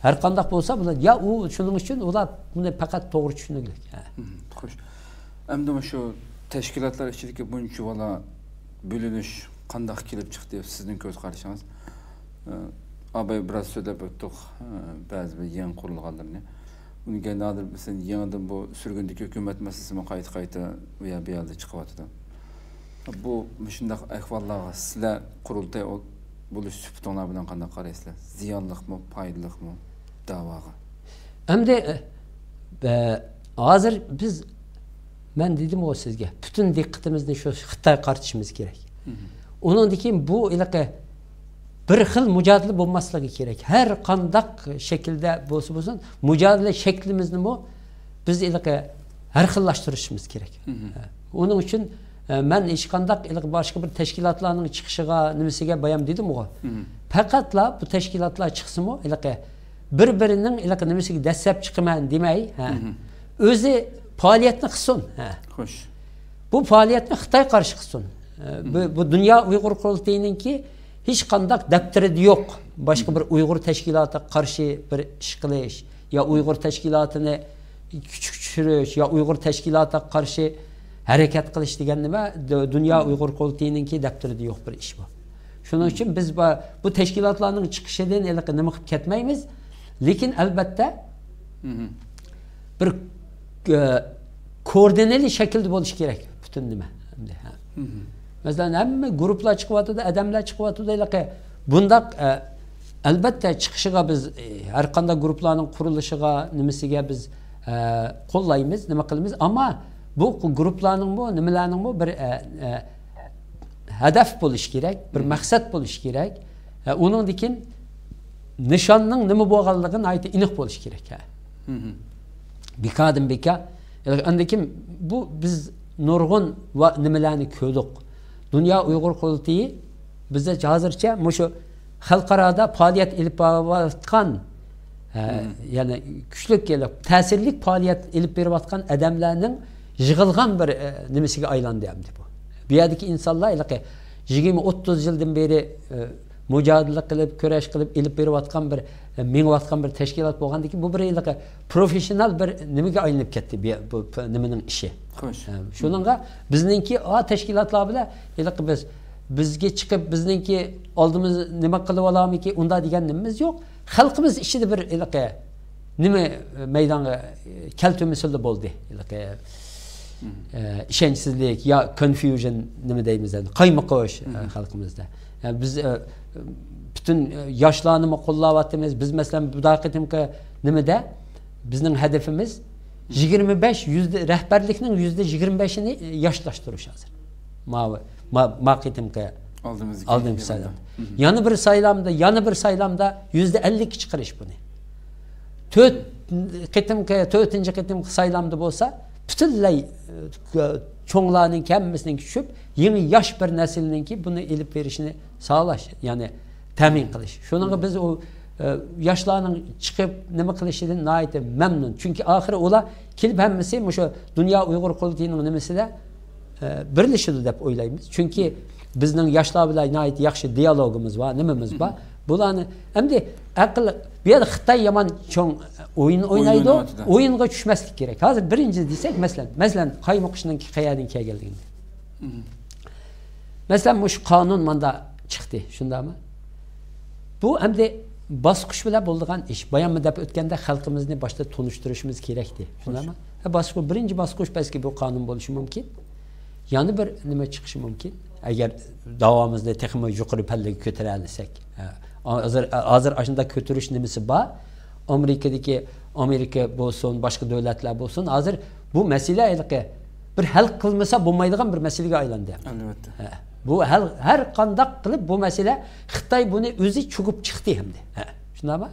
Speaker 2: Har qanday bo'lsa bular ya u shuning uchun ular buni faqat to'g'ri tushuniglik.
Speaker 1: Xo'sh. Endi shu tashkilotlar ichidagi buncha bola bo'linish qanday kelib chiqdi sizning ko'z qarashingiz? Abay biraz so'zlab o'tdik, ba'zi bir yangi qurilganlarni. Unga nadir bizning yangidan bu surgundagi hukumat masalasini qayta u yerda chiqyapti. Bu shunday ahvollarga sizlar qurultay bo'lish suhbatinglar bilan qanday qaraysizlar? Ziyonliqmi, foydaliqmi da'voga?
Speaker 2: Endi hozir biz men dedim o sizga, bütün diqqatimizni shu Xitoy qaratishimiz kerak. Ondan keyin bu ilaqa bir xil mujodala bo'lmasligi kerak. Har qanday shaklda bo'lsa, mujodala shaklimizni biz ilaqa har xillashtirishimiz kerak. Onun uchun men hech qanday boshqa bir tashkilotlarning chiqishiga, nimasiga bayam dedim-ku. Faqatla bu tashkilotlar chiqsa-mu, ilaqa bir-birining ilaqa nimasiga dastlab chiqaman demay, o'zi faoliyatni qilsin.
Speaker 1: Xo'sh.
Speaker 2: Bu faoliyatni Xitoy qarshi qilsin. Bu Dünya Uygur Qurultayınınki hiç kandak daftarı yok. Başka bir Uygur teşkilatı karşı bir iş qilish, ya Uygur teşkilatını küçük düşürüş, ya Uygur teşkilata karşı hareket qilish degan nima Dünya Uygur Qurultayınınki daftarı yok bir iş bu. Şunun için biz bu teşkilatlarning chiqishidan nima qilib ketmaymiz. Lekin albatta bir koordineli şekilde bo'lish kerak bütün nima. Mesela hem gruplar çıkıvatı da, adamlar çıkıvatı da bundak elbette çıkışıga biz her kanda grupların kuruluşuga, nimesiga biz kollayımız, nima qilamiz ama bu grupların bu, nimalarning bu bir hedef bo'lish kerak, bir maqsad bo'lish kerak. Onun dikin nishonning nima bo'lganligini aytib aniq bo'lish kerak. Bekadim beka. Andikim bu biz nurg'un va nimalarni ko'rdik. Dünya Uygur Qurultayı bizde hazırcha şu xalqarada faoliyat ilib borayotgan Yani güçlük kelip, təsirlik faaliyet elip berip atkan adamlarning yığılgan bir nimesiga aylandı hamdi bu. Bu yerdeki insanlar 20-30 yıldan beri mücadele qilib, kurash qilib elip berip atkan bir mengib atkan bir teşkilat bo'lgandiki ki bu bir profesyonel bir nimaga aylanib ketdi bu nimaning ishi. Shuningga bizningki teşkilatlar bilan bizga chiqib bizningki oldimiz nima qilib olamiki unda degan nimamiz yo'q. Xalqimiz ishida bir nima maydonga keltirmisi bo'ldi. İşençsizlik ya confusion nima deymiz endi qaymoqosh xalqimizda. Yani biz bütün yaşlanımı qo'llayapmiz. Biz mesela bu daqiqatimki nimada bizning hedefimiz 25 rehberlikning %25'ini yaşlaştırış hazır. Maqitimki aldığımız saylamda. Yanı bir saylamda %50 çıkarış bunu. Tötüncü qitimki saylamda bolsa bütünlay çoğlarının kemmesinin düşüp yeni yaş bir neslinin bunu elip verişini sağlaş yani temin kılış. Şununla biz o yaşlarının çıkıp nima qilishdan nayet memnun. Çünkü ahire ola kelip hemmesi şu Dünya Uygur Kurultayının nimesi de birleşidi dep oylaymiz. Çünkü bizning yaşlar bilan nayet yaxshi dialogumuz var, nimamiz var. Bularni endi aql bu yerda Xitoy yomon cho'ng o'yin o'ynaydi, o'yinga tushmaslik kerak. Hozir birinchi desak, masalan, qaymoqishning qayerdan kelganligini. Masalan, bu qonun manda chiqdi, shundami? Bu endi bosqich bilan bo'lgan ish. Bayon deb o'tganda xalqimizni boshda tunishtirishimiz kerakdi, shundami? Birinchi bosqich balki bu qonun bo'lishi mumkin. Yana bir nima chiqishi mumkin. Agar davomimizda texnik yuqori pallaga ko'tara olsak. Hazır aşında kötürüş nimesi var. Amerika bolsun, başka devletler bolsun. Hazır bu mesele bir hal kılmasa bulmaydıgan bir meseleye aylandı.
Speaker 1: Elbette.
Speaker 2: Bu her kandak kılıp bu mesele Xitay bunu özü çukup çıktı hem de. Şuna bak.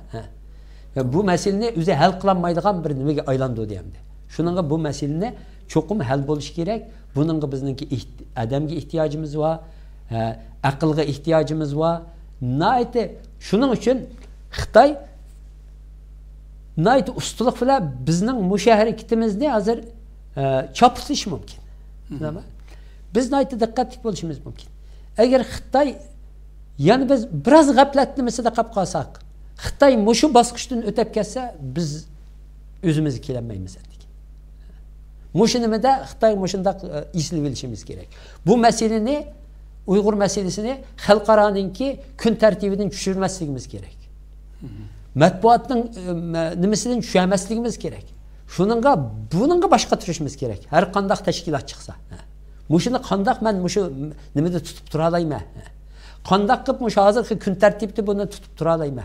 Speaker 2: Bu meselenin özü hal kılanmaydıgan bir nimeye aylandı diyemdi. Şununla bu meselenin çokum hal buluş gerek. Bununla bizimki adamga ihtiyacımız var. Akılga ihtiyacımız var. Naite şunun için Xitay naite ustalık bilan bizning mushaharakatimizni hozir chopitish mumkin. Biz naite diqqatli bo'lishimiz mumkin. Agar Xitay yani biz biraz g'aflatnimisida qolib qolsak, Xitay mushu bosqichdan o'tib ketsa, biz o'zimizni kelanmaymiz dedik. Mushu nimada Xitay mushundaq eslab olishimiz kerak. Bu masalani Uygur meselesini xalqaranınki gün tertibinden düşürmezligimiz gerek. Matbuatın nimesinden düşürmezligimiz gerek. Bununla başka turuşumuz gerek. Her kandak teşkilat çıksa. Muşunu kandak ben muşu nimede tutup duralayım. Kandak kıp muşu hazır gün tertibde bunu tutup duralayım.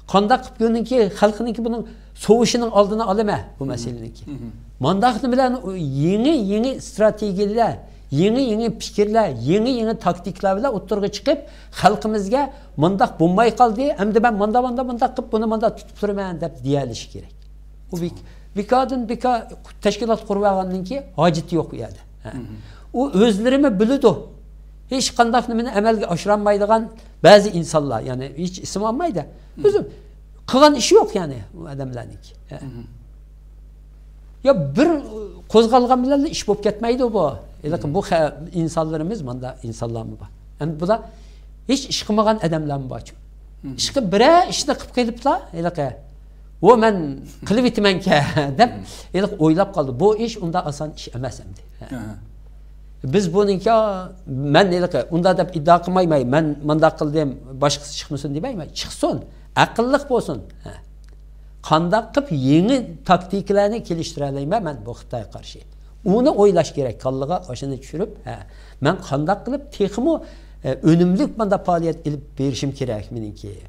Speaker 2: Kandak kıp gününki halkınınki bunun soğuşunun aldığını alayım bu meseleninki. Mandakını bilen yeni stratejiler, yeni fikirler, yeni taktikler bilen oturga çıkıp halkımızga mandak bulmay kaldı. Hem de ben mandak kıp bunu mandak tutup durmayın dep diyeliş gerek. O bir kadın teşkilat kurduğununki haceti yok yani. O özlerimi bildi. Hiç kandak nimini emelge aşıranmaydıgan bazı insanlar yani hiç isim almaydı. Özüm kılan işi yok yani bu adamlarınki. Ya bir kozgalgan bilen iş bulup ketmeydi bu. Bu insanlarımız manda insanlar mı var? Yani bu da hiç iş kılmagan adamlar mı var? İşte bire işini kıp gelip la, o men kılıp itimen ki dep, oylap kaldı. Bu iş onda asan iş emesemdi. Biz bununki men onda dep iddia kılmaymayım. Men manda kıldım başkası çıkmasın demeyim. Çıksın, akıllık olsun. Kandak kıp yeni taktiklerini geliştirelim ben bu Xitay'a karşı. Onu oylaş gerek kallığa aşını düşürüp ben kandak kılıp tekimi önümlük banda faaliyet edip verişim gerek meninki.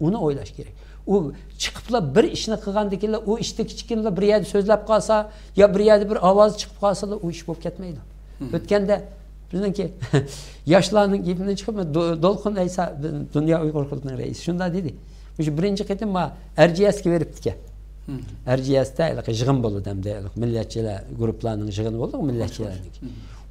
Speaker 2: Onu oylaş gerek. O çıkıpla bir işini kılgandakiler o işte kiçikinde bir yerde sözlep kalsa ya bir yerde bir avaz çıkıp kalsa da o iş bulup ketmeydi. Ötkende bizimki yaşlarının gibinden çıkıp Dolkun Eysa Dünya Uygur Kurultayı'nın reisi şunda dedi. Birinci qitim ma RGS'ga beribdi. RGS'da yig'in bo'ldi hamda millatchilar guruhlarning yig'ini bo'ldi, millatchilarning.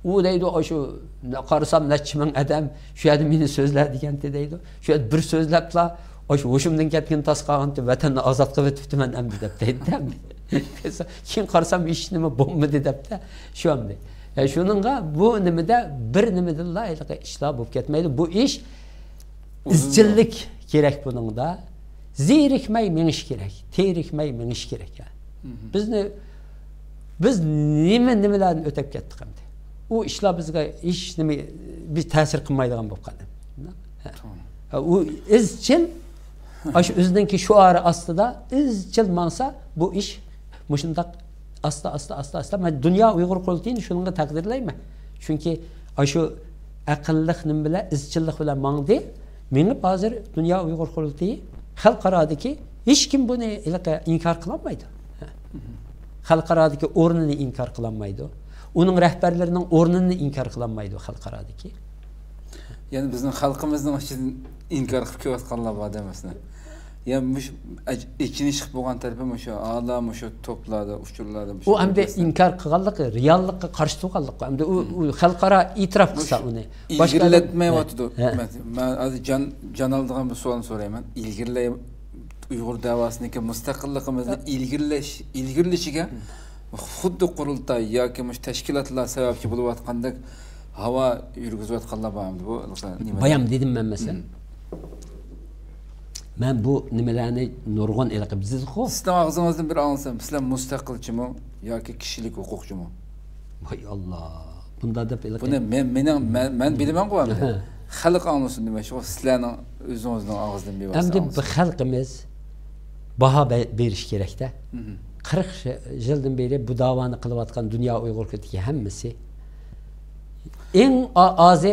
Speaker 2: U deydi, "Shu qarasam necha ming odam shu yerda meni so'zlar deganda deydi. Shu yerda bir so'zlabla Hoşumdan ketken tasqağındı vatanni ozod qilib o'tibman endi deb deydi. Keyin qarasam ish nima bo'lmadi debdi. Shu endi. Shuningga bu nimada bir nimadilla ishlar bo'lib ketmaydi. Bu ish izchillik kerak buningda. Zerikmay menish kerak, terikmay menish kerak. Biz nimalarni o'tib ketdik endi. U ishlar bizga ish nima biz ta'sir qilmaydigan bo'lib qoldi. U izchil Aş özündeki şuarı aslında izchil mansa bu iş muşundaq asta men dünya Uyghur qurultayını şununla takdirleyme. Çünkü aşu aqlliq nim bilan izchillik bilan mangdi. Meni hozir dünya Uyghur qurultayı xalqaradagi hech kim buni inkar qilolmaydi. Xalqaradagi o'rnini inkar qilolmaydi. Uning rahbarlarining o'rnini inkar qilolmaydi xalqaradagi.
Speaker 1: Yani bizim xalqimizning için inkar qilib kelayotganlar bor demasdan. Ya mush ikkinchi chiqib bo'lgan tarafim o'sha alam o'sha to'pladi, uchurladi.
Speaker 2: U hamda inkar qilganligi, reallikka qarshi turganlik. Hamda u xalqaro e'tirof qilsa uni.
Speaker 1: Boshqalatmayotdi. Men hozir jon oldigan bir savolni so'rayman. Ilgirlay Uyg'ur da'vosiniki mustaqilligimizni ilgirlashiga xuddi qurultay yoki mush tashkilotlar sababchi bo'layotgandek hava yurgizayotganlar bormi bu?
Speaker 2: Bayam dedim men mesela. Men bu nimalarni nurg'un ilqib zizxo.
Speaker 1: Sizning og'zingizdan bir ansam, sizlar mustaqilchimi yoki kishilik huquqchimi?
Speaker 2: Voy Allah. Bunda deb ilqib.
Speaker 1: Buni men bilaman qo'yamda. Xalq anlasin nima shu sizlarning o'zingizning og'zingizdan bevosita.
Speaker 2: Endi bu xalqimiz baho berish kerak-da. 40 yildan beri bu davoni qilayotgan dunyo Uyg'ur ko'tigi hammasi eng ozi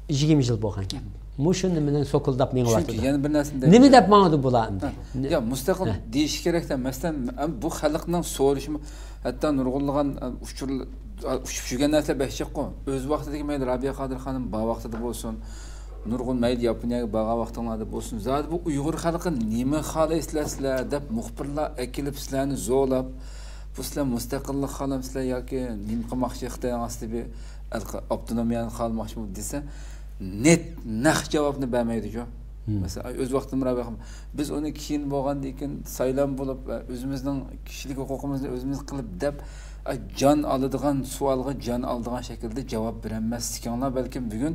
Speaker 2: 20 yil bo'lgan ekan. Mushu nimadan so'kildab mengyapti.
Speaker 1: Chunki yana bir narsani
Speaker 2: nima deb ma'noda bo'ladi?
Speaker 1: Ya mustaqil deyish kerakda, masalan bu xalqning so'rishi hatto nurg'unlagan uchib yurgan narsalar behchiqo. O'z vaqtidagi mayli Rabiya Qodir xonim ba vaqtida bo'lsin, nurg'un mayli Yaponiyaga baga vaqtinglarda bo'lsin. Zodi bu Uyg'ur xalqi nima xohlaysizlar deb muxbirlar akilib sizlarni zo'lab, bu sizlar mustaqillik xohlamsizlar yoki nima qilmoqchi Xitoy ostiga avtonomiyani xohlamoqchi desa net naq javobni bermaydi-ku. Mesela o'z vaqtimda biz uni keyin bo'lgandan keyin saylan bo'lib o'zimizning kishilik huquqimizni o'zimiz qilib deb jon oladigan savolga jon oladigan shaklda javob berolmasliklar balkim bugun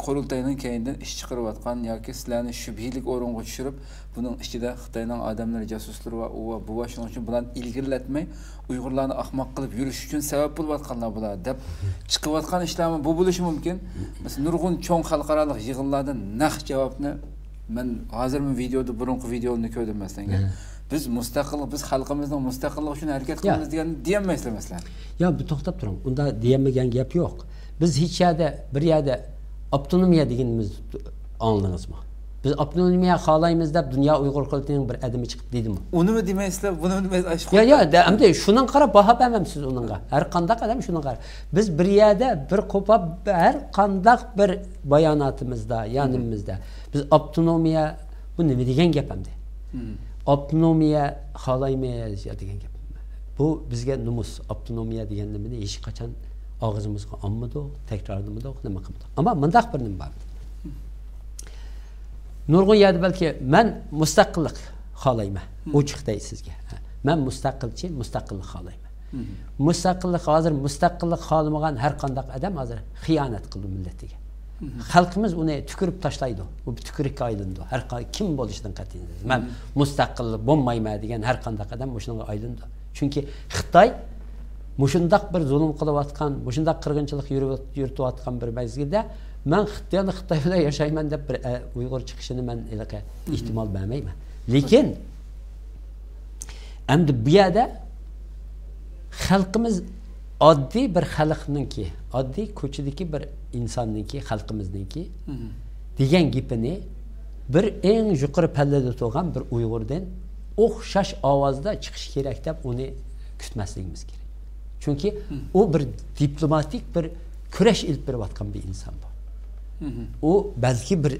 Speaker 1: qurultayning keyindan ish chiqarayotgan yoki sizlarni shubhilik o'ringa tushirib buning ichida Xitoyning odamlari jasuslari va bu va shuning uchun bilan ilgirlatmay Uyg'urlarni ahmoq qilib yurish uchun sabab bo'layotganlar bular deb chiqayotgan ishlarmi bu bo'lishi mumkin. Mesela nurg'un cho'ng xalqaro yig'inlardan naq javobni men hozirmi videoda burungi videomni ko'rdim masalan. Biz mustaqillik, biz xalqimizning mustaqilligi uchun harakat qilamiz degan deyolmaysizlar masalan.
Speaker 2: Ya bu to'xtab turing. Unda deyilmagan gap yo'q. Biz hech yerda bir yerda avtonomiya deganimiz anladingizmi? Biz avtonomiya xohlaymiz deb dunyo Uyg'ur qurultayining bir adimi chiqib deydimi?
Speaker 1: Unimi demaysizlar, buni demaysiz.
Speaker 2: Ya, endi shundan qarab baho bermamsiz uningga. Har qanday adam shundan qarab. Biz bir yerda bir qo'pab har qanday bir bayonotimizda, yonimizda biz avtonomiya bu nima degan gap endi? Avtonomiya xohlaymaymiz degan gap. Bu bizga numus avtonomiya degan nimani hech qachon og'zimizga olmadi, takrorlamadi, nima qilmadi. Ammo mundaq bir nima bor. Nurg'un yerda balki men mustaqillik xohlayman. Ochiqday sizga. Men mustaqilchi, mustaqillik xohlayman. Mustaqillik hozir mustaqillik xohlamagan har qanday odam hozir xiyonat qildi millatiga. Xalqimiz uni tukurib tashlaydi. Bu tukurikka aylandi. Har kim bo'lishidan qat'iy. Men mustaqillik bo'lmayman degan har qanday odam o'shunga aylandi. Chunki Xitoy mushundaq bir zulm qilayotgan, mushundaq qirg'inchilik yuritayotgan bir mezgilda men Xitoy bilan yashayman deb bir Uyg'ur chiqishini men ehtimol bermayman. Lekin endi bu yerda xalqimiz oddiy bir xalqninki, oddiy ko'chadagi bir insonniki, xalqimizniki degan gapini bir eng yuqori pallada turgan bir Uyg'urdan o'xshash ovozda chiqish kerak deb uni kutmasligimiz kerak. Çünkü o bir diplomatik bir kurash ilib berayotgan bir inson bu. O belki bir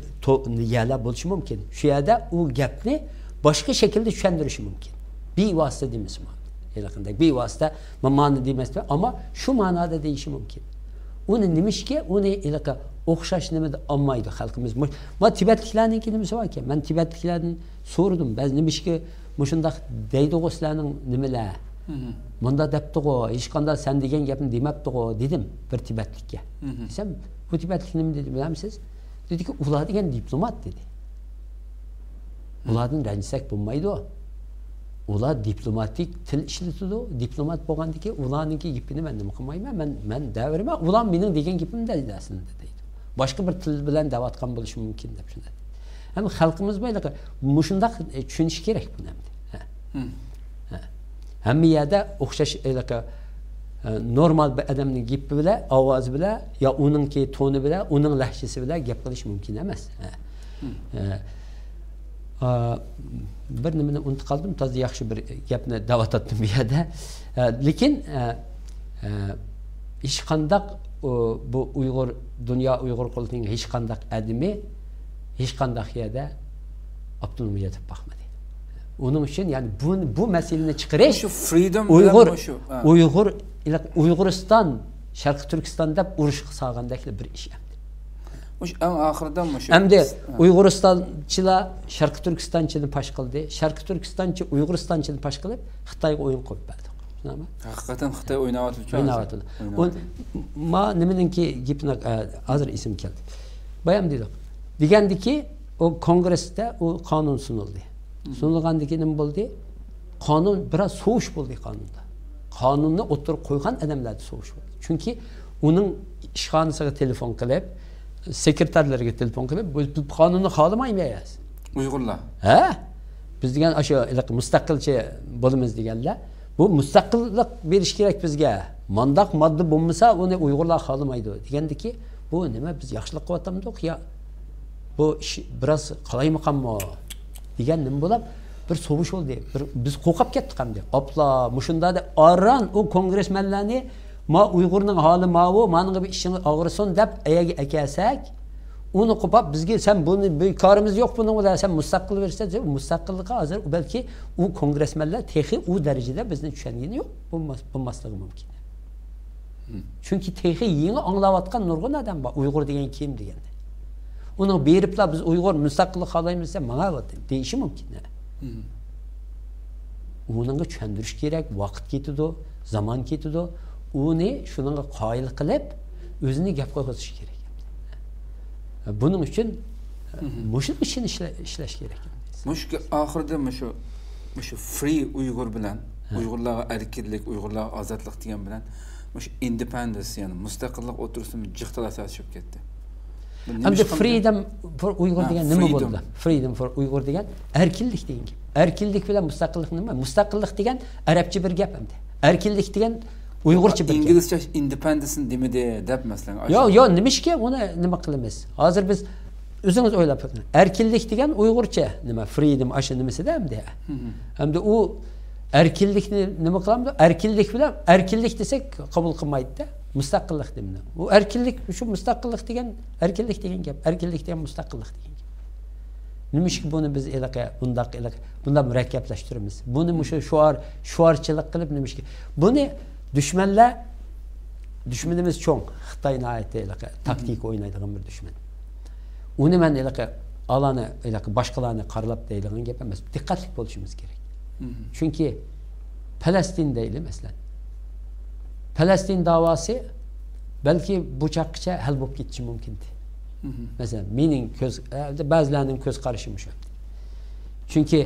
Speaker 2: yerlar bo'lishi mumkin. Shu yerda u gapni boshqa shaklda tushuntirishi mumkin. Bevosita deymizmi? Yaqinda bevosita ma'noda demasdi, ammo shu ma'noda deyishi mumkin. Uni nimishga uni o'xshash nimada olmaydi xalqimiz. Ma Tibetliklarningki nimasi bor ekan? Men Tibetliklardan so'radim. Biz nima ishga mushundaq deydi-ku sizlarning nimalar? Bunda depti-ku, hech qanday sen degan gapni demabdi-ku dedim bir Tibetlikka. Desam, bu Tibetlik nima dedi bilamsiz? Dediki, ular degan diplomat dedi. Ulardan ranjisak bo'lmaydi o. Ular diplomatik til ishlatadi. Diplomat bo'lgandan keyin ularningki gapini men nima qilmayman. Men davrima, ular mening degan gapimda aslında deydi. Boshqa bir til bilan davatgan bo'lishi mumkin deb shunday. Ham xalqimiz bo'ylaq mushundaq tushunish kerak buni ham. Hamma yerda o'xshash normal bir odamning gapi bilan, ovozi bilan, yo uningki toni bilan, uning lahjasi bilan gap qilish mumkin emas. Bir nimani unutib qoldim, toza yaxshi bir gapni da'vat etdim bu yerda. Lekin hech qanday bu Uyg'ur dunyo Uyg'ur qulning hech qanday adimi hech qanday yerda Abdulmujid baxmadi. Onun uchun yani bu meseleni chiqarish
Speaker 1: shu freedom
Speaker 2: Uyg'uriston Sharq Turkistonda urush qilgandek bir ish.
Speaker 1: Eng oxirida shu.
Speaker 2: Hamda Uyg'uristonchilar Sharq Turkistonchini pash qildi. Sharq Turkistonchi Uyg'uristonchini pash qilib Xitoyga o'yin qo'yib berdi. Tushunami?
Speaker 1: Haqiqatan Xitoy o'ynayotdi.
Speaker 2: Ma nimaninki gapni hozir esim keldi. Bayam dedik. Degandiki, o kongressda o qonun sunildi. Sunilgandan keyin nima bo'ldi? Qonun biraz so'ush bo'ldi qonunda. Qonunni o'tirib qo'ygan odamlar so'ush bo'ldi. Chunki uning ishxonasiga telefon qilib, sekretarlarga telefon qilib, bu qonunni xohlamaymiz.
Speaker 1: Uyg'urlar.
Speaker 2: Ha? Biz degan o'sha mustaqilcha bo'lamiz deganlar, bu mustaqillik berish kerak bizga. Mandaq modda bo'lmasa, uni Uyg'urlar xohlamaydi. Degandiki, bu nima biz yaxshilik qilyapmiz yo bu ish biraz qalaymiqanmi degan nima bo'lib bir so'vish bo'ldi. Biz qo'rqib ketdik hamda. Opla, mushunda da aran o kongressmenlarni ma Uyg'urning holi ma'vu, menga bir ishing og'risin deb ayaga akasak, uni qo'pab bizga sen buni bekorimiz yo'q buning bilan sen mustaqil versan, mustaqillikka hozir balki u kongressmenlar texi u darajada bizni tushungani yo'q, bo'lmasligi mumkin. Chunki texi yangi anglayotgan nurg'un odam bor, Uyg'ur degan kim deganda. Uni beriblar biz Uyg'ur mustaqillik xohlaymiz desa, menga deyishi mumkin. Uningga tushuntirish kerak, vaqt ketadi, zaman ketadi. Uni shunga qoyil qilib, o'zini gap qo'yish kerak. Buning uchun mushu ishni ishlash kerak.
Speaker 1: Mushka oxirida mushu free Uyg'ur bilan, Uyg'urlarga erkinlik, Uyg'urlarga ozodlik degan bilan mush independence, ya'ni mustaqillik o'tirsin jiqtalashib chiqib ketdi.
Speaker 2: Hamda freedom for Uyg'ur degan nima bo'ldi? Freedom for Uyg'ur degan erkinlik degan gap. Erkinlik bilan mustaqillik nima? Mustaqillik degan arabcha bir gap hamda. Erkinlik degan Uyg'urcha bir gap.
Speaker 1: Inglizcha independence demidi deb masalan.
Speaker 2: Yo, nimishga uni nima qilamiz? Hozir biz o'zingiz o'ylab ko'ring. Erkinlik degan Uyg'urcha nima? Freedom ashi nimasida hamda. Hamda u erkinlikni nima qilamiz? Erkinlik bilan erkinlik desak qabul qilmaydi-da. Mustaqillik demni. Bu erkinlik shu mustaqillik degan erkinlik degan gap. Erkinlik degan mustaqillik degan gap. Nimishki buni biz bunda murakkablashtiramiz. Buni shu shuarchilik qilib nimishki. Buni düşmanimiz cho'ng. Xitoyning aytdi taktik o'ynaydigan bir dushman. Uni men alani boshqalarni qarlab deydigan gap emas. Diqqatli bo'lishimiz kerak. Chunki Falastin deyli masalan. Falastin davası belki bıçakça hal bo'lib ketishi mumkindi. Mesela mening ba'zilarning ko'z qarashim shu. Chunki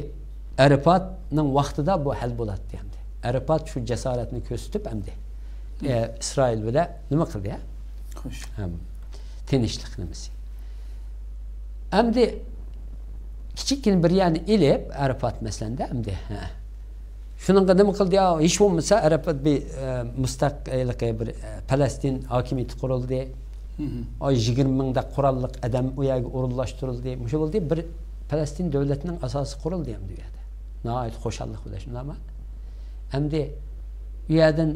Speaker 2: Arafatning vaqtida bu hal bo'ladi endi. Arafat shu jasoratni ko'rsatib endi Isroil bilan nima qildi? Xo'sh. Tinchlik nimasi. Endi kichikkin bir yani ilib Arafat masalanda endi shuningga nima qildi? Hech bo'lmasa Arafat bir mustaqillik bir Falastin hokimiyati qurildi. 20 mingda qurolliq odam u yerga o'rinlashtirildi. Shu bo'ldi bir Falastin davlatining asosi qurildi ham bu yerda. Nihoyat xo'shallik bilan shundami? Endi u yerdan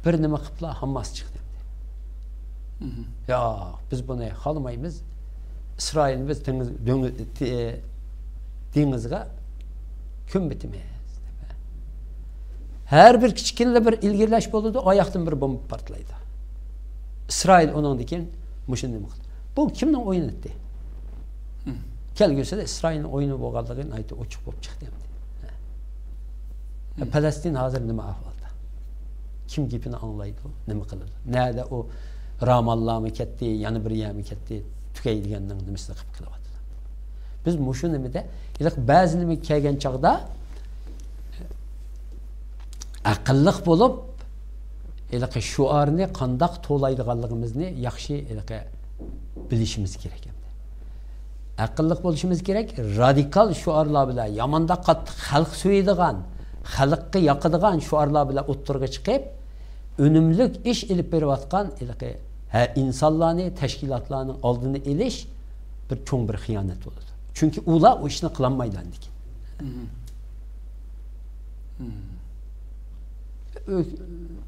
Speaker 2: bir nima qiliblar Hamas chiqdi. Ya biz buni xohlamaymiz. İsrail biz dengizga kun bitmaymiz. Her bir kichkina bir ilgirlash bo'ladi, oyoqdan bir bomba portlaydi. İsrail onundikin Muşun nima qildi? Bu kimning o'yini edi? Kelgusida İsrailning o'yini bo'lganligini aytib ochiq bo'lib chiqdi endi. Falastin hozir nima ahvolda? Kim gapini anglaydi, nima qiladi? Nerede o Ramallah'mı ketdi, yana bir yermi ketdi, tugaydiganning nimasini qilib qilyapti. Biz mushu nimada, iliq ba'zi nima kelgan chaqda aqlliq bo'lib, iliq shuarni qandoq to'laydiganligimizni yaxshi iliq bilishimiz kerak. Aqlliq bo'lishimiz kerak, radikal shuarlar bilan, yomanda qattiq xalq so'yadigan, xalqqa yoqadigan shuarlar bilan o'ttirga chiqib, önümlük iş elip beriyotgan insonlarni, tashkilotlarning oldini elish bir cho'ng bir xiyonat bo'ladi. Chunki ular o ishni qilolmaydi endi.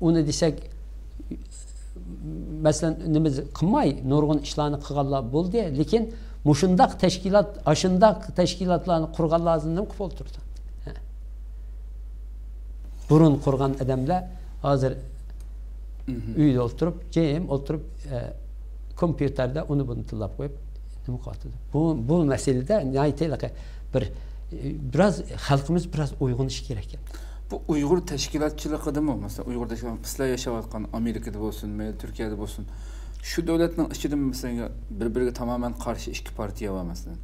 Speaker 2: Uni desak, masalan, nima qilmay, nurg'un ishlarni qilganlar bo'ldi, lekin mushundaq tashkilot, ashundaq tashkilotlarni qurganlarning ko'p o'ltirdi. Burun qurgan odamlar hozir uyda o'tirib, jim o'tirib, kompyuterda uni buni tilab qo'yib nima qiladi. Bu masalada aytaylik, biraz xalqimiz biraz uyg'onishi kerak.
Speaker 1: Bu Uyg'ur tashkilotchiligidimi? Masalan, Uyg'ur tashkilotlar sizlar yashayotgan Amerikada bo'lsin, Turkiyada bo'lsin, shu davlatning ichida masalan bir-biriga tamoman qarshi ikki partiya var masalan.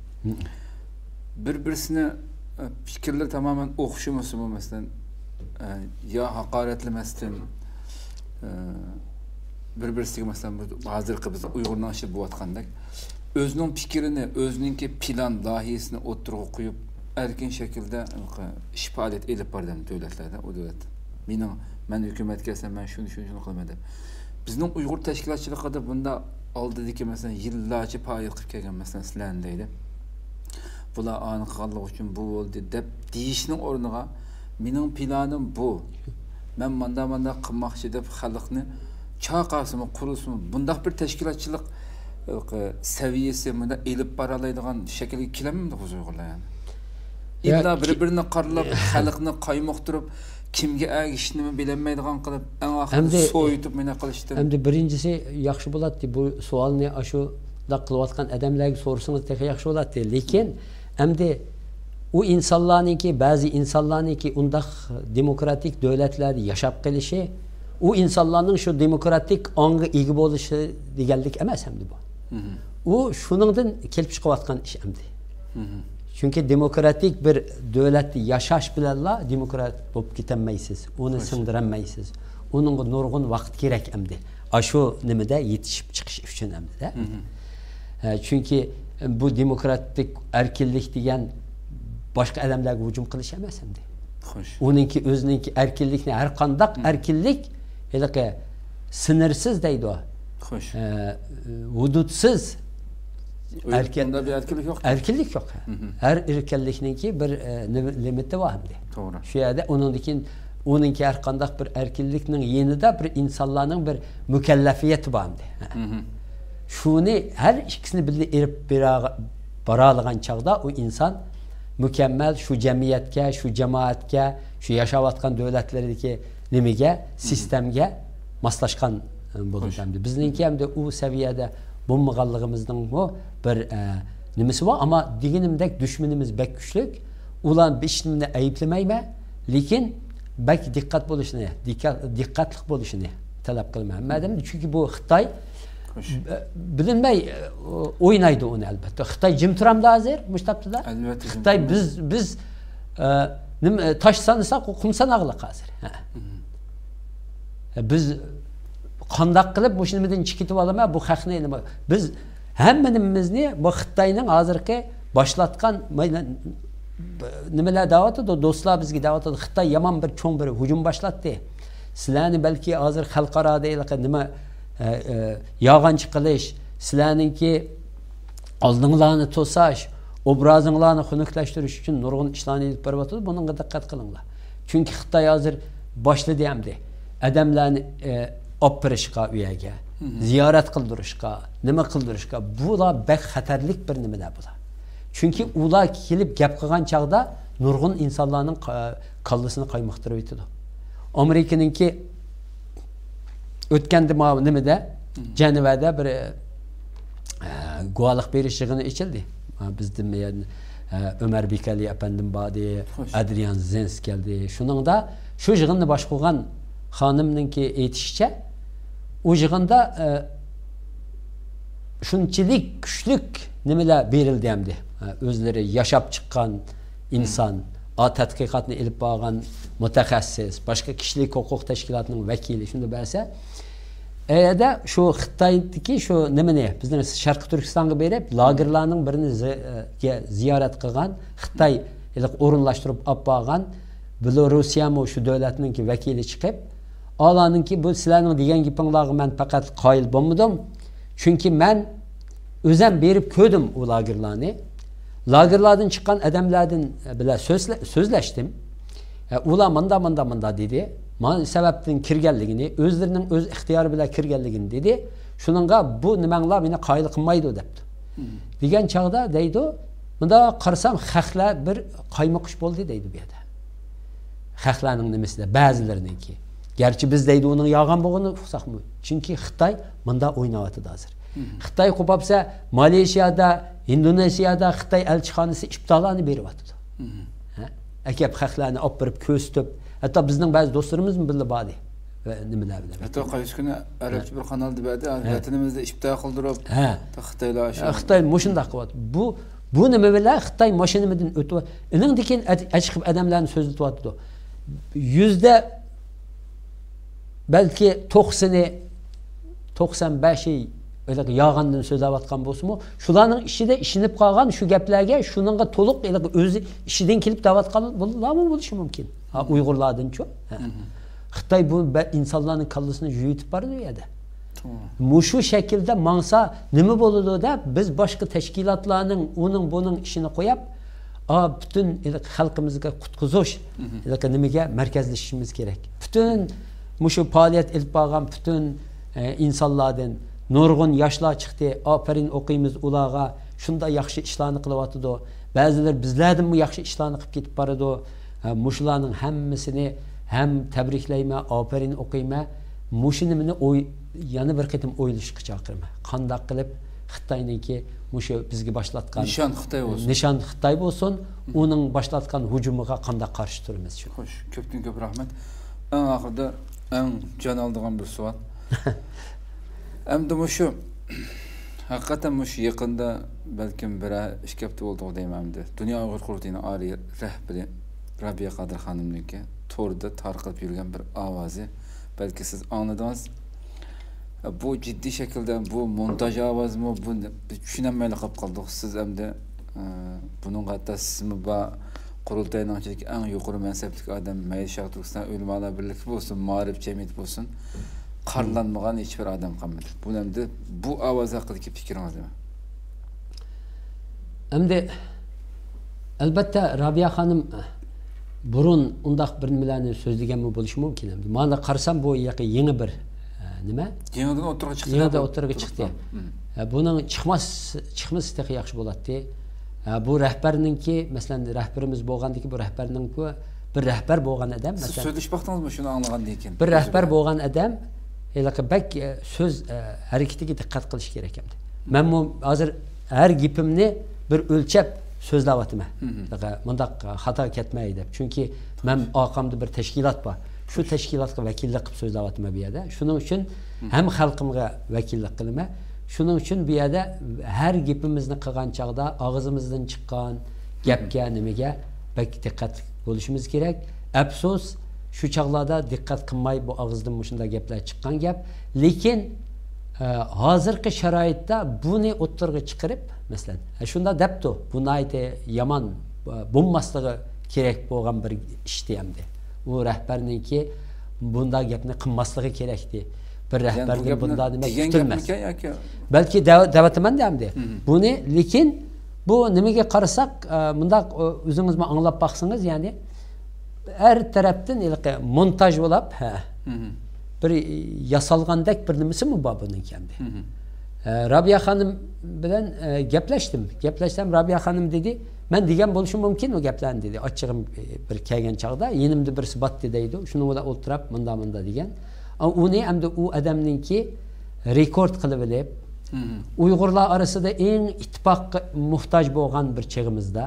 Speaker 1: Bir-birisini fikrlar tamoman o'xshamasa masalan, ya haqoratlamasdan bir-birisiga masalan hozirgi biz Uyg'urning ishi bo'layotgandek o'zining fikrini, o'zininki plan loyihasini o'tirg'a qo'yib erkin shaklda ish faoliyat elib borgan davlatlarda, o davlat men hukumat kelsam men shuni qilaman deb. Bizning Uyg'ur tashkilotchiligida bunda oldidagi masalan yillarcha faoliyat qilib kelgan masalan sizlarni deydi. Bular aniq qilganlik uchun bu bo'ldi deb deyishning o'rniga mening planim bu. Men manda qilmoqchi deb xalqni chaqasimi, qurusimi, bundaq bir tashkilotchilik saviyasi bunda elib bora oladigan shaklga kelamdi bu Uyg'urlar yani. İlla bir-birini qarlab, xalqni qaymoqtirib, kimga agishishni bilmaydigan qilib, eng oxirida so'yitib meni qilishdi.
Speaker 2: Endi birinchisi yaxshi bo'ladi, bu savolni shu da qilayotgan odamlarga so'rasangiz texi yaxshi bo'ladi, lekin endi u insonlarniki, ba'zi insonlarniki undaq demokratik davlatlarda yashab qolishi, u insonlarning shu demokratik onga ega bo'lishi deganlik emas endi bu. U shuningdan kelib chiqayotgan ish endi. Çünkü demokratik bir devletli yaşaş bilenla demokrat olup gitmeyiz. Onu sındıramayız. Onun nurgun vakt gerek emdi. Aşu nimede yetişip çıkış için emdi de. Çünkü bu demokratik erkillik diyen başka adamlarga hücum kılışamaz emdi. Onunki özününki erkillik ne? Her kandak erkillik sınırsız deydi o. Hudutsuz.
Speaker 1: Bunda bir erkillik yok.
Speaker 2: Erkillik yok. Her erkillikninki bir limiti var hem de.
Speaker 1: Doğru.
Speaker 2: Şu yerde onunki her kandak bir erkilliknin yenide bir insanların bir mükellefiyeti var hem de. Şunu her ikisini birlikte erip baralığın çağda o insan mükemmel şu cemiyetke, şu cemaatke, şu yaşavatkan devletlerdeki nimige, sistemge maslaşkan bulup hem de. Bizninki hem de o seviyede bulmağanlığımızdan bu bir nimesi var ama diginimdek düşmanımız bek güçlük. Ulan işini ayıplamayma, lekin bek dikkat buluşunu, dikkatlik buluşunu talep kılmaya. Madem çünkü bu Xitay bilinmey oynaydı onu elbette. Xitay cimtiramda hazır, müştabtıda. Xitay biz taş sanırsak kumsan ağırlık hazır. Biz qandaq qilib bu shundan chiqitib olaman bu haqni biz hammanimizni bu Xitoyning hozirgi boshlatgan nimalar da'vatida do'stlar bizga da'vatida Xitoy yomon bir cho'ng bir hujum boshlatdi. Sizlarni balki hozir xalqaroda nima yog'onchi qilish, sizlarningki oldinglarni to'sash, obrazinglarni xunuklashtirish uchun nurg'un ishlarni olib boryapti. Bunga diqqat qilinglar. Chunki Xitoy hozir boshladi hamdi. Odamlarni opirishga uyaga, ziyorat qildirishga, nima qildirishga, bular bek xatarlik bir nimalar bular. Chunki ular kelib gap qilgan chaqda nurg'un insonlarning qallasini qaymoqtirib o'tadi. Amerikaninki o'tganda nimada Jenevada bir guvalık beriş yığını içildi. Bizden yani Ömer Bikali efendim badi, Adrian Zenz geldi. Şunun da şu yığını baş koygan hanımın ki yetişçe o yığında şunçilik güçlük nimeler berildi hem de. Özleri yaşap çıkan insan, tədqiqatını elib bağlan mütəxəssis, başka kişilik hukuk teşkilatının vekili şunu verse de şu Xitay'daki şu nemene bizden Şarkı Türkistan'a berip lagerlarının birini ziyaret kılgan Xitay orunlaştırıp apağan Belorusiya mı şu devletinin ki vekili çıkıp alanın ki bu silahının diyen gipinlağı ben fakat kayıl bulmadım. Çünkü ben özem berip ködüm o lagerlarını. Lagerlardan çıkan adamlardan bile sözleştim. Ula manda dedi. Man sebepten kirgelligini, özlerinin öz ihtiyarı bile kirgelligini dedi. Şununla bu nimenler beni kayılı kılmaydı depti. Digen çağda deydi, bunda qarsam xalqlar bir qaymoquş boldu deydi bu yerda. Xalqlarning nimesinde bazılarınınki. Gerçi biz deydi onun yağan boğunu uqsaq mı? Çünkü Xitay bunda oynavatı hazır. Xitay qopapsa Malezyada, Indonezyada Xitay elçixanası iptalanı berip atıdı. Akep xalqlarni olib berib ko'zitib, hatto bizning ba'zi do'stlarimiz mi bildi badi nimalar bilan.
Speaker 1: Hatto qaysi kuni arabcha bir kanalda badi, vatanimizda ipta qildirib, Xitoylar
Speaker 2: Xitoy mushundaq qilyapti. Bu nima bilan Xitoy mashinamidan o'tib, iningdikin chiqib odamlarni so'zlatyapti. Yüzde belki 95'i öyle yağandan sözləvatqan bolsunmu? Şularning işide işinib qalğan şu gaplarga şununğa toluq özü işidən kelib davatqan bularmı bo'lishi mumkin? Uyg'urlardancho. Xitoy bu insanların kallasını yuyutib bardı bu yerda. Mushu şekilde mansa nima bo'ladi da biz boshqa tashkilotlarning bunun işini qo'yib, bütün xalqimizga qutqizish nimaga markazlashishimiz kerak. Bütün mushu faoliyat ilib borgan bütün insanlardan nurgun yaşlar çıktı, aferin okuyumuz ulağa, şunda yaxşı işlerini kılıvatıdı. Bazıları bizlerden bu yaxşı işlerini kılıp gidip barıdı. Muşlarının hemmisini hem tebrikleyme, aferin okuyma, muşinimini yanı bir kıtım oyuluşu çakırma. Kandak kılıp Xitay'ın ki muşu bizgi başlatkan
Speaker 1: nişan Xitay olsun.
Speaker 2: Nişan Xitay olsun, onun başlatkan hücumuğa kandak karşı durmaz.
Speaker 1: Hoş, köpten köp rahmet. En ahırda en can aldığım bir sual. Hem de şu hakikaten şu yakında belki bir işkepte olduğu dememdi. Dünya Uygur Kurulu'nun Ali rehberi Rabia Kadir Hanım'ın ki torda tarqalıp yürüyen bir avazı belki siz anladınız. Bu ciddi şekilde bu montaj avazı mı bu düşünemeyli kap kaldık. Siz hem de bunun hatta siz mi bu kurultayın en yukarı menseplik adam Meyil Şarkı Türkistan ölüm ala birlik olsun, mağrib cemiyet olsun. Qarlanmagan hiçbir adam kalmadı. Bu nemde bu avaz hakkındaki fikriniz mi?
Speaker 2: Hem elbette Rabia Hanım burun undaq bir nimalarni so'zlagan bo'lishi mumkin. Mana qarsam bu yeni bir nima?
Speaker 1: Yenidan o'tirga chiqdi.
Speaker 2: Yenidan o'tirga chiqdi. Buning chiqmasi texi yaxshi bo'ladi. Bu rahbarninki, masalan, rahbarimiz bo'lgandiki, bu rahbarning bir rahbar bo'lgan odam,
Speaker 1: masalan. Siz so'zlashmoqdingizmi shuni anglagandan keyin?
Speaker 2: Bir rahbar bo'lgan odam bak söz hareketiga diqqat qilish kerak endi. Men hozir har gapimni bir o'lchab so'zlayapman. Bundaq xato ketmaydi deb. Chunki men orqamda bir tashkilot bor. Shu tashkilotga vakillik qilib so'zlayapman bu yerda. Shuning uchun ham xalqimga vakillik qilaman. Shuning uchun bu yerda har gapimizni qilgan chaqda og'zimizdan chiqqan gapga nimaga bak diqqat bo'lishimiz kerak. Afsus şu çağlarda dikkat kılmayı bu ağızdan başında gaplar çıkan gap. Lekin hazırki şaraitte bunu oturga çıkarıp mesela şunda depto buna ait yaman bulmaslığı gerek bo'lgan bir işteyemdi. O rehberinin ki bunda gapni qilmaslığı gerekti. Bir rehberden bunda nima tutilmez. Belki davatiman demdi. Bunu lekin bu nimaga qarasak bunda o'zingiz anglab baqsangiz yani her taraftan montaj olap bir yasalgandek bir nimasi mi bu bunun kendi. Rabia Hanım bilen gaplaştım. Rabia Hanım dedi, ben degen bo'lishim mumkin o gaplarni dedi. Açığım bir kelgan chaqda yenimde bir sibat deydi. Şunu da o'tirib munda degan. Uni hamda u odamninki rekord qilib olib, Uyg'urlar arasida eng ittifoqqa muhtoj bo'lgan bir chig'imizda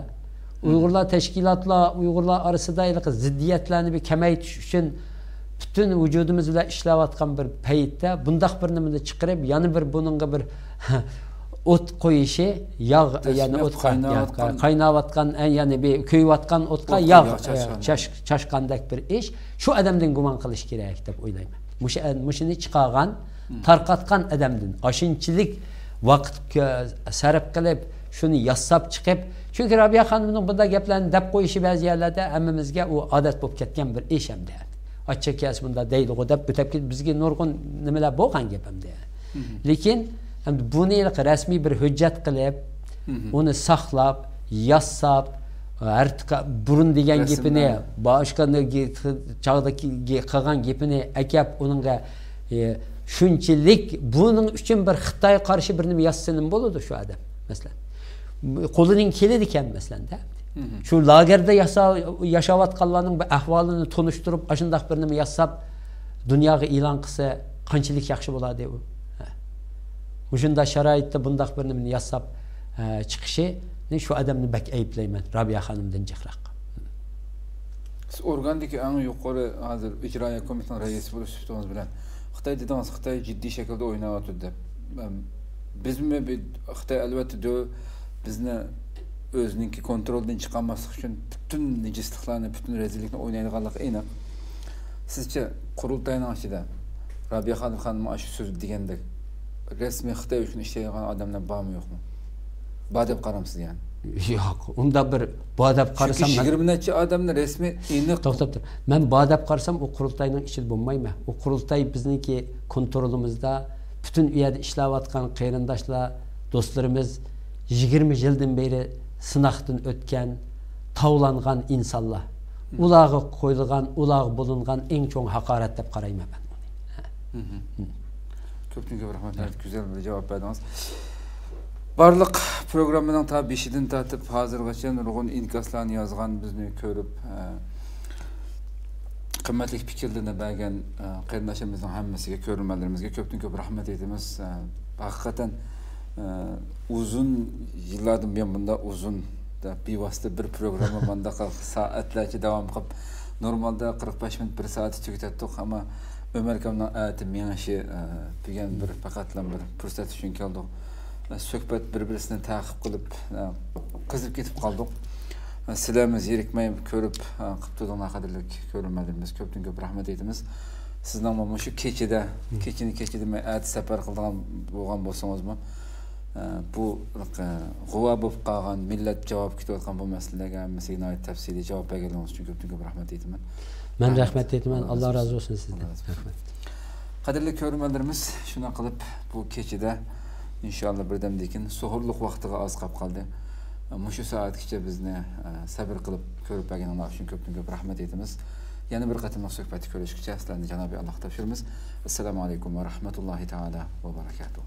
Speaker 2: Uyg'urlar tashkilotlar Uyg'urlar arasida ziddiyatlarni bir kamaytirish uchun bütün vücudumuz bilan ishlayotgan bir paytda bundaq bir nimani chiqarib, yana bir buningga bir o't qo'yishi, yog' ya'ni o't qaynayotgan, ya'ni bir kuyayotgan o'tga yog' chashqandek bir ish, shu odamdan gumon qilish kerak deb o'ylayman. Mushuni chiqargan, tarqatgan odamdan oshinchilik vaqt sarf qilib, shuni yassab chiqib, chunki Robiya xonimning bunday gaplarni deb qo'yishi ba'zi yerlarda hammamizga u odat bo'lib ketgan bir ish hamda. Açıkçası bunda değil o da bütün bizge nurgun nimeler boğan gapimde. Lekin bunu resmi bir hüccet qilib, onu saxlab, yassab, artık burun degan gapini, boshqa çağdaki qilgan gapini akab onunga shunchalik buning uchun bir Xitoy qarshi bir nima yazsanim bo'ladi shu odam. Masalan, qo'lining keladi ekan masalanda. Şu lagerde yaşayotganlarning bir ahvolini tunishtirib, ashundaq bir nima yazsab, dunyoga e'lon qilsa, qanchalik yaxshi bo'ladi u. O'shunda sharoitda bundaq bir nimani yazsab chiqishi, shu odamni bak ayblayman, Robiya xonimdan jiqroq.
Speaker 1: Siz organdagi eng yuqori hozir ijroiya qo'mitasining raisi bo'lib chiqdingiz bilan Xitoy dedingiz, Xitoy jiddiy shaklda o'ynayotdi deb. Bizmi Xitoy albatta bizni özününki kontrolden çıkanması için bütün necisliklerini, bütün rezilliklerini oynayacaklar aniq. Sizce kurultayın aşıda Robiya Xonimning aşı sözü degende resmi Xitoy uchun ishlaydigan odamlar bormi yo'qmi? Bor deb qaramsiz yani?
Speaker 2: Yo'q, unda bir bor deb qarasam,
Speaker 1: 20 necha odamlar resmi aniq.
Speaker 2: To'xtab tur. Men bor deb qarasam, u qurultayning ichida bo'lmayman. U qurultay bizniki kontrolimizda, bütün u yerda ishlayotgan qarindoshlar, do'stlarimiz 20 yildan beri sınaqdan o'tgan, tavlangan insanlar. Ularga qo'yilgan, ularga bulungan eng cho'ng haqorat deb qarayman men buni.
Speaker 1: Ko'pchilik rahmat, güzel bir cevap berdiniz. Barliq programmaning ta 5-dan tortib hozirgacha nurg'un inkaslarni yozgan, bizni ko'rib qimmatli fikrlarni bergan qarindoshlarimizning hammasiga, ko'rmallarimizga ko'p rahmat aytamiz. Haqiqatan uzun yıllardan ben bunda uzun da bevosita bir programma bunda saatlarcha davom qilib normalde 45 minut 1 saat tugatadik ama Ömer akamning aytib menishi degan bir faqatlam bir fursat uchun keldik. Suhbat bir-birini ta'qib qilib qizib ketib qoldik. Sizlarimiz yirikmay ko'rib qilib turgan qadrli ko'rmalarimiz ko'p rahmat aytamiz. Sizning mana shu kechida men safar qilgan bo'lgan bo'lsangizmi bu g'uva bo'lib qolgan millat javob kutayotgan bu masalaga hammasiga tafsiliy javob berganingiz uchun ko'p rahmat aytaman.
Speaker 2: Men rahmat aytaman. Alloh razı olsun sizdan. Rahmat.
Speaker 1: Qadrli ko'rmanlarimiz, shuna qilib bu kechida inshaalloh birdamdekin suhurlik vaqtiga oz qolib qoldi. Mushu soatgacha bizni sabr qilib ko'rib berganingiz uchun ko'p rahmat aytamiz. Yana bir qatimliq suhbatni ko'rishgacha sizlarni Janobi Alloh topshiramiz. Assalomu alaykum va rahmatullohi taala va barakatuh.